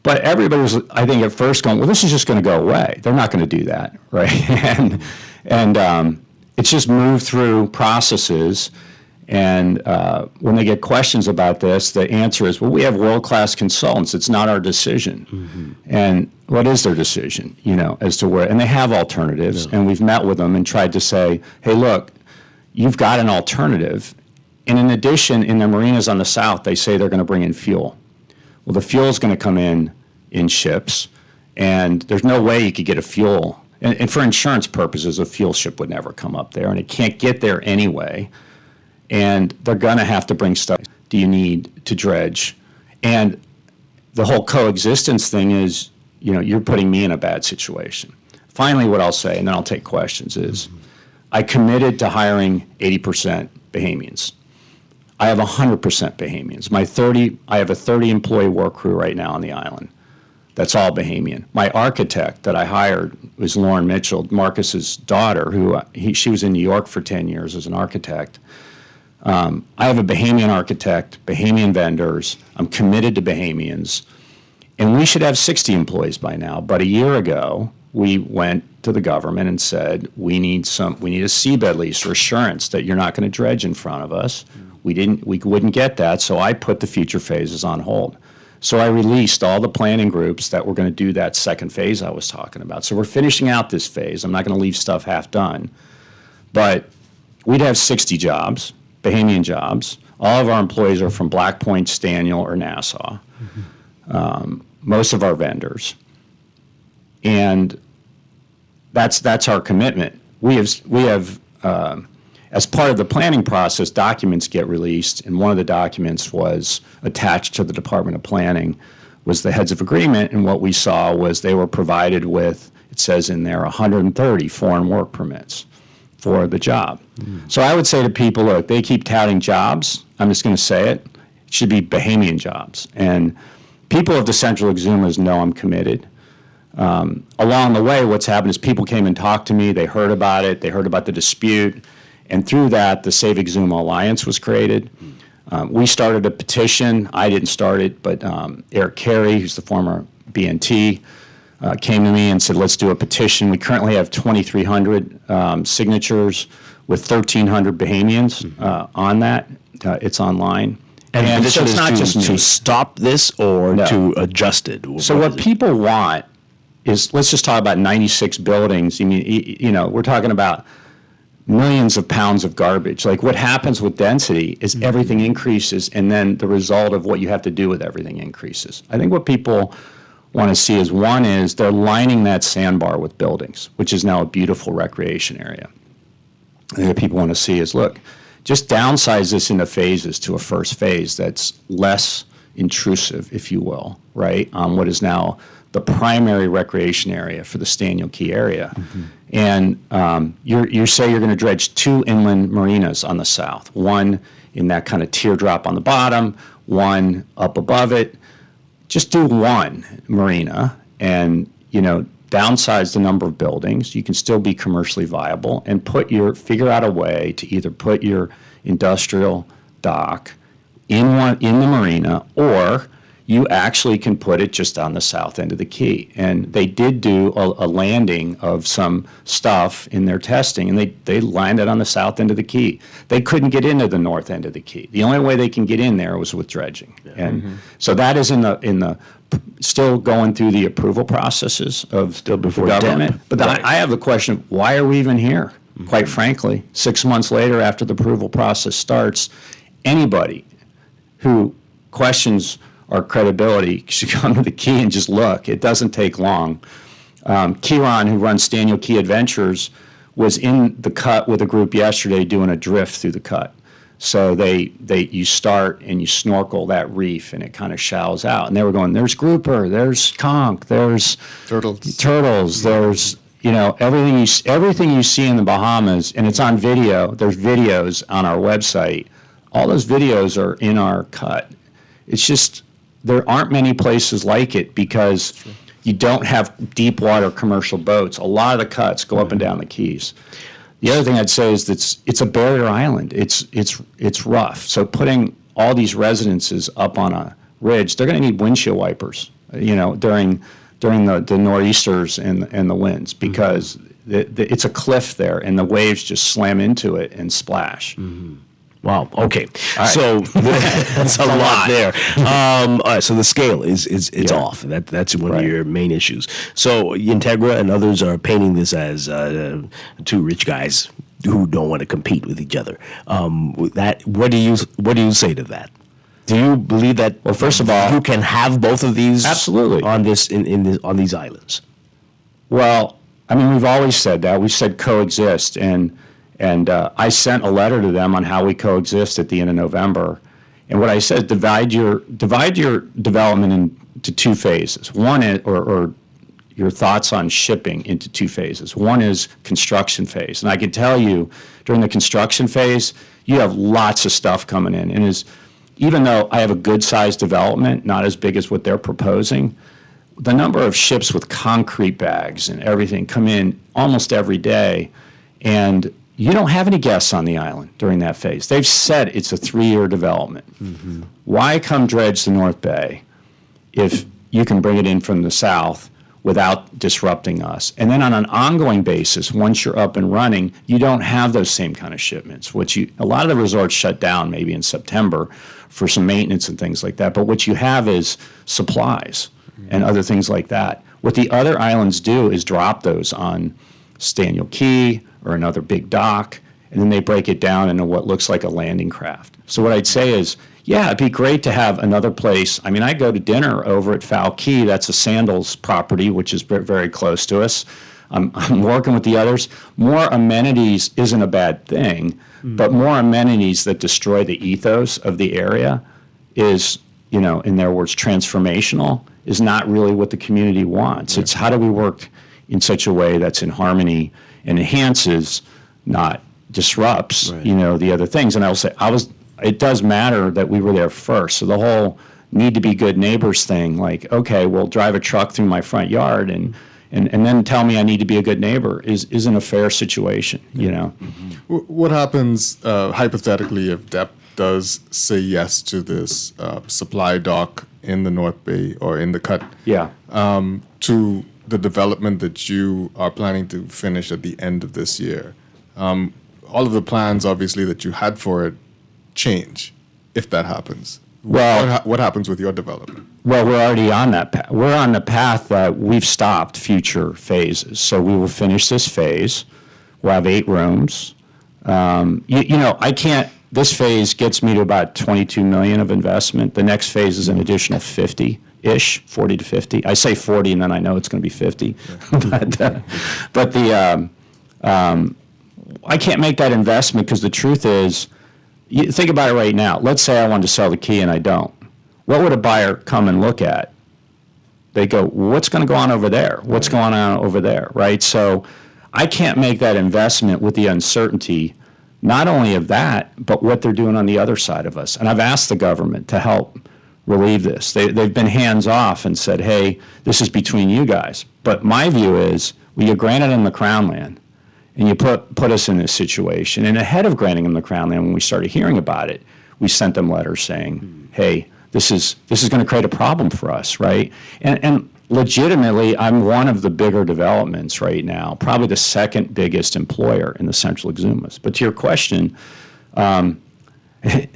But everybody was, I think, at first going, well, this is just going to go away. They're not going to do that, right? and it's just moved through processes. And when they get questions about this, the answer is, well, we have world-class consultants. It's not our decision. And what is their decision, as to where, and they have alternatives, and we've met with them and tried to say, hey, look, you've got an alternative. And in addition, in the marinas on the south, they say they're going to bring in fuel. Well, the fuel is going to come in ships, and there's no way you could get a fuel. And for insurance purposes, a fuel ship would never come up there, and it can't get there anyway. And they're going to have to bring stuff. Do you need to dredge? And the whole coexistence thing is, you're putting me in a bad situation. Finally, what I'll say, and then I'll take questions, is I committed to hiring 80% Bahamians. I have 100% Bahamians. I have a 30-employee work crew right now on the island. That's all Bahamian. My architect that I hired was Lauren Mitchell, Marcus's daughter, she was in New York for 10 years as an architect. I have a Bahamian architect, Bahamian vendors. I'm committed to Bahamians. And we should have 60 employees by now. But a year ago, we went to the government and said, we need a seabed lease or assurance that you're not going to dredge in front of us. We wouldn't get that, so I put the future phases on hold. So I released all the planning groups that were going to do that second phase I was talking about. So we're finishing out this phase. I'm not going to leave stuff half done. But we'd have 60 jobs, Bahamian jobs. All of our employees are from Black Point, Staniel, or Nassau. Most of our vendors. And that's our commitment. We have as part of the planning process, documents get released, and one of the documents was attached to the Department of Planning was the heads of agreement, and what we saw was they were provided with, it says in there, 130 foreign work permits for the job. So I would say to people, look, they keep touting jobs. I'm just going to say it. It should be Bahamian jobs. And people of the Central Exumas know I'm committed. Along the way, what's happened is people came and talked to me. They heard about it. They heard about the dispute. And through that, the Save Exuma Alliance was created. We started a petition. I didn't start it, but Eric Carey, who's the former BNT, came to me and said, let's do a petition. We currently have 2,300 signatures with 1,300 Bahamians on that. It's online. And so it's not just to stop this or to adjust it? So what people want is, let's just talk about 96 buildings. I mean, we're talking about millions of pounds of garbage. Like, what happens with density is everything increases, and then the result of what you have to do with everything increases. I think what people want to see is, one is they're lining that sandbar with buildings, which is now a beautiful recreation area. I think what people want to see is, look, just downsize this into phases to a first phase that's less intrusive, if you will, right, on what is now the primary recreation area for the Staniel Key area. And you say you're going to dredge 2 inland marinas on the south, one in that kind of teardrop on the bottom, one up above it. Just do one marina and, downsize the number of buildings. You can still be commercially viable, and figure out a way to either put your industrial dock in the marina, or you actually can put it just on the south end of the key. And they did do a landing of some stuff in their testing, and they landed on the south end of the key. They couldn't get into the north end of the key. The only way they can get in there was with dredging. And so that is in the still going through the approval processes of still before government. But I have the question, why are we even here? Quite frankly, 6 months later, after the approval process starts, anybody who questions our credibility should come to the key and just look. It doesn't take long. Kieran, who runs Staniel Key Adventures, was in the cut with a group yesterday doing a drift through the cut. So you start and you snorkel that reef, and it kind of shallows out. And they were going, there's grouper, there's conch, there's turtles, there's everything you see in the Bahamas, and it's on video. There's videos on our website. All those videos are in our cut. It's just there aren't many places like it because you don't have deep water commercial boats. A lot of the cuts go up and down the keys. The other thing I'd say is that it's a barrier island. It's rough. So putting all these residences up on a ridge, they're going to need windshield wipers, during the nor'easters and the winds, because it's a cliff there, and the waves just slam into it and splash. Wow. Okay. right. So that's a lot there. All right. So the scale is off. That's one of your main issues. So Integra and others are painting this as two rich guys who don't want to compete with each other. What do you say to that? Do you believe that? Well, first of all, you can have both of these absolutely on these islands. Well, I mean, we've always said that. We've said coexist, and I sent a letter to them on how we coexist at the end of November. And what I said, divide your development into two phases. One is, or your thoughts on shipping into two phases. One is construction phase. And I can tell you, during the construction phase, you have lots of stuff coming in. And even though I have a good-sized development, not as big as what they're proposing, the number of ships with concrete bags and everything come in almost every day. And you don't have any guests on the island during that phase. They've said it's a 3-year development. Mm-hmm. Why come dredge the North Bay if you can bring it in from the south without disrupting us? And then on an ongoing basis, once you're up and running, you don't have those same kind of shipments, a lot of the resorts shut down maybe in September for some maintenance and things like that. But what you have is supplies and other things like that. What the other islands do is drop those on Staniel Key or another big dock, and then they break it down into what looks like a landing craft. So what I'd say is, yeah, it'd be great to have another place. I mean, I go to dinner over at Foul Key. That's a Sandals property, which is very close to us. I'm working with the others. More amenities isn't a bad thing, but more amenities that destroy the ethos of the area is, in their words, transformational, is not really what the community wants. It's how do we work in such a way that's in harmony and enhances, not disrupts, the other things. And I will say, it does matter that we were there first. So the whole need to be good neighbors thing, like, okay, well, drive a truck through my front yard and then tell me I need to be a good neighbor isn't a fair situation, Mm-hmm. What happens hypothetically if DEP does say yes to this supply dock in the North Bay or in the cut? Yeah. To the development that you are planning to finish at the end of this year. All of the plans, obviously, that you had for it change if that happens. Well, what happens with your development? Well, we're already on that path. We're on the path that we've stopped future phases. So we will finish this phase. We'll have 8 rooms. I can't. This phase gets me to about $22 million of investment. The next phase is an additional 50-ish, 40 to 50. I say 40, and then I know it's going to be 50. Yeah. but I can't make that investment because the truth is, you think about it right now. Let's say I wanted to sell the key and I don't. What would a buyer come and look at? They go, what's going to go on over there? What's going on over there, right? So I can't make that investment with the uncertainty, not only of that, but what they're doing on the other side of us. And I've asked the government to help relieve this. They've been hands off and said, hey, this is between you guys. But my view is, well, you granted them the Crown land, and you put us in this situation. And ahead of granting them the Crown land, when we started hearing about it, we sent them letters saying, hey, this is going to create a problem for us, right? And legitimately, I'm one of the bigger developments right now, probably the second biggest employer in the Central Exumas. But to your question,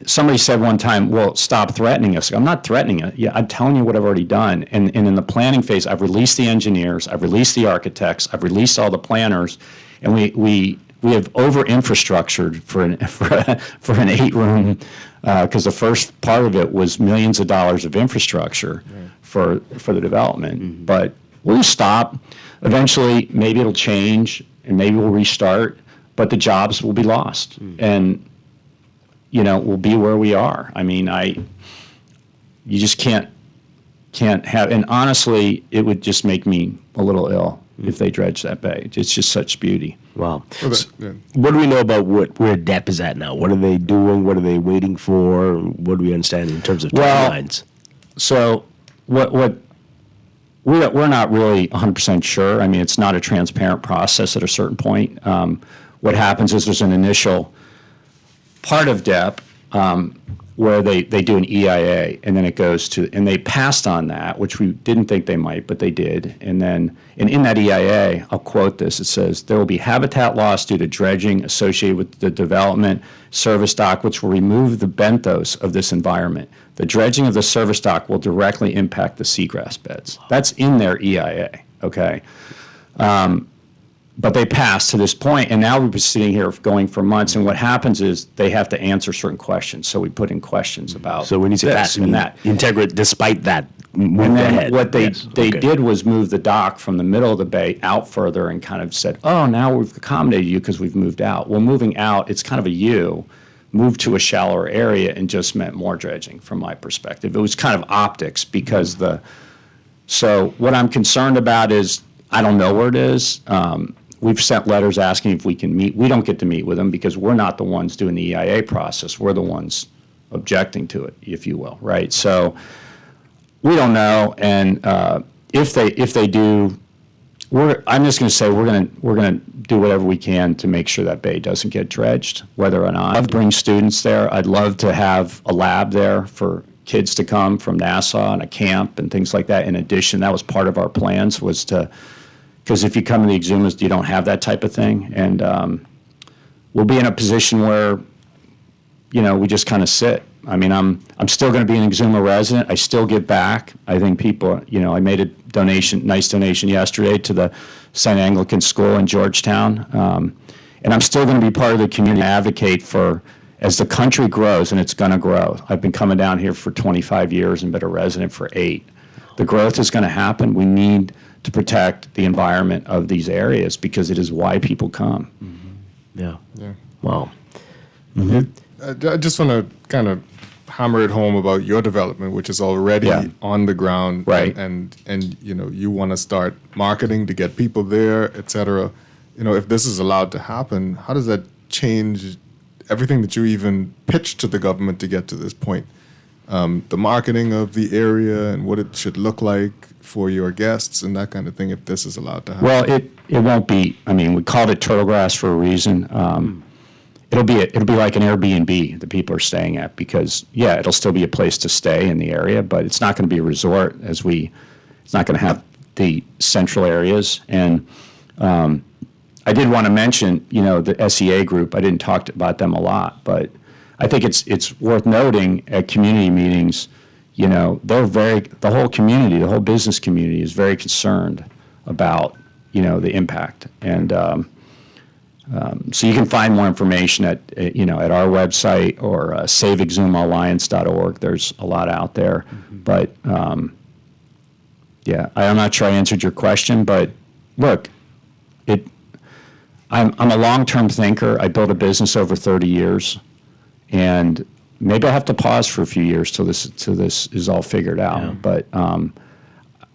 somebody said one time, well, stop threatening us. I'm not threatening it. Yeah, I'm telling you what I've already done. And in the planning phase, I've released the engineers, I've released the architects, I've released all the planners, and we have over-infrastructured for an 8-room, because the first part of it was millions of dollars of infrastructure for the development. Mm-hmm. But we'll stop. Eventually, maybe it'll change, and maybe we'll restart, but the jobs will be lost. And we'll be where we are. I mean, you just can't have, and honestly, it would just make me a little ill if they dredge that bay. It's just such beauty. Wow. What do we know about where DEP is at now? What are they doing? What are they waiting for? What do we understand in terms of timelines? So what we're not really 100% sure. I mean, it's not a transparent process at a certain point. What happens is there's an initial part of DEP where they do an EIA, and then it goes to, and they passed on that, which we didn't think they might, but they did. And in that EIA, I'll quote this, it says, there will be habitat loss due to dredging associated with the development service dock, which will remove the benthos of this environment. The dredging of the service dock will directly impact the seagrass beds. That's in their EIA, okay? But they passed to this point, and now we've been sitting here going for months, and what happens is they have to answer certain questions, so we put in questions about So when you say this that, and that. Integrate, despite that, move And then ahead. what they Yes, they okay. did was move the dock from the middle of the bay out further and kind of said, oh, now we've accommodated you because we've moved out. Well, moving out, it's kind of a U. Move to a shallower area and just meant more dredging from my perspective. It was kind of optics because so what I'm concerned about is I don't know where it is. We've sent letters asking if we can meet. We don't get to meet with them because we're not the ones doing the EIA process. We're the ones objecting to it, if you will, right? So we don't know, and if they do, I'm just going to say we're going to do whatever we can to make sure that bay doesn't get dredged, whether or not. I'd bring students there. I'd love to have a lab there for kids to come from Nassau and a camp and things like that. In addition, that was part of our plans was to. Because if you come to the Exumas, you don't have that type of thing. And we'll be in a position where, we just kind of sit. I mean, I'm still going to be an Exuma resident. I still give back. I think people, I made a nice donation yesterday to the St. Anglican School in Georgetown. And I'm still going to be part of the community, advocate for, as the country grows, and it's going to grow. I've been coming down here for 25 years and been a resident for 8. The growth is going to happen. We need to protect the environment of these areas because it is why people come. Yeah. Yeah. Wow. I just want to kind of hammer it home about your development, which is already on the ground, right? And you want to start marketing to get people there, et cetera. If this is allowed to happen, how does that change everything that you even pitched to the government to get to this point? The marketing of the area and what it should look like for your guests and that kind of thing, if this is allowed to happen? Well, it won't be. I mean, we called it turtle grass for a reason. It'll be like an Airbnb that people are staying at because, it'll still be a place to stay in the area, but it's not going to be a resort it's not going to have the central areas. And I did want to mention, the SEA group. I didn't talk about them a lot, but I think it's worth noting at community meetings, the whole community, the whole business community is very concerned about, the impact. And so you can find more information at our website or saveexumaalliance.org. There's a lot out there. But, I'm not sure I answered your question, but look, I'm a long-term thinker. I built a business over 30 years. And maybe I have to pause for a few years till this is all figured out. Yeah. But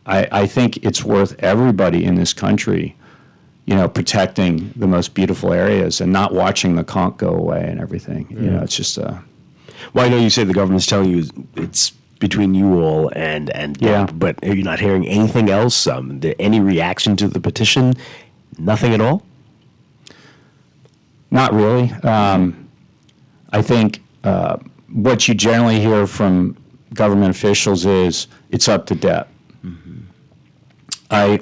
I think it's worth everybody in this country, protecting the most beautiful areas and not watching the conch go away and everything. Yeah. It's just Well, I know you say the government's telling you it's between you all and but are you not hearing anything else? Any reaction to the petition? Nothing at all? Not really. I think what you generally hear from government officials is it's up to DEP. I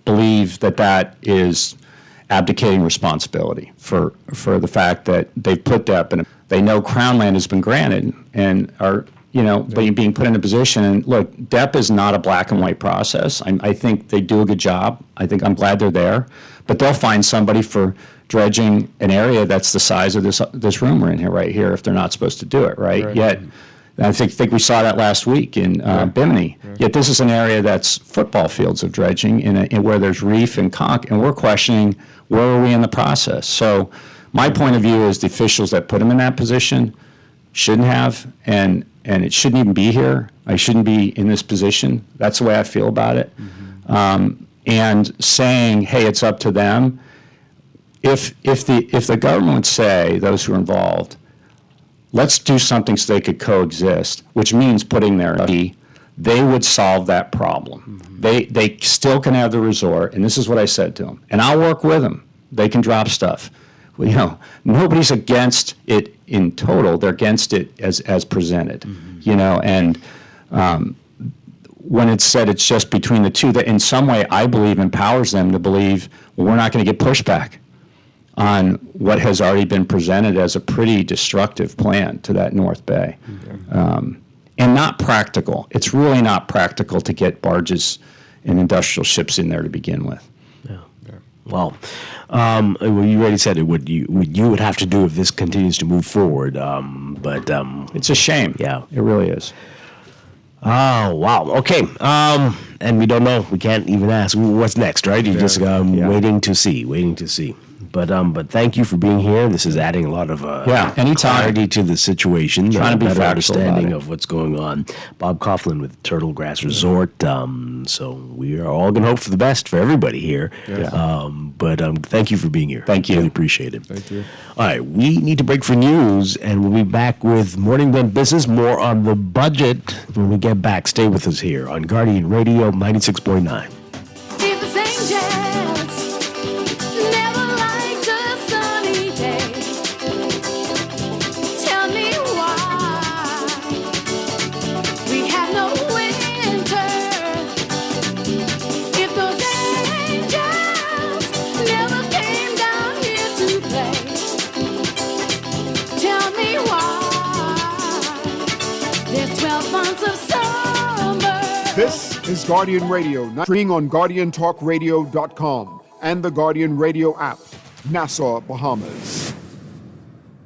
believe that is abdicating responsibility for the fact that they've put DEP in. They know Crown land has been granted and are being put in a position. And look, DEP is not a black and white process. I think they do a good job. I'm glad they're there, but they'll find somebody for dredging an area that's the size of this room we're in here right here if they're not supposed to do it, right? Yet, I think we saw that last week in Bimini. Yet this is an area that's football fields of dredging in where there's reef and conch, and we're questioning where are we in the process. So my point of view is the officials that put them in that position shouldn't have, and it shouldn't even be here. I shouldn't be in this position. That's the way I feel about it. And saying, hey, it's up to them. If the government would say, those who are involved, let's do something so they could coexist, which means putting they would solve that problem. They still can have the resort, and this is what I said to them, and I'll work with them. They can drop stuff. nobody's against it in total. They're against it as presented, and when it's said it's just between the two, that in some way I believe empowers them to believe, well, we're not going to get pushback on what has already been presented as a pretty destructive plan to that North Bay. And not practical. It's really not practical to get barges and industrial ships in there to begin with. Well, you already said it. What you would have to do if this continues to move forward. But it's a shame. Yeah, it really is. Oh, wow. Okay. And we don't know. We can't even ask what's next, right? You're just waiting to see. But thank you for being here. This is adding a lot of clarity to the situation. Trying to be better factual understanding of what's going on. Bob Coughlin with Turtle Grass Resort. So we are all going to hope for the best for everybody here. But thank you for being here. Thank you. Really appreciate it. Thank you. All right, we need to break for news, and we'll be back with Morning Blend Business, more on the budget when we get back. Stay with us here on Guardian Radio 96.9. This is Guardian Radio, streaming on GuardianTalkRadio.com and the Guardian Radio app, Nassau, Bahamas.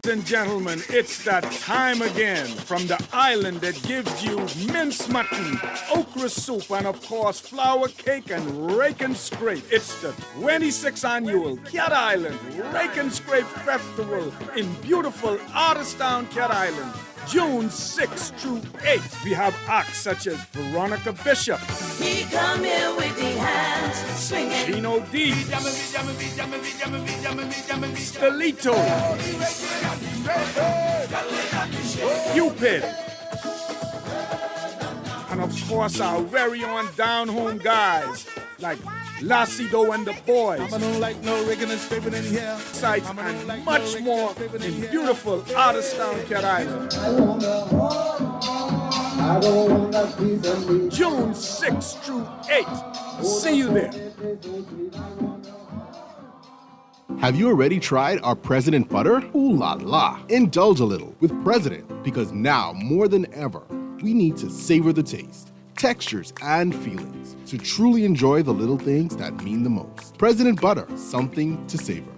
Ladies and gentlemen, it's that time again from the island that gives you mince mutton, okra soup, and of course flour cake and rake and scrape. It's the 26th annual Cat Island Rake and Scrape Festival in beautiful Artistown, Cat Island. June 6th through 8th, we have acts such as Veronica Bishop, He come here with the hands swinging. Chino D, Stelito, Cupid, and of course our very own down-home guys like Lassido and the Boys. I don't like no rigging and scraping in here. Sites and much more in beautiful Artistown, Cat Island. June 6th through 8th. See you there. Have you already tried our President Butter? Ooh la la. Indulge a little with President, because now more than ever, we need to savor the taste, textures, and feelings to truly enjoy the little things that mean the most. President Butter, something to savor.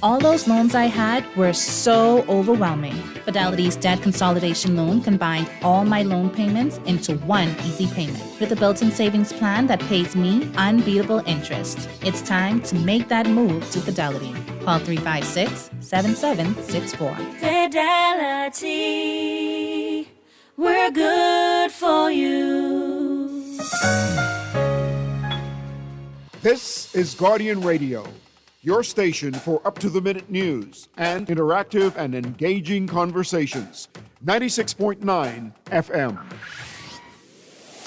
All those loans I had were so overwhelming. Fidelity's debt consolidation loan combined all my loan payments into one easy payment with a built-in savings plan that pays me unbeatable interest. It's time to make that move to Fidelity. Call 356-7764. Fidelity, we're good for you. This is Guardian Radio, your station for up-to-the-minute news and interactive and engaging conversations. 96.9 FM.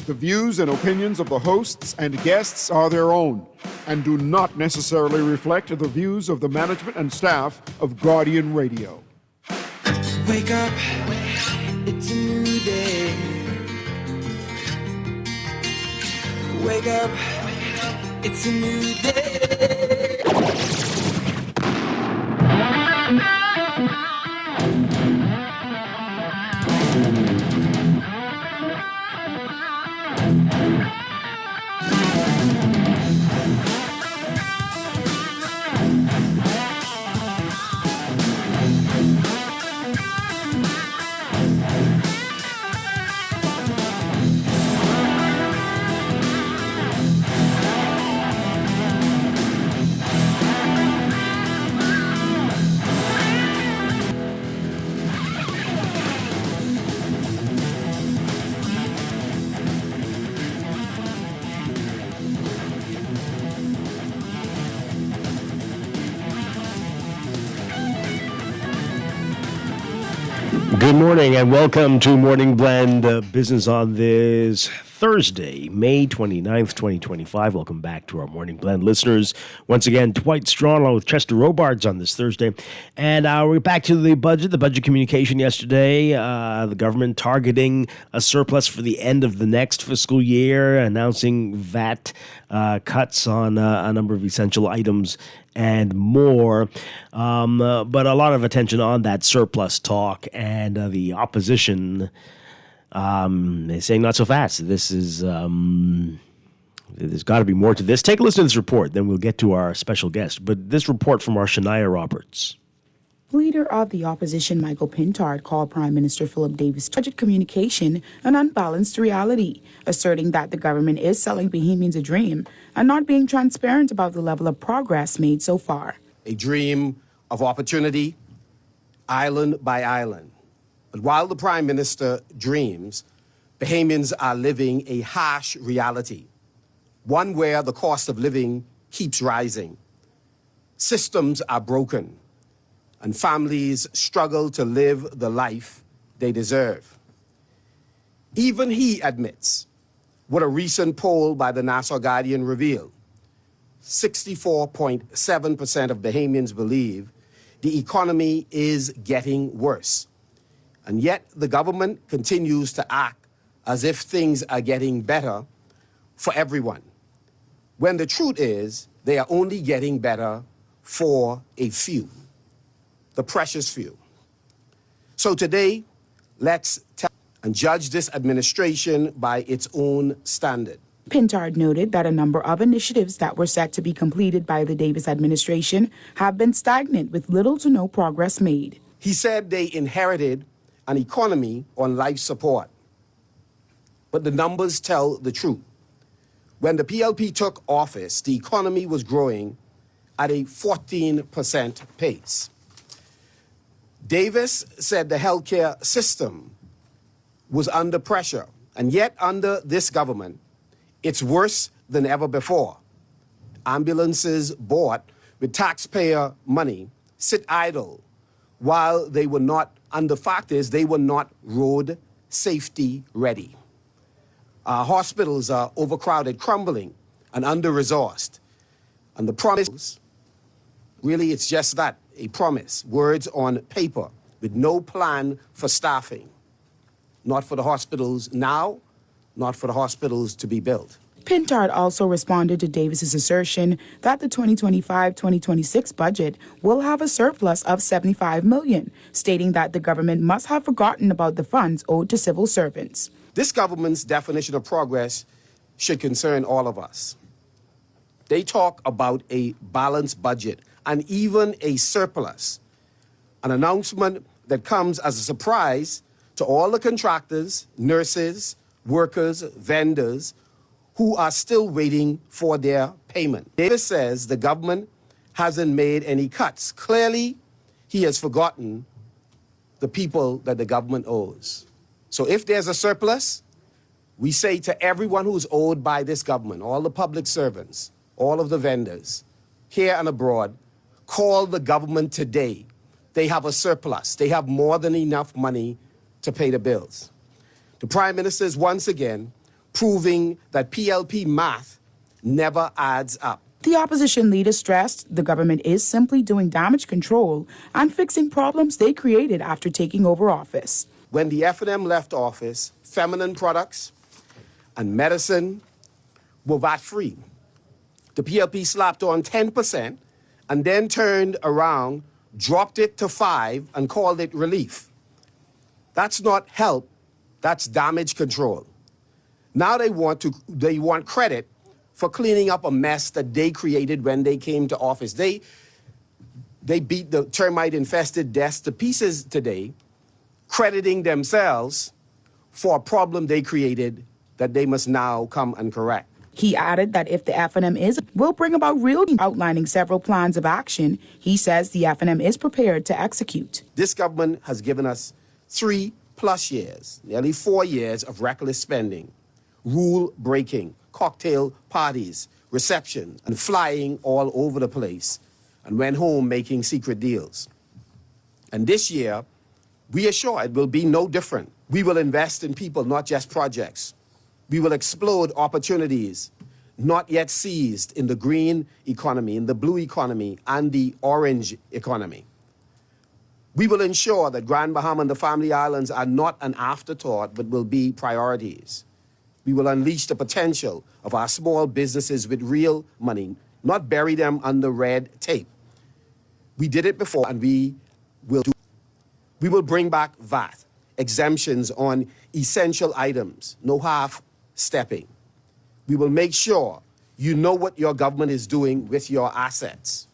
The views and opinions of the hosts and guests are their own and do not necessarily reflect the views of the management and staff of Guardian Radio. Wake up, it's a new day. Wake up, it's a new day. Good morning and welcome to Morning Blend Business on this Thursday, May 29th, 2025. Welcome back to our Morning Blend listeners. Once again, Dwight Strachan along with Chester Robards on this Thursday. And we're back to the budget communication yesterday. The government targeting a surplus for the end of the next fiscal year, announcing VAT cuts on a number of essential items and more. But a lot of attention on that surplus talk, and the opposition is saying not so fast. This is there's got to be more to this. Take a listen to this report, then we'll get to our special guest. But this report from our Shania Roberts. Leader of the opposition, Michael Pintard, called Prime Minister Philip Davis' budget communication an unbalanced reality, asserting that the government is selling Bahamians a dream and not being transparent about the level of progress made so far. A dream of opportunity, island by island. But while the Prime Minister dreams, Bahamians are living a harsh reality, one where the cost of living keeps rising. Systems are broken, and families struggle to live the life they deserve. Even he admits what a recent poll by the Nassau Guardian revealed. 64.7% of Bahamians believe the economy is getting worse. And yet the government continues to act as if things are getting better for everyone, when the truth is they are only getting better for a few, the precious few. So today, let's tell and judge this administration by its own standard. Pintard noted that a number of initiatives that were set to be completed by the Davis administration have been stagnant with little to no progress made. He said they inherited an economy on life support. But the numbers tell the truth. When the PLP took office, the economy was growing at a 14% pace. Davis said the healthcare system was under pressure, and yet under this government, it's worse than ever before. Ambulances bought with taxpayer money sit idle while they were not, and the fact is they were not road safety ready. Our hospitals are overcrowded, crumbling, and under-resourced. And the promise, really it's just that, a promise, words on paper with no plan for staffing. Not for the hospitals now, not for the hospitals to be built. Pintard also responded to Davis's assertion that the 2025-2026 budget will have a surplus of $75 million, stating that the government must have forgotten about the funds owed to civil servants. This government's definition of progress should concern all of us. They talk about a balanced budget and even a surplus, an announcement that comes as a surprise to all the contractors, nurses, workers, vendors, who are still waiting for their payment. Davis says the government hasn't made any cuts. Clearly, he has forgotten the people that the government owes. So if there's a surplus, we say to everyone who's owed by this government, all the public servants, all of the vendors, here and abroad, call the government today. They have a surplus. They have more than enough money to pay the bills. The Prime Minister is once again proving that PLP math never adds up. The opposition leader stressed the government is simply doing damage control and fixing problems they created after taking over office. When the F&M left office, feminine products and medicine were VAT-free. The PLP slapped on 10% and then turned around, dropped it to 5% and called it relief. That's not help, that's damage control. Now they want credit for cleaning up a mess that they created when they came to office. They beat the termite-infested desk to pieces today, crediting themselves for a problem they created that they must now come and correct. He added that if the F&M will bring about real, outlining several plans of action, he says the F&M is prepared to execute. This government has given us 3+ years, nearly 4 years of reckless spending, rule breaking, cocktail parties, receptions, and flying all over the place, and went home making secret deals. And this year, we are sure it will be no different. We will invest in people, not just projects. We will explode opportunities not yet seized in the green economy, in the blue economy, and the orange economy. We will ensure that Grand Bahama and the Family Islands are not an afterthought, but will be priorities. We will unleash the potential of our small businesses with real money, not bury them under red tape. We did it before, and we will do. We will bring back VAT, exemptions on essential items, no half-stepping. We will make sure you know what your government is doing with your assets.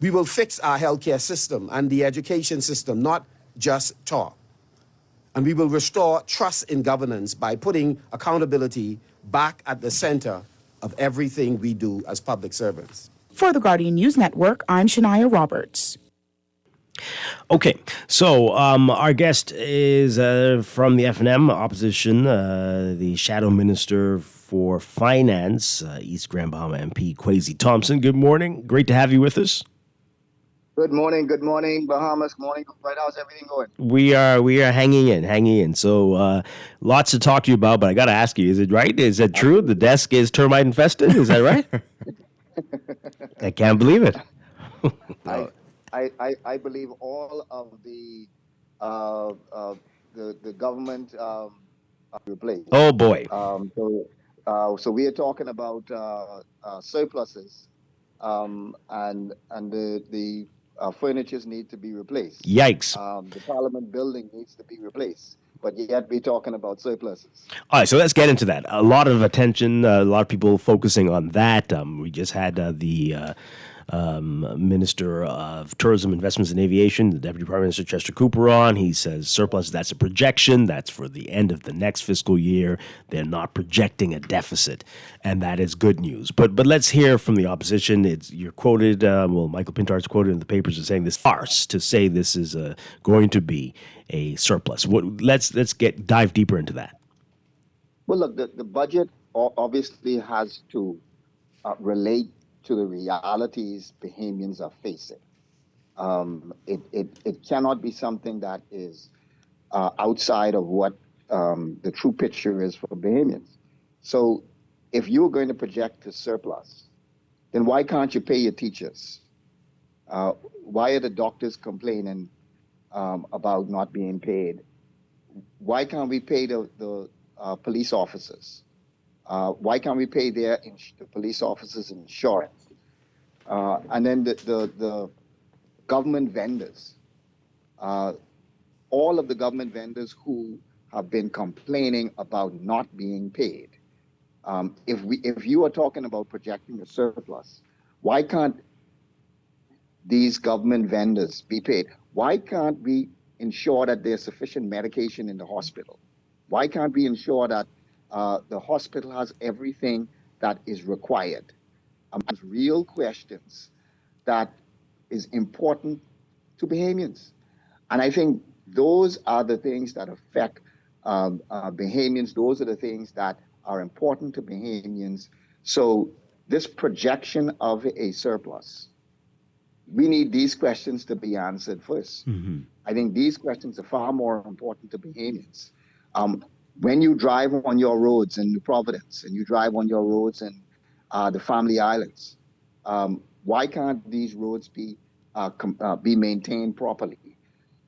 We will fix our healthcare system and the education system, not just talk. And we will restore trust in governance by putting accountability back at the center of everything we do as public servants. For the Guardian News Network, I'm Shania Roberts. Okay, so our guest is from the F&M opposition, the Shadow Minister for Finance, East Grand Bahama MP Kwesi Thompson. Good morning. Great to have you with us. Good morning, Bahamas. Good morning, Dwight. How's everything going? We are hanging in. So lots to talk to you about, but I got to ask you, is it right? Is it true? The desk is termite infested? Is that right? I can't believe it. I believe all of the government replaced. Oh boy. So we are talking about surpluses, and the furnitures need to be replaced. Yikes. The Parliament building needs to be replaced, but yet we're talking about surpluses. All right, so let's get into that. A lot of attention, a lot of people focusing on that. We just had the Minister of Tourism, Investments and Aviation, the Deputy Prime Minister Chester Cooper on. He says surplus, that's a projection. That's for the end of the next fiscal year. They're not projecting a deficit, and that is good news. But let's hear from the opposition. You're quoted, Michael Pintard's quoted in the papers as saying this farce to say this is going to be a surplus. Let's dive deeper into that. Well, look, the budget obviously has to relate to the realities Bahamians are facing. It cannot be something that is outside of what the true picture is for Bahamians. So if you're going to project a surplus, then why can't you pay your teachers? Why are the doctors complaining about not being paid? Why can't we pay the police officers? Why can't we pay the police officers' insurance? And then the government vendors, all of the government vendors who have been complaining about not being paid. If you are talking about projecting a surplus, why can't these government vendors be paid? Why can't we ensure that there's sufficient medication in the hospital? Why can't we ensure that the hospital has everything that is required? Real questions that is important to Bahamians. And I think those are the things that affect Bahamians. Those are the things that are important to Bahamians. So this projection of a surplus, we need these questions to be answered first. Mm-hmm. I think these questions are far more important to Bahamians. When you drive on your roads in New Providence and you drive on your roads in the Family Islands, why can't these roads be maintained properly?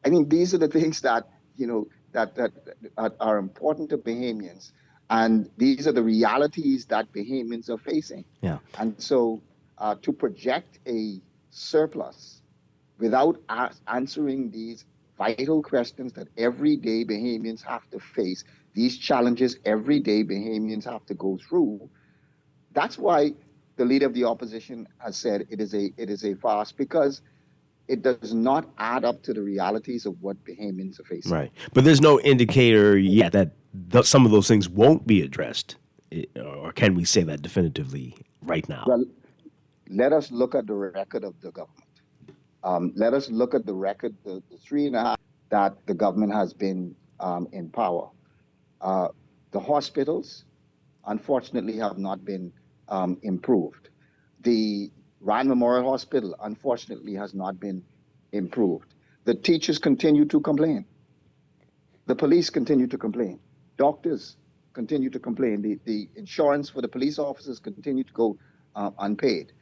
I think these are the things that that are important to Bahamians, and these are the realities that Bahamians are facing. Yeah. And so, to project a surplus without answering these vital questions that everyday Bahamians have to face, these challenges everyday Bahamians have to go through. That's why the leader of the opposition has said it is a farce, because it does not add up to the realities of what Bahamians are facing. Right. But there's no indicator yet that some of those things won't be addressed. Or can we say that definitively right now? Well, let us look at the record of the government. Let us look at the record, the 3.5 that the government has been in power. The hospitals, unfortunately, have not been improved. The Ryan Memorial Hospital, unfortunately, has not been improved. The teachers continue to complain. The police continue to complain. Doctors continue to complain. The insurance for the police officers continue to go unpaid.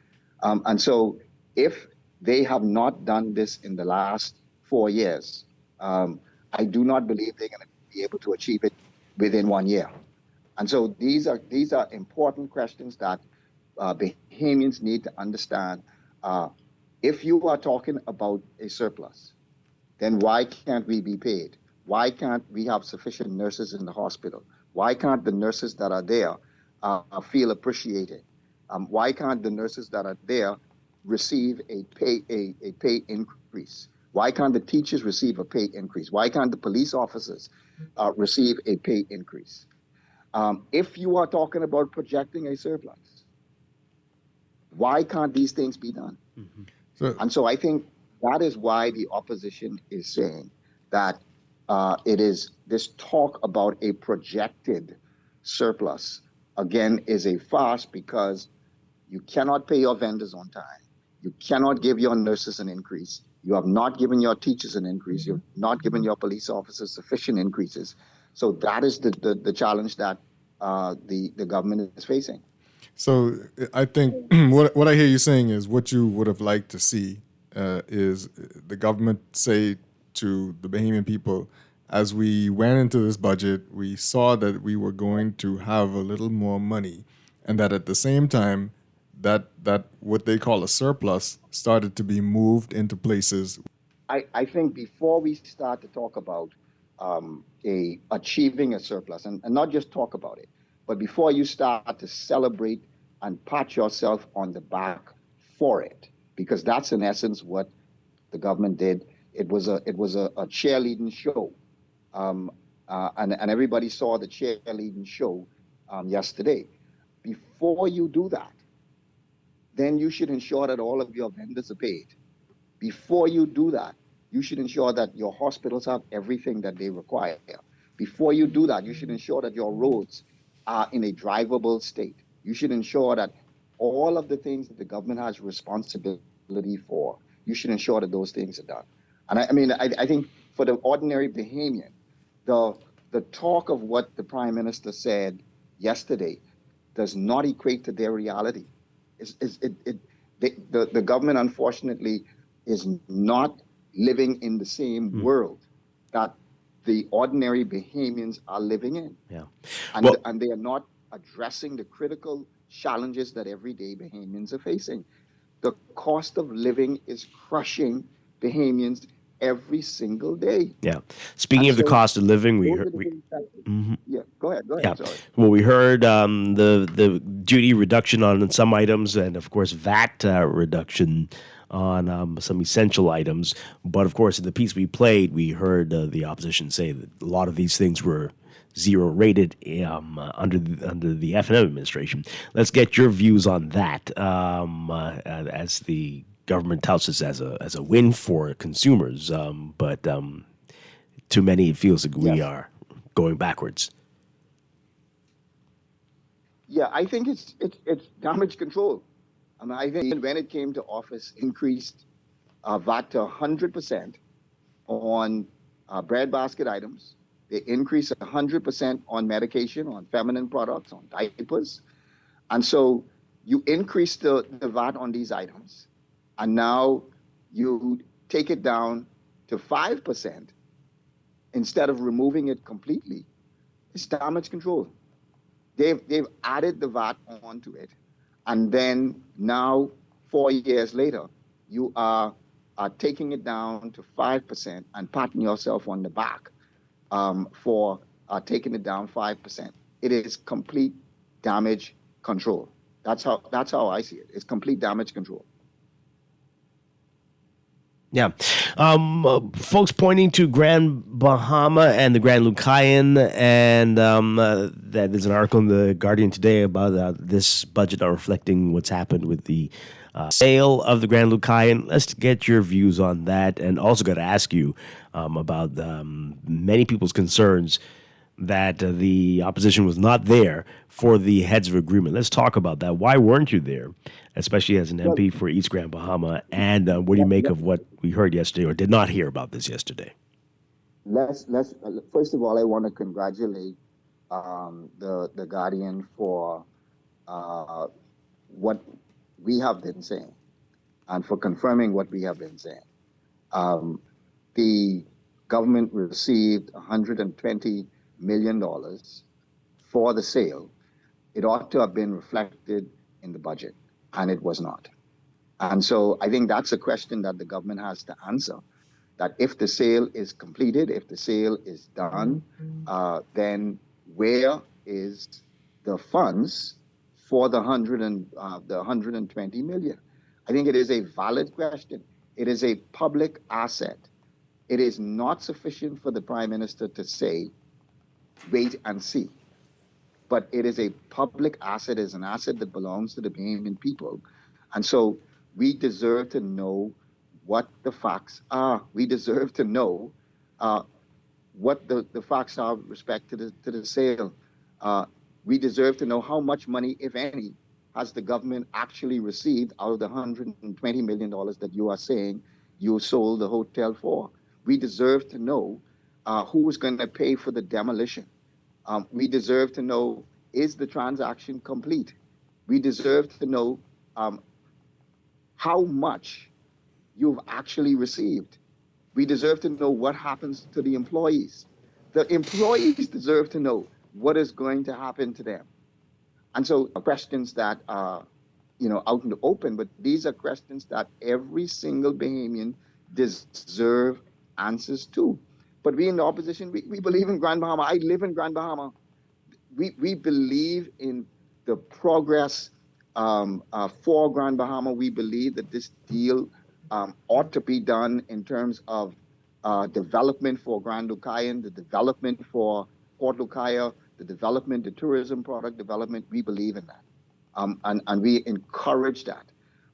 And so if they have not done this in the last 4 years, I do not believe they're going to be able to achieve it within 1 year. And so these are important questions that Bahamians need to understand. If you are talking about a surplus, then why can't we be paid? Why can't we have sufficient nurses in the hospital? Why can't the nurses that are there feel appreciated? Why can't the nurses that are there receive a pay increase? Why can't the teachers receive a pay increase? Why can't the police officers receive a pay increase? If you are talking about projecting a surplus, why can't these things be done? And so I think that is why the opposition is saying that it is this talk about a projected surplus, again, is a farce, because you cannot pay your vendors on time. You cannot give your nurses an increase. You have not given your teachers an increase. You've not given your police officers sufficient increases. So that is the challenge that the government is facing. So I think what I hear you saying is what you would have liked to see is the government say to the Bahamian people, as we went into this budget, we saw that we were going to have a little more money, and that at the same time, that what they call a surplus started to be moved into places. I think before we start to talk about achieving a surplus, and not just talk about it, but before you start to celebrate and pat yourself on the back for it, because that's in essence what the government did. It was a cheerleading show, and everybody saw the cheerleading show yesterday. Before you do that, then you should ensure that all of your vendors are paid. Before you do that, you should ensure that your hospitals have everything that they require. Before you do that, you should ensure that your roads are in a drivable state. You should ensure that all of the things that the government has responsibility for, you should ensure that those things are done. And I think for the ordinary Bahamian, the talk of what the Prime Minister said yesterday does not equate to their reality. The government, unfortunately, is not living in the same world that the ordinary Bahamians are living in. Yeah. And they are not addressing the critical challenges that everyday Bahamians are facing. The cost of living is crushing Bahamians every single day. Yeah. Speaking of the cost of living, we heard. Yeah, go ahead. Yeah. Sorry. Well, we heard the duty reduction on some items, and of course VAT reduction on some essential items. But of course, in the piece we played, we heard the opposition say that a lot of these things were zero rated under the FNM administration. Let's get your views on that, as the government touts this as a win for consumers, but to many it feels like we are going backwards. Yeah, I think it's damage control. I think when it came to office, increased VAT to 100% on breadbasket items. They increased 100% on medication, on feminine products, on diapers. And so you increase the VAT on these items, and now you take it down to 5% instead of removing it completely. It's damage control. They've added the VAT onto it, and then now 4 years later, you are taking it down to 5% and patting yourself on the back for taking it down 5%. It is complete damage control. That's how I see it. It's complete damage control. Yeah. Folks pointing to Grand Bahama and the Grand Lucayan, and that there's an article in the Guardian today about this budget not reflecting what's happened with the sale of the Grand Lucayan. Let's get your views on that, and also got to ask you about many people's concerns that the opposition was not there for the heads of agreement. Let's talk about that. Why weren't you there, especially as an MP for East Grand Bahama? And what do you make of what we heard yesterday, or did not hear about this yesterday? Let's first of all, I want to congratulate the guardian for uh, what we have been saying and for confirming what we have been saying. Um, the government received $120 million for the sale. It ought to have been reflected in the budget, and it was not. And so I think that's a question that the government has to answer, that if the sale is completed, if the sale is done, then where is the funds for the 120 million? I think it is a valid question. It is a public asset. It is not sufficient for the prime minister to say, wait and see. But it is a public asset, is an asset that belongs to the Bahamian people. And so we deserve to know what the facts are. We deserve to know what the facts are with respect to the sale. We deserve to know how much money, if any, has the government actually received out of the $120 million that you are saying you sold the hotel for. We deserve to know who is going to pay for the demolition. We deserve to know, is the transaction complete? We deserve to know how much you've actually received. We deserve to know what happens to the employees. The employees deserve to know what is going to happen to them. And so questions that are, out in the open, but these are questions that every single Bahamian deserve answers to. But we in the opposition, we believe in Grand Bahama. I live in Grand Bahama. We believe in the progress for Grand Bahama. We believe that this deal ought to be done in terms of development for Grand Lucayan, the development for Port Lucaya, the development, the tourism product development. We believe in that. And we encourage that.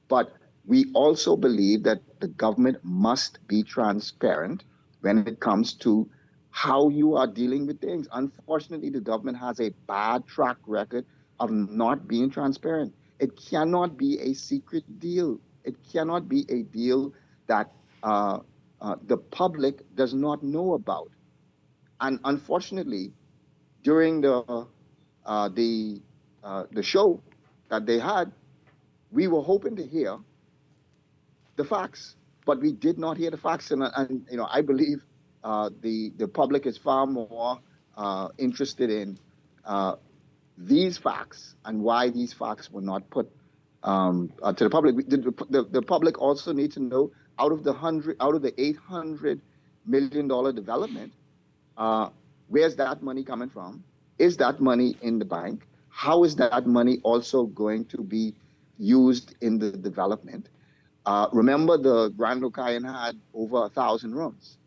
But we also believe that the government must be transparent when it comes to how you are dealing with things. Unfortunately, the government has a bad track record of not being transparent. It cannot be a secret deal. It cannot be a deal that the public does not know about. And unfortunately, during the show that they had, we were hoping to hear the facts, but we did not hear the facts. And I believe the public is far more interested in these facts and why these facts were not put to the public. The public also needs to know, out of the $800 million development, where's that money coming from? Is that money in the bank? How is that money also going to be used in the development? Remember, the Grand Lucayan had over 1,000 rooms.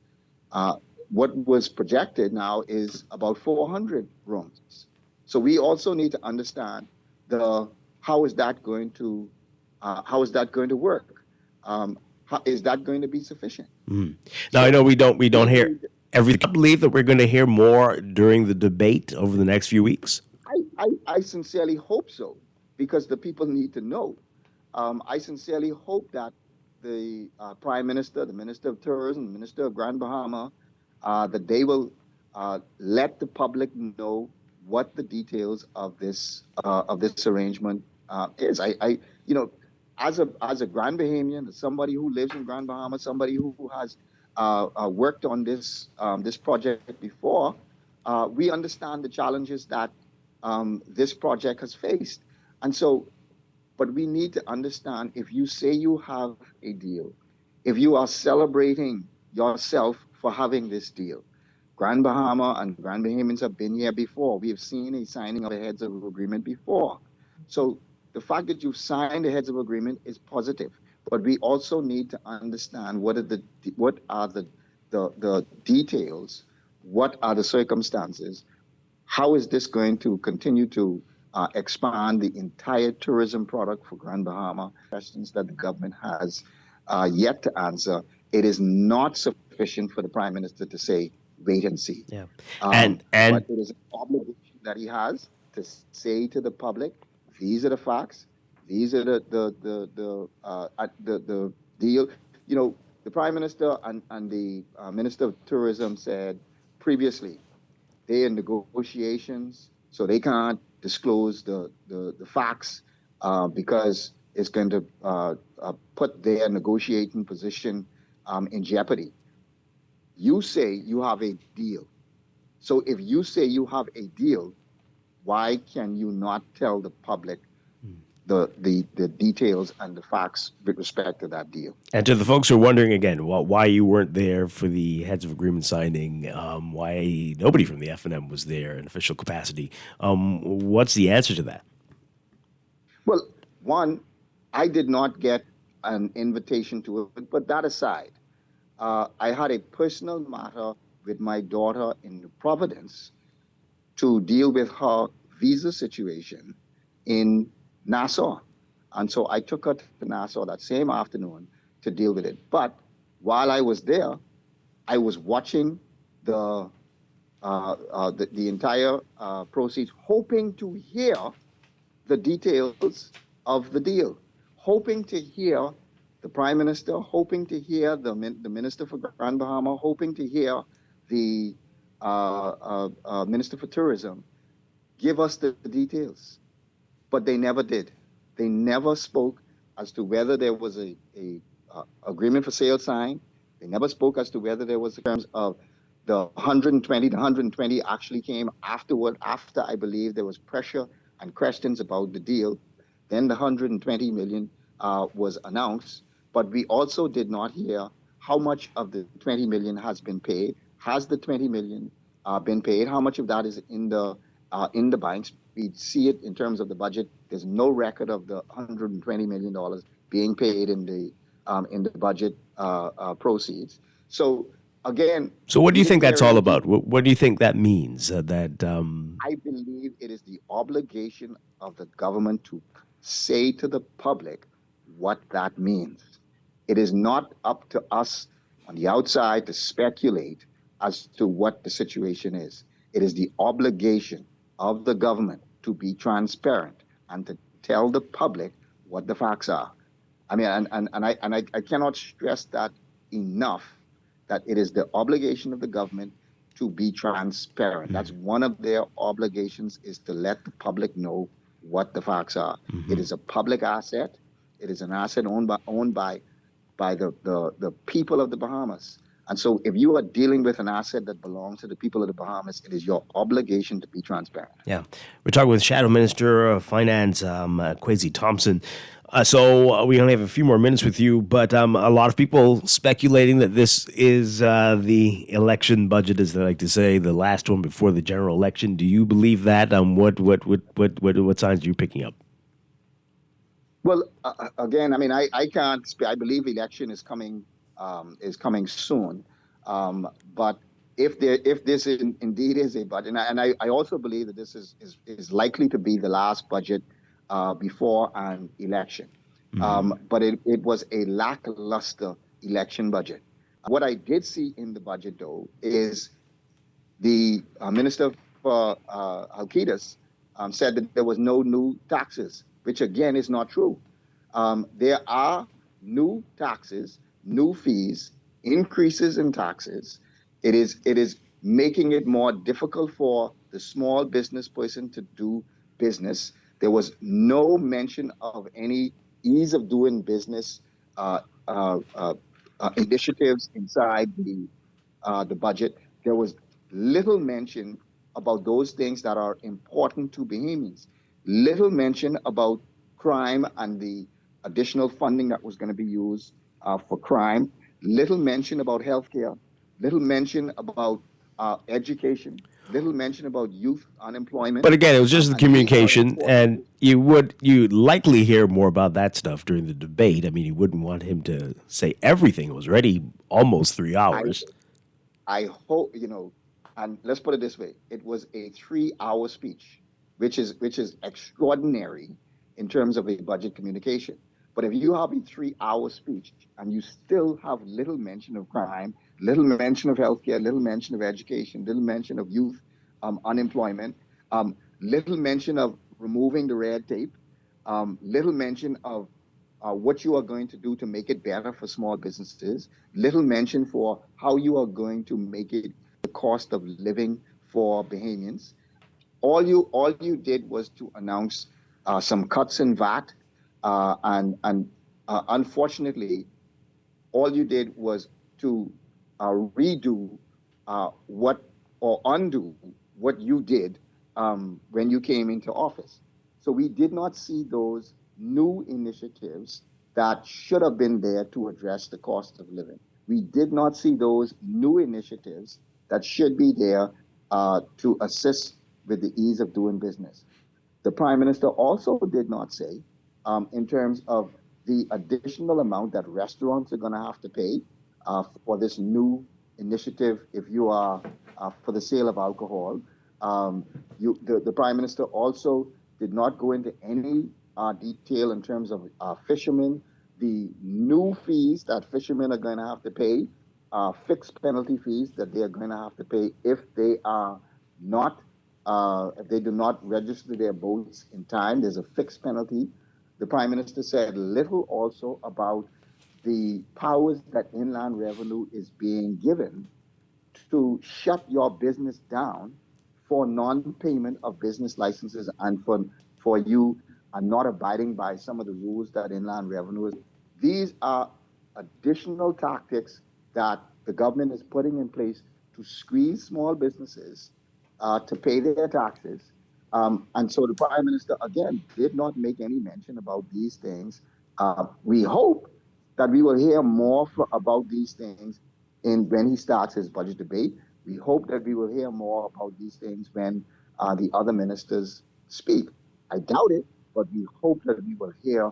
What was projected now is about 400 rooms. So we also need to understand how is that going to work? Is that going to be sufficient? Now, I know we don't hear everything. I believe that we're going to hear more during the debate over the next few weeks. I sincerely hope so, because the people need to know. I sincerely hope that the Prime Minister, the Minister of Tourism, the Minister of Grand Bahama, that they will let the public know what the details of this arrangement is. As a Grand Bahamian, as somebody who lives in Grand Bahama, somebody who has worked on this project before, we understand the challenges that this project has faced. And so, but we need to understand, if you say you have a deal, if you are celebrating yourself for having this deal, Grand Bahama and Grand Bahamians have been here before. We have seen a signing of a heads of agreement before. So the fact that you've signed a heads of agreement is positive, but we also need to understand what are the details, what are the circumstances, how is this going to continue to expand the entire tourism product for Grand Bahama? Questions that the government has yet to answer. It is not sufficient for the Prime Minister to say, wait and see. Yeah. But it is an obligation that he has to say to the public, these are the facts, these are the deal. The Prime Minister and the Minister of Tourism said previously they're in negotiations, so they can't disclose the facts because it's going to put their negotiating position in jeopardy. You say you have a deal. So if you say you have a deal, why can you not tell the public the details and the facts with respect to that deal? And to the folks who are wondering again, why you weren't there for the heads of agreement signing, why nobody from the F&M was there in official capacity, what's the answer to that? Well, one, I did not get an invitation to it, but that aside, I had a personal matter with my daughter in Providence to deal with her visa situation in Nassau. And so I took her to Nassau that same afternoon to deal with it. But while I was there, I was watching the entire proceeds, hoping to hear the details of the deal, hoping to hear the Prime Minister, hoping to hear the Minister for Grand Bahama, hoping to hear the Minister for Tourism give us the details. But they never did. They never spoke as to whether there was a agreement for sale signed. They never spoke as to whether there was in terms of the 120. The 120 actually came afterward, after I believe there was pressure and questions about the deal. Then the 120 million was announced, but we also did not hear how much of the 20 million has been paid. Has the 20 million been paid? How much of that is in the banks? We see it in terms of the budget. There's no record of the $120 million being paid in the budget proceeds. So again, so what do you think that's all about? What do you think that means? I believe it is the obligation of the government to say to the public what that means. It is not up to us on the outside to speculate as to what the situation is. It is the obligation of the government to be transparent and to tell the public what the facts are. I mean, and I cannot stress that enough, that it is the obligation of the government to be transparent. That's one of their obligations, is to let the public know what the facts are. It is a public asset. It is an asset owned by the people of the Bahamas. And so if you are dealing with an asset that belongs to the people of the Bahamas, it is your obligation to be transparent. Yeah. We're talking with Shadow Minister of Finance, Kwesi Thompson. So we only have a few more minutes with you, but a lot of people speculating that this is the election budget, as they like to say, the last one before the general election. Do you believe that? What signs are you picking up? Well, again, I mean, I can't. I believe election is coming soon. But if this indeed is a budget, and I also believe that this is likely to be the last budget before an election. But it was a lackluster election budget. What I did see in the budget, though, is the Minister for Alcides said that there was no new taxes, which again is not true. There are new taxes, new fees, increases in taxes. It is making it more difficult for the small business person to do business. There was no mention of any ease of doing business initiatives inside the budget. There was little mention about those things that are important to Bahamians. Little mention about crime and the additional funding that was going to be used for crime. Little mention about healthcare. Little mention about education. Little mention about youth unemployment. But again, it was just the communication, and you'd likely hear more about that stuff during the debate. I mean, you wouldn't want him to say everything. It was already almost 3 hours. I hope, and let's put it this way: it was a 3-hour speech, which is extraordinary in terms of a budget communication. But if you have a 3-hour speech and you still have little mention of crime, little mention of healthcare, little mention of education, little mention of youth unemployment, little mention of removing the red tape, little mention of what you are going to do to make it better for small businesses, little mention for how you are going to make it the cost of living for Bahamians. All you did was to announce some cuts in VAT, and unfortunately, all you did was to redo what or undo what you did when you came into office. So we did not see those new initiatives that should have been there to address the cost of living. We did not see those new initiatives that should be there to assist with the ease of doing business. The Prime Minister also did not say, in terms of the additional amount that restaurants are going to have to pay for this new initiative, if you are for the sale of alcohol. The Prime Minister also did not go into any detail in terms of fishermen, the new fees that fishermen are going to have to pay, fixed penalty fees that they are going to have to pay if they are not if they do not register their boats in time. There's a fixed penalty. The Prime Minister said little also about the powers that Inland Revenue is being given to shut your business down for non-payment of business licenses and for you not abiding by some of the rules that Inland Revenue is. These are additional tactics that the government is putting in place to squeeze small businesses to pay their taxes. And so the Prime Minister, again, did not make any mention about these things. We hope that we will hear more about these things when he starts his budget debate. We hope that we will hear more about these things when the other ministers speak. I doubt it, but we hope that we will hear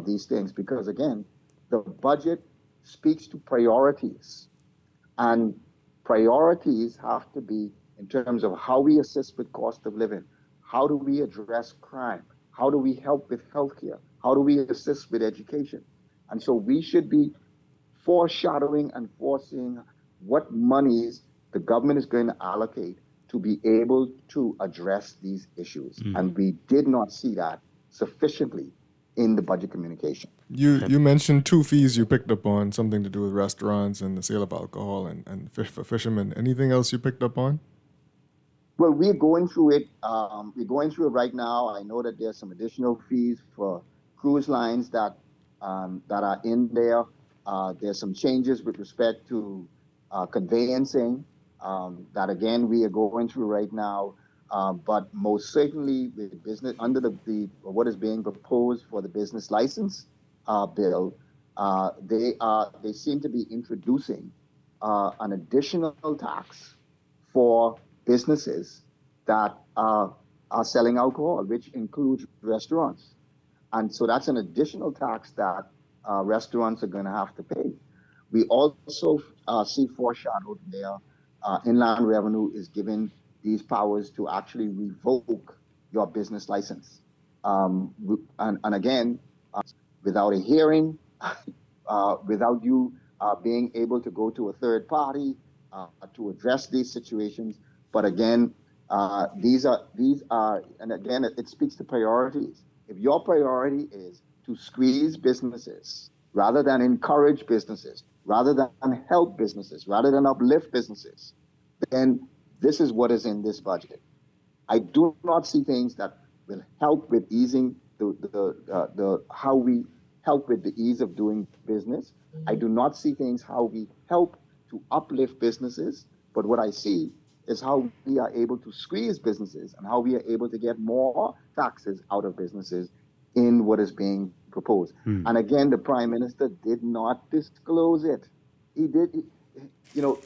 these things because, again, the budget speaks to priorities. And priorities have to be in terms of how we assist with cost of living. How do we address crime? How do we help with healthcare? How do we assist with education? And so we should be foreshadowing and foreseeing what monies the government is going to allocate to be able to address these issues. And we did not see that sufficiently in the budget communication. You mentioned two fees you picked up on, something to do with restaurants and the sale of alcohol and fish for fishermen. Anything else you picked up on? Well, we're going through it. We're going through it right now. I know that there's some additional fees for cruise lines that are in there. There's some changes with respect to conveyancing that again we are going through right now. But most certainly, with business under the what is being proposed for the business license bill, they seem to be introducing an additional tax for businesses that are selling alcohol, which includes restaurants. And so that's an additional tax that restaurants are going to have to pay. We also see foreshadowed there, Inland Revenue is given these powers to actually revoke your business license. And again, without a hearing, without you being able to go to a third party to address these situations. But again, these are, and again, it speaks to priorities. If your priority is to squeeze businesses rather than encourage businesses, rather than help businesses, rather than uplift businesses, then this is what is in this budget. I do not see things that will help with easing the how we help with the ease of doing business. I do not see things how we help to uplift businesses, but what I see is how we are able to squeeze businesses and how we are able to get more taxes out of businesses in what is being proposed. And again, the Prime Minister did not disclose it. He did,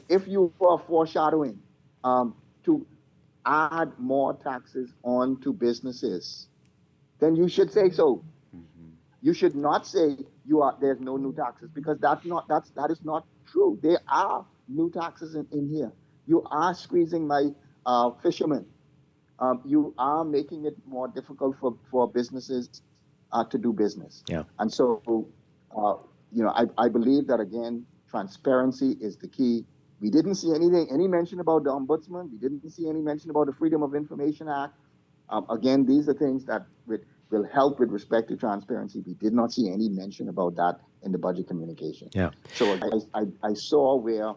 if you are foreshadowing to add more taxes onto businesses, then you should say so. You should not say there's no new taxes, because that is not true. There are new taxes in here. You are squeezing my fishermen. You are making it more difficult for businesses to do business. Yeah. And so, I believe that, again, transparency is the key. We didn't see any mention about the Ombudsman. We didn't see any mention about the Freedom of Information Act. Again, these are things that will help with respect to transparency. We did not see any mention about that in the budget communication. Yeah. So I saw where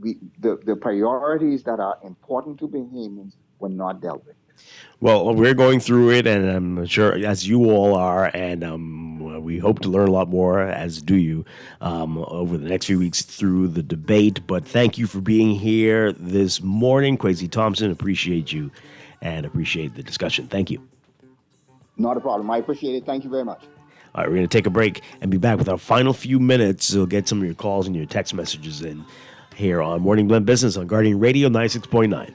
the priorities that are important to Bahamians were not dealt with. Well, we're going through it, and I'm sure, as you all are, and we hope to learn a lot more, as do you, over the next few weeks through the debate. But thank you for being here this morning. Kwesi Thompson, appreciate you and appreciate the discussion. Thank you. Not a problem. I appreciate it. Thank you very much. All right, we're going to take a break and be back with our final few minutes. We'll get some of your calls and your text messages in here on Morning Blend Business on Guardian Radio 96.9.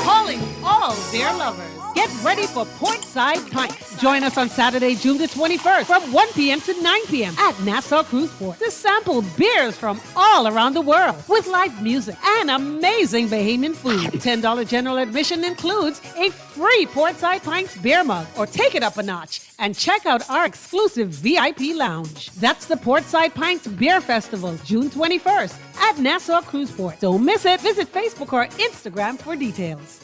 Calling all beer lovers. Get ready for Portside Pints. Join us on Saturday, June the 21st from 1 p.m. to 9 p.m. at Nassau Cruise Port to sample beers from all around the world with live music and amazing Bahamian food. $10 general admission includes a free Portside Pints beer mug, or take it up a notch and check out our exclusive VIP lounge. That's the Portside Pints Beer Festival, June 21st at Nassau Cruise Port. Don't miss it. Visit Facebook or Instagram for details.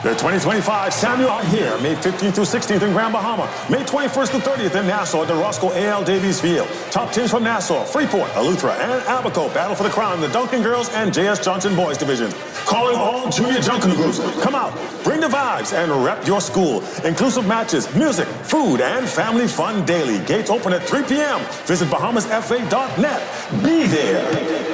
The 2025 Samuel Out Here, May 15th through 16th in Grand Bahama, May 21st through 30th in Nassau at the Roscoe A.L. Davies Field. Top teams from Nassau, Freeport, Eleuthera, and Abaco battle for the crown in the Duncan Girls and J.S. Johnson Boys divisions. Calling all junior Junction groups. Come out, bring the vibes, and rep your school. Inclusive matches, music, food, and family fun daily. Gates open at 3 p.m. Visit bahamasfa.net. Be there.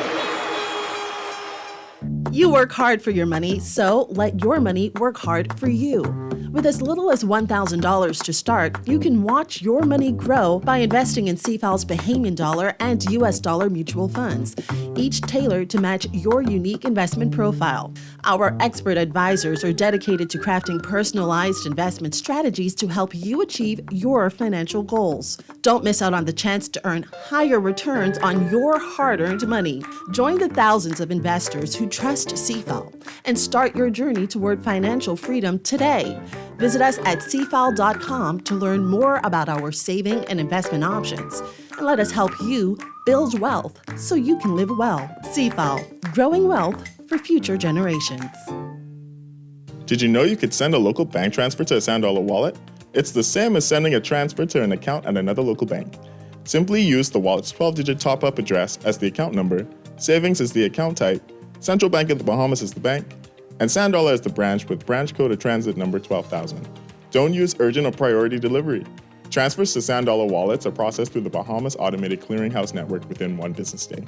You work hard for your money, so let your money work hard for you. With as little as $1,000 to start, you can watch your money grow by investing in CFAL's Bahamian dollar and US dollar mutual funds, each tailored to match your unique investment profile. Our expert advisors are dedicated to crafting personalized investment strategies to help you achieve your financial goals. Don't miss out on the chance to earn higher returns on your hard-earned money. Join the thousands of investors who trust CFAL and start your journey toward financial freedom today. Visit us at cfal.com to learn more about our saving and investment options, and let us help you build wealth so you can live well. CFAL, growing wealth for future generations. Did you know you could send a local bank transfer to a Sand Dollar wallet? It's the same as sending a transfer to an account at another local bank. Simply use the wallet's 12-digit top-up address as the account number, savings as the account type, Central Bank of the Bahamas is the bank, and Sand Dollar is the branch with branch code or transit number 12,000. Don't use urgent or priority delivery. Transfers to Sand Dollar wallets are processed through the Bahamas Automated Clearinghouse Network within 1 business day.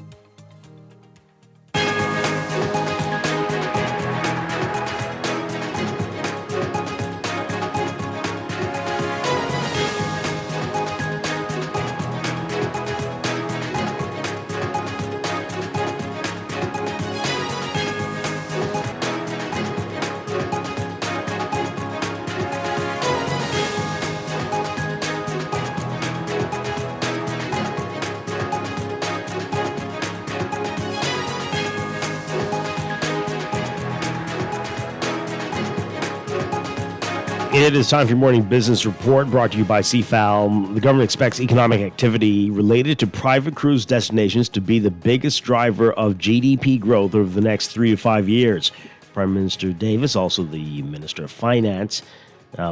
It is time for your morning business report brought to you by CFAL. The government expects economic activity related to private cruise destinations to be the biggest driver of GDP growth over the next 3 to 5 years. Prime Minister Davis, also the Minister of Finance,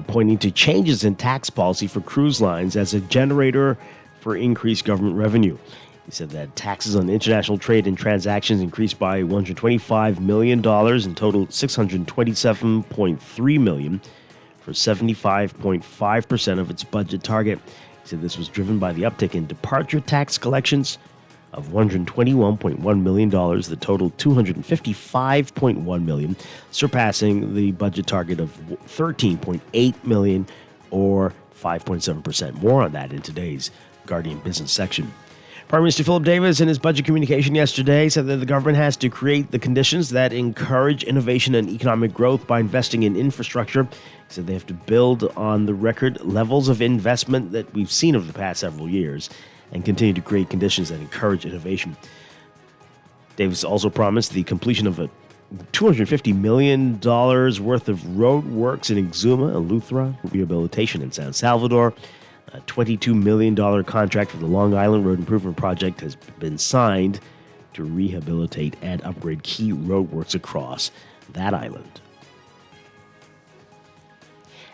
pointing to changes in tax policy for cruise lines as a generator for increased government revenue. He said that taxes on international trade and transactions increased by $125 million and totaled $627.3 million. For 75.5% of its budget target. He said this was driven by the uptick in departure tax collections of $121.1 million that totaled $255.1 million, surpassing the budget target of $13.8 million or 5.7%. More on that in today's Guardian Business section. Prime Minister Philip Davis, in his budget communication yesterday, said that the government has to create the conditions that encourage innovation and economic growth by investing in infrastructure. He said they have to build on the record levels of investment that we've seen over the past several years and continue to create conditions that encourage innovation. Davis also promised the completion of a $250 million worth of road works in Exuma, Eleuthera, rehabilitation in San Salvador. A $22 million contract for the Long Island Road Improvement Project has been signed to rehabilitate and upgrade key roadworks across that island.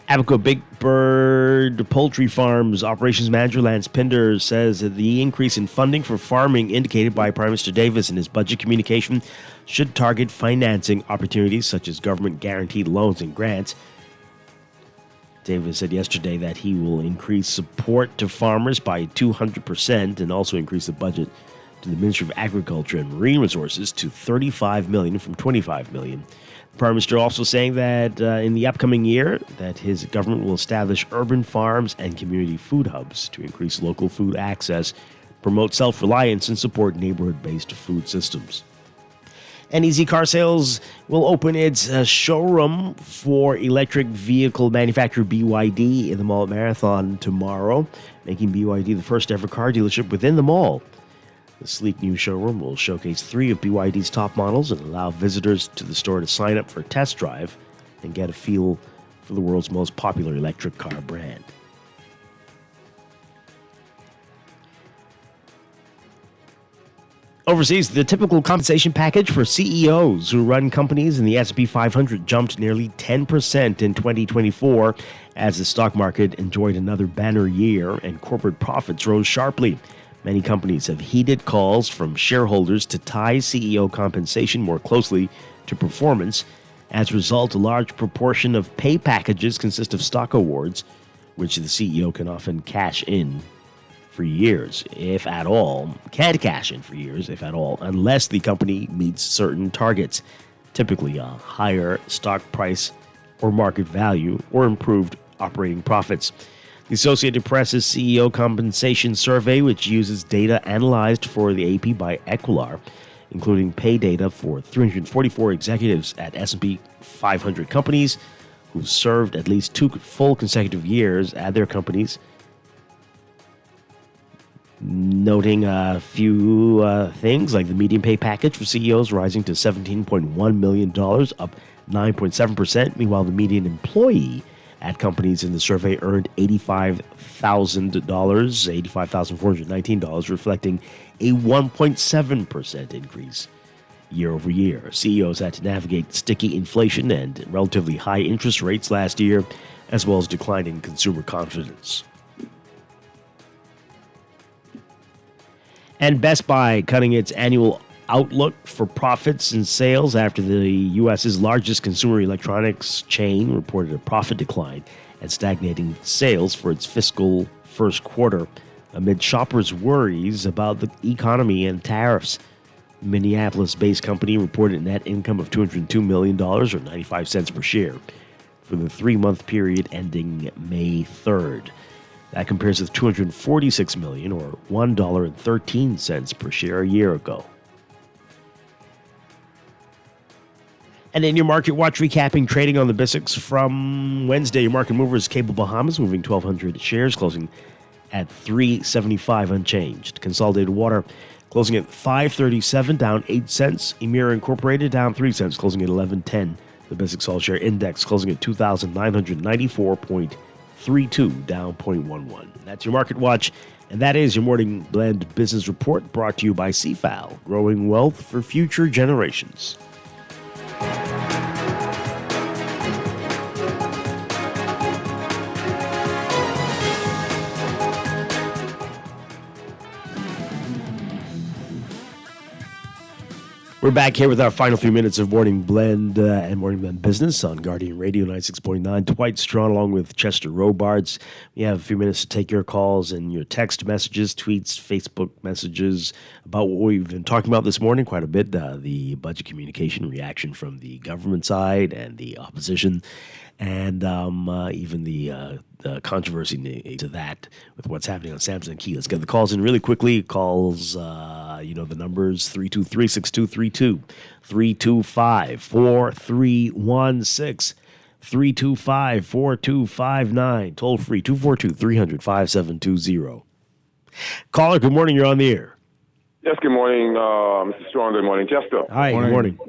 Abaco Big Bird Poultry Farms Operations Manager Lance Pinder says that the increase in funding for farming indicated by Prime Minister Davis in his budget communication should target financing opportunities such as government-guaranteed loans and grants. Davis said yesterday that he will increase support to farmers by 200% and also increase the budget to the Ministry of Agriculture and Marine Resources to $35 million from $25 million. The Prime Minister also saying that in the upcoming year that his government will establish urban farms and community food hubs to increase local food access, promote self-reliance, and support neighborhood-based food systems. NEZ Car Sales will open its showroom for electric vehicle manufacturer BYD in the Mall at Marathon tomorrow, making BYD the first ever car dealership within the mall. The sleek new showroom will showcase 3 of BYD's top models and allow visitors to the store to sign up for a test drive and get a feel for the world's most popular electric car brand. Overseas, the typical compensation package for CEOs who run companies in the S&P 500 jumped nearly 10% in 2024 as the stock market enjoyed another banner year and corporate profits rose sharply. Many companies have heeded calls from shareholders to tie CEO compensation more closely to performance. As a result, a large proportion of pay packages consist of stock awards, which the CEO can often cash in for years, if at all, can't cash in for years, if at all, unless the company meets certain targets, typically a higher stock price or market value or improved operating profits. The Associated Press's CEO compensation survey, which uses data analyzed for the AP by Equilar, including pay data for 344 executives at S&P 500 companies who've served at least 2 full consecutive years at their companies, noting a few things like the median pay package for CEOs rising to $17.1 million, up 9.7%. Meanwhile, the median employee at companies in the survey earned $85,419, reflecting a 1.7% increase year over year. CEOs had to navigate sticky inflation and relatively high interest rates last year, as well as declining consumer confidence. And Best Buy cutting its annual outlook for profits and sales after the U.S.'s largest consumer electronics chain reported a profit decline and stagnating sales for its fiscal first quarter amid shoppers' worries about the economy and tariffs. The Minneapolis-based company reported net income of $202 million, or 95 cents per share, for the 3-month period ending May 3rd. That compares with $246 million, or $1.13 per share a year ago. And in your Market Watch, recapping trading on the BISX from Wednesday, your market mover is Cable Bahamas, moving 1,200 shares, closing at $3.75 unchanged. Consolidated Water closing at $5.37, down 8 cents. Emira Incorporated down 3 cents, closing at $11.10. The BISX All-Share Index closing at 2,994.32, down 0.11. That's your Market Watch, and that is your Morning Blend Business Report, brought to you by CFAL, growing wealth for future generations. We're back here with our final few minutes of Morning Blend and Morning Blend Business on Guardian Radio 96.9. Dwight Strachan along with Chester Robards. We have a few minutes to take your calls and your text messages, tweets, Facebook messages about what we've been talking about this morning quite a bit, the budget communication reaction from the government side and the opposition, and even the controversy to that with what's happening on Samson Key. Let's get the calls in really quickly. Calls, the numbers 323-6232, 325-4316, 325-4259, toll free 242-300-5720. Caller, good morning. You're on the air. Yes, good morning, Mr. Strong. Good morning, Chester. Hi, good morning.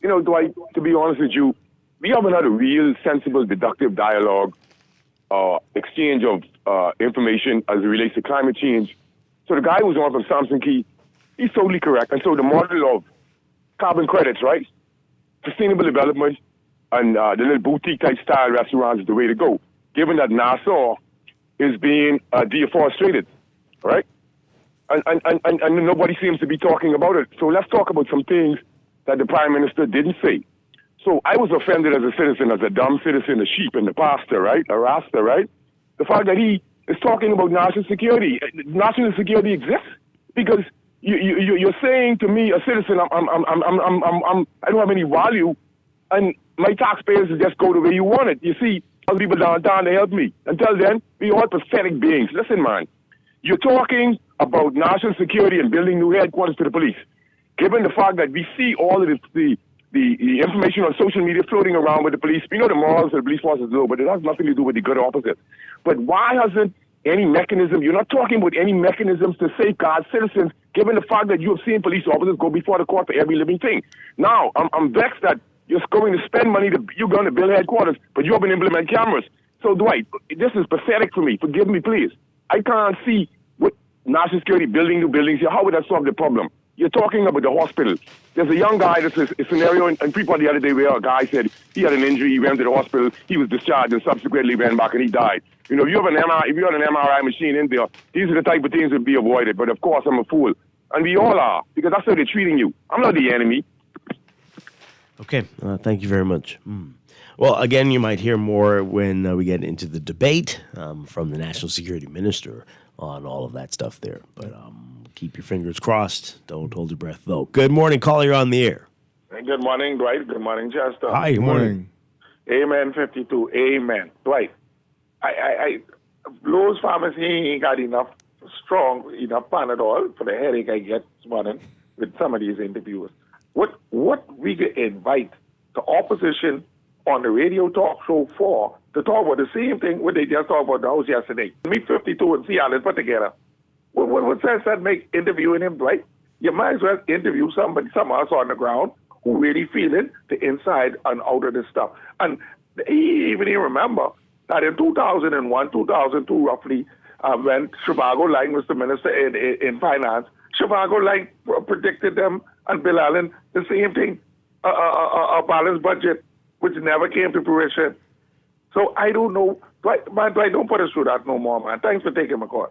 You know, Dwight, to be honest with you, we haven't had a real sensible, deductive dialogue, exchange of information as it relates to climate change. So the guy who was on from Samson Key, He's totally correct. And so the model of carbon credits, right? Sustainable development and the little boutique-type style restaurants is the way to go, given that Nassau is being deforested, right? And nobody seems to be talking about it. So let's talk about some things that the Prime Minister didn't say. So I was offended as a citizen, as a dumb citizen, a sheep and the pastor, right? A rasta, right? The fact that he is talking about national security. National security exists because you're saying to me, a citizen, I don't have any value, and my taxpayers just go the way you want it. You see, other people downtown to help me. Until then, we all pathetic beings. Listen, man, you're talking about national security and building new headquarters to the police. Given the fact that we see all of the information on social media floating around with the police, we know the morals of the police force is low, but it has nothing to do with the good opposite. But why hasn't any mechanism, you're not talking about any mechanisms to safeguard citizens, given the fact that you have seen police officers go before the court for every living thing. Now, I'm vexed that you're going to spend money, you're going to build headquarters, but you haven't implemented cameras. So, Dwight, this is pathetic for me. Forgive me, please. I can't see what national security, building new buildings here, how would that solve the problem? You're talking about the hospital. There's a young guy, there's a scenario in Freeport the other day where a guy said he had an injury, he went to the hospital, he was discharged and subsequently ran back and he died. You know, if you have an MRI machine in there, these are the type of things that would be avoided. But of course, I'm a fool. And we all are, because that's how they're treating you. I'm not the enemy. Okay, thank you very much. Well, again, you might hear more when we get into the debate from the National Security Minister on all of that stuff there. But keep your fingers crossed. Don't hold your breath, though. Good morning, caller. You're on the air. Good morning, Dwight. Good morning, Chester. Hi, good morning. Amen 52. Amen. Dwight, I Lowe's Pharmacy ain't got enough Panadol for the headache I get this morning with some of these interviewers. What we could invite the opposition on the radio talk show for to talk about the same thing what they just talked about the house yesterday. Me 52 and see how they put together. What sense that make interviewing him, right? You might as well interview some of us on the ground who really feeling the inside and out of this stuff. And he even remember that in 2001, 2002 roughly, when Shivago Lang was the minister in finance, Shivago Lang predicted them and Bill Allen the same thing, a balanced budget, which never came to fruition. So I don't know. Dwight, don't put us through that no more, man. Thanks for taking my call.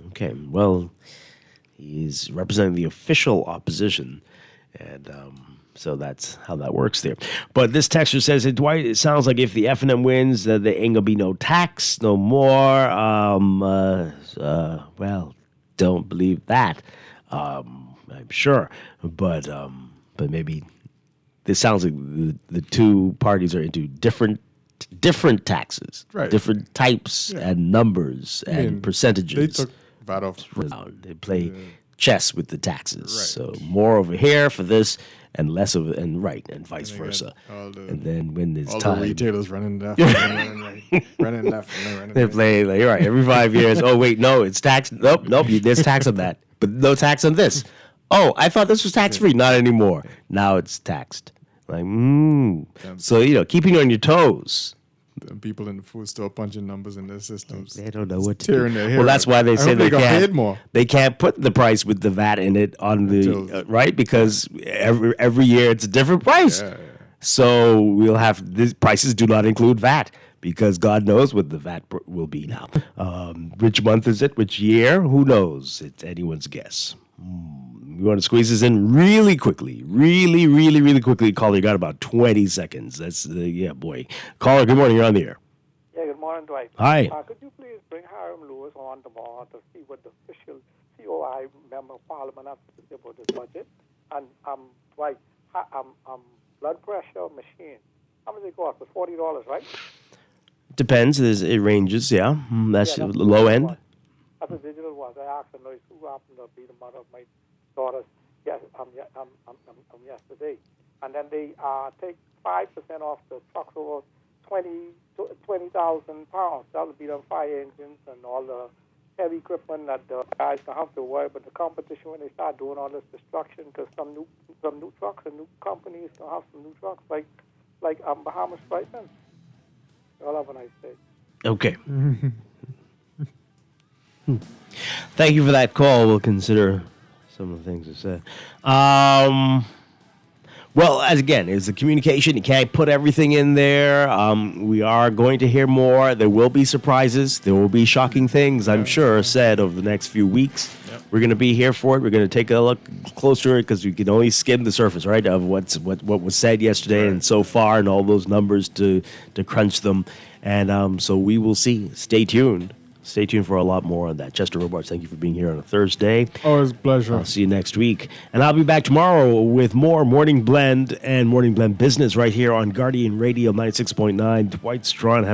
Okay, well, he's representing the official opposition, and so that's how that works there. But this texter says, hey, Dwight, it sounds like if the F&M wins, there ain't going to be no tax, no more. Well, don't believe that. I'm sure. But maybe this sounds like the two parties are into different taxes, Right. different types and numbers and percentages. They took VAT off. They play chess with the taxes. So more over here for this and less of it, and vice versa. And then when it's all time, the retailers running left, running right, running left, and running they right. play like, you're right, every 5 years. Oh wait, no, it's tax. Nope, there's tax on that, but no tax on this. Oh, I thought this was tax free. Not anymore. Now it's taxed. Like, So keeping you on your toes. And people in the food store punching numbers in their systems. They don't know what to tearing do. their hair Well, that's out. why they I say hope they got can't. paid more. They can't put the price with the VAT in it on the right, because every year it's a different price. So we'll have these prices do not include VAT, because God knows what the VAT will be now. Which month is it? Which year? Who knows? It's anyone's guess. We want to squeeze this in really quickly. Really, really, really quickly. Caller, you got about 20 seconds. That's, boy. Caller, good morning. You're on the air. Yeah, good morning, Dwight. Hi. Could you please bring Hiram Lewis on tomorrow to see what the official COI member of Parliament has to say about this budget? And Dwight, blood pressure machine. How much it cost? It's $40, right? Depends. It ranges, yeah. That's the low end. That's a digital one. I asked the nurse who happened to be the mother of my daughter yesterday. And then they take 5% off the trucks over 20,000 pounds. That would be the fire engines and all the heavy equipment that the guys don't have to worry about the competition when they start doing all this destruction, because some new trucks and new companies don't have some new trucks like Bahamas Strachan. Y'all have a nice day. Okay. Thank you for that call. We'll consider some of the things it said. Well, as again, is the communication. You can't put everything in there. We are going to hear more. There will be surprises. There will be shocking things, I'm sure, said over the next few weeks. Yep. We're going to be here for it. We're going to take a look closer because we can only skim the surface, right, of what was said yesterday and so far and all those numbers to crunch them. And so we will see. Stay tuned. Stay tuned for a lot more on that. Chester Robards, thank you for being here on a Thursday. Always a pleasure. I'll see you next week. And I'll be back tomorrow with more Morning Blend and Morning Blend Business right here on Guardian Radio 96.9. Dwight Strachan, have a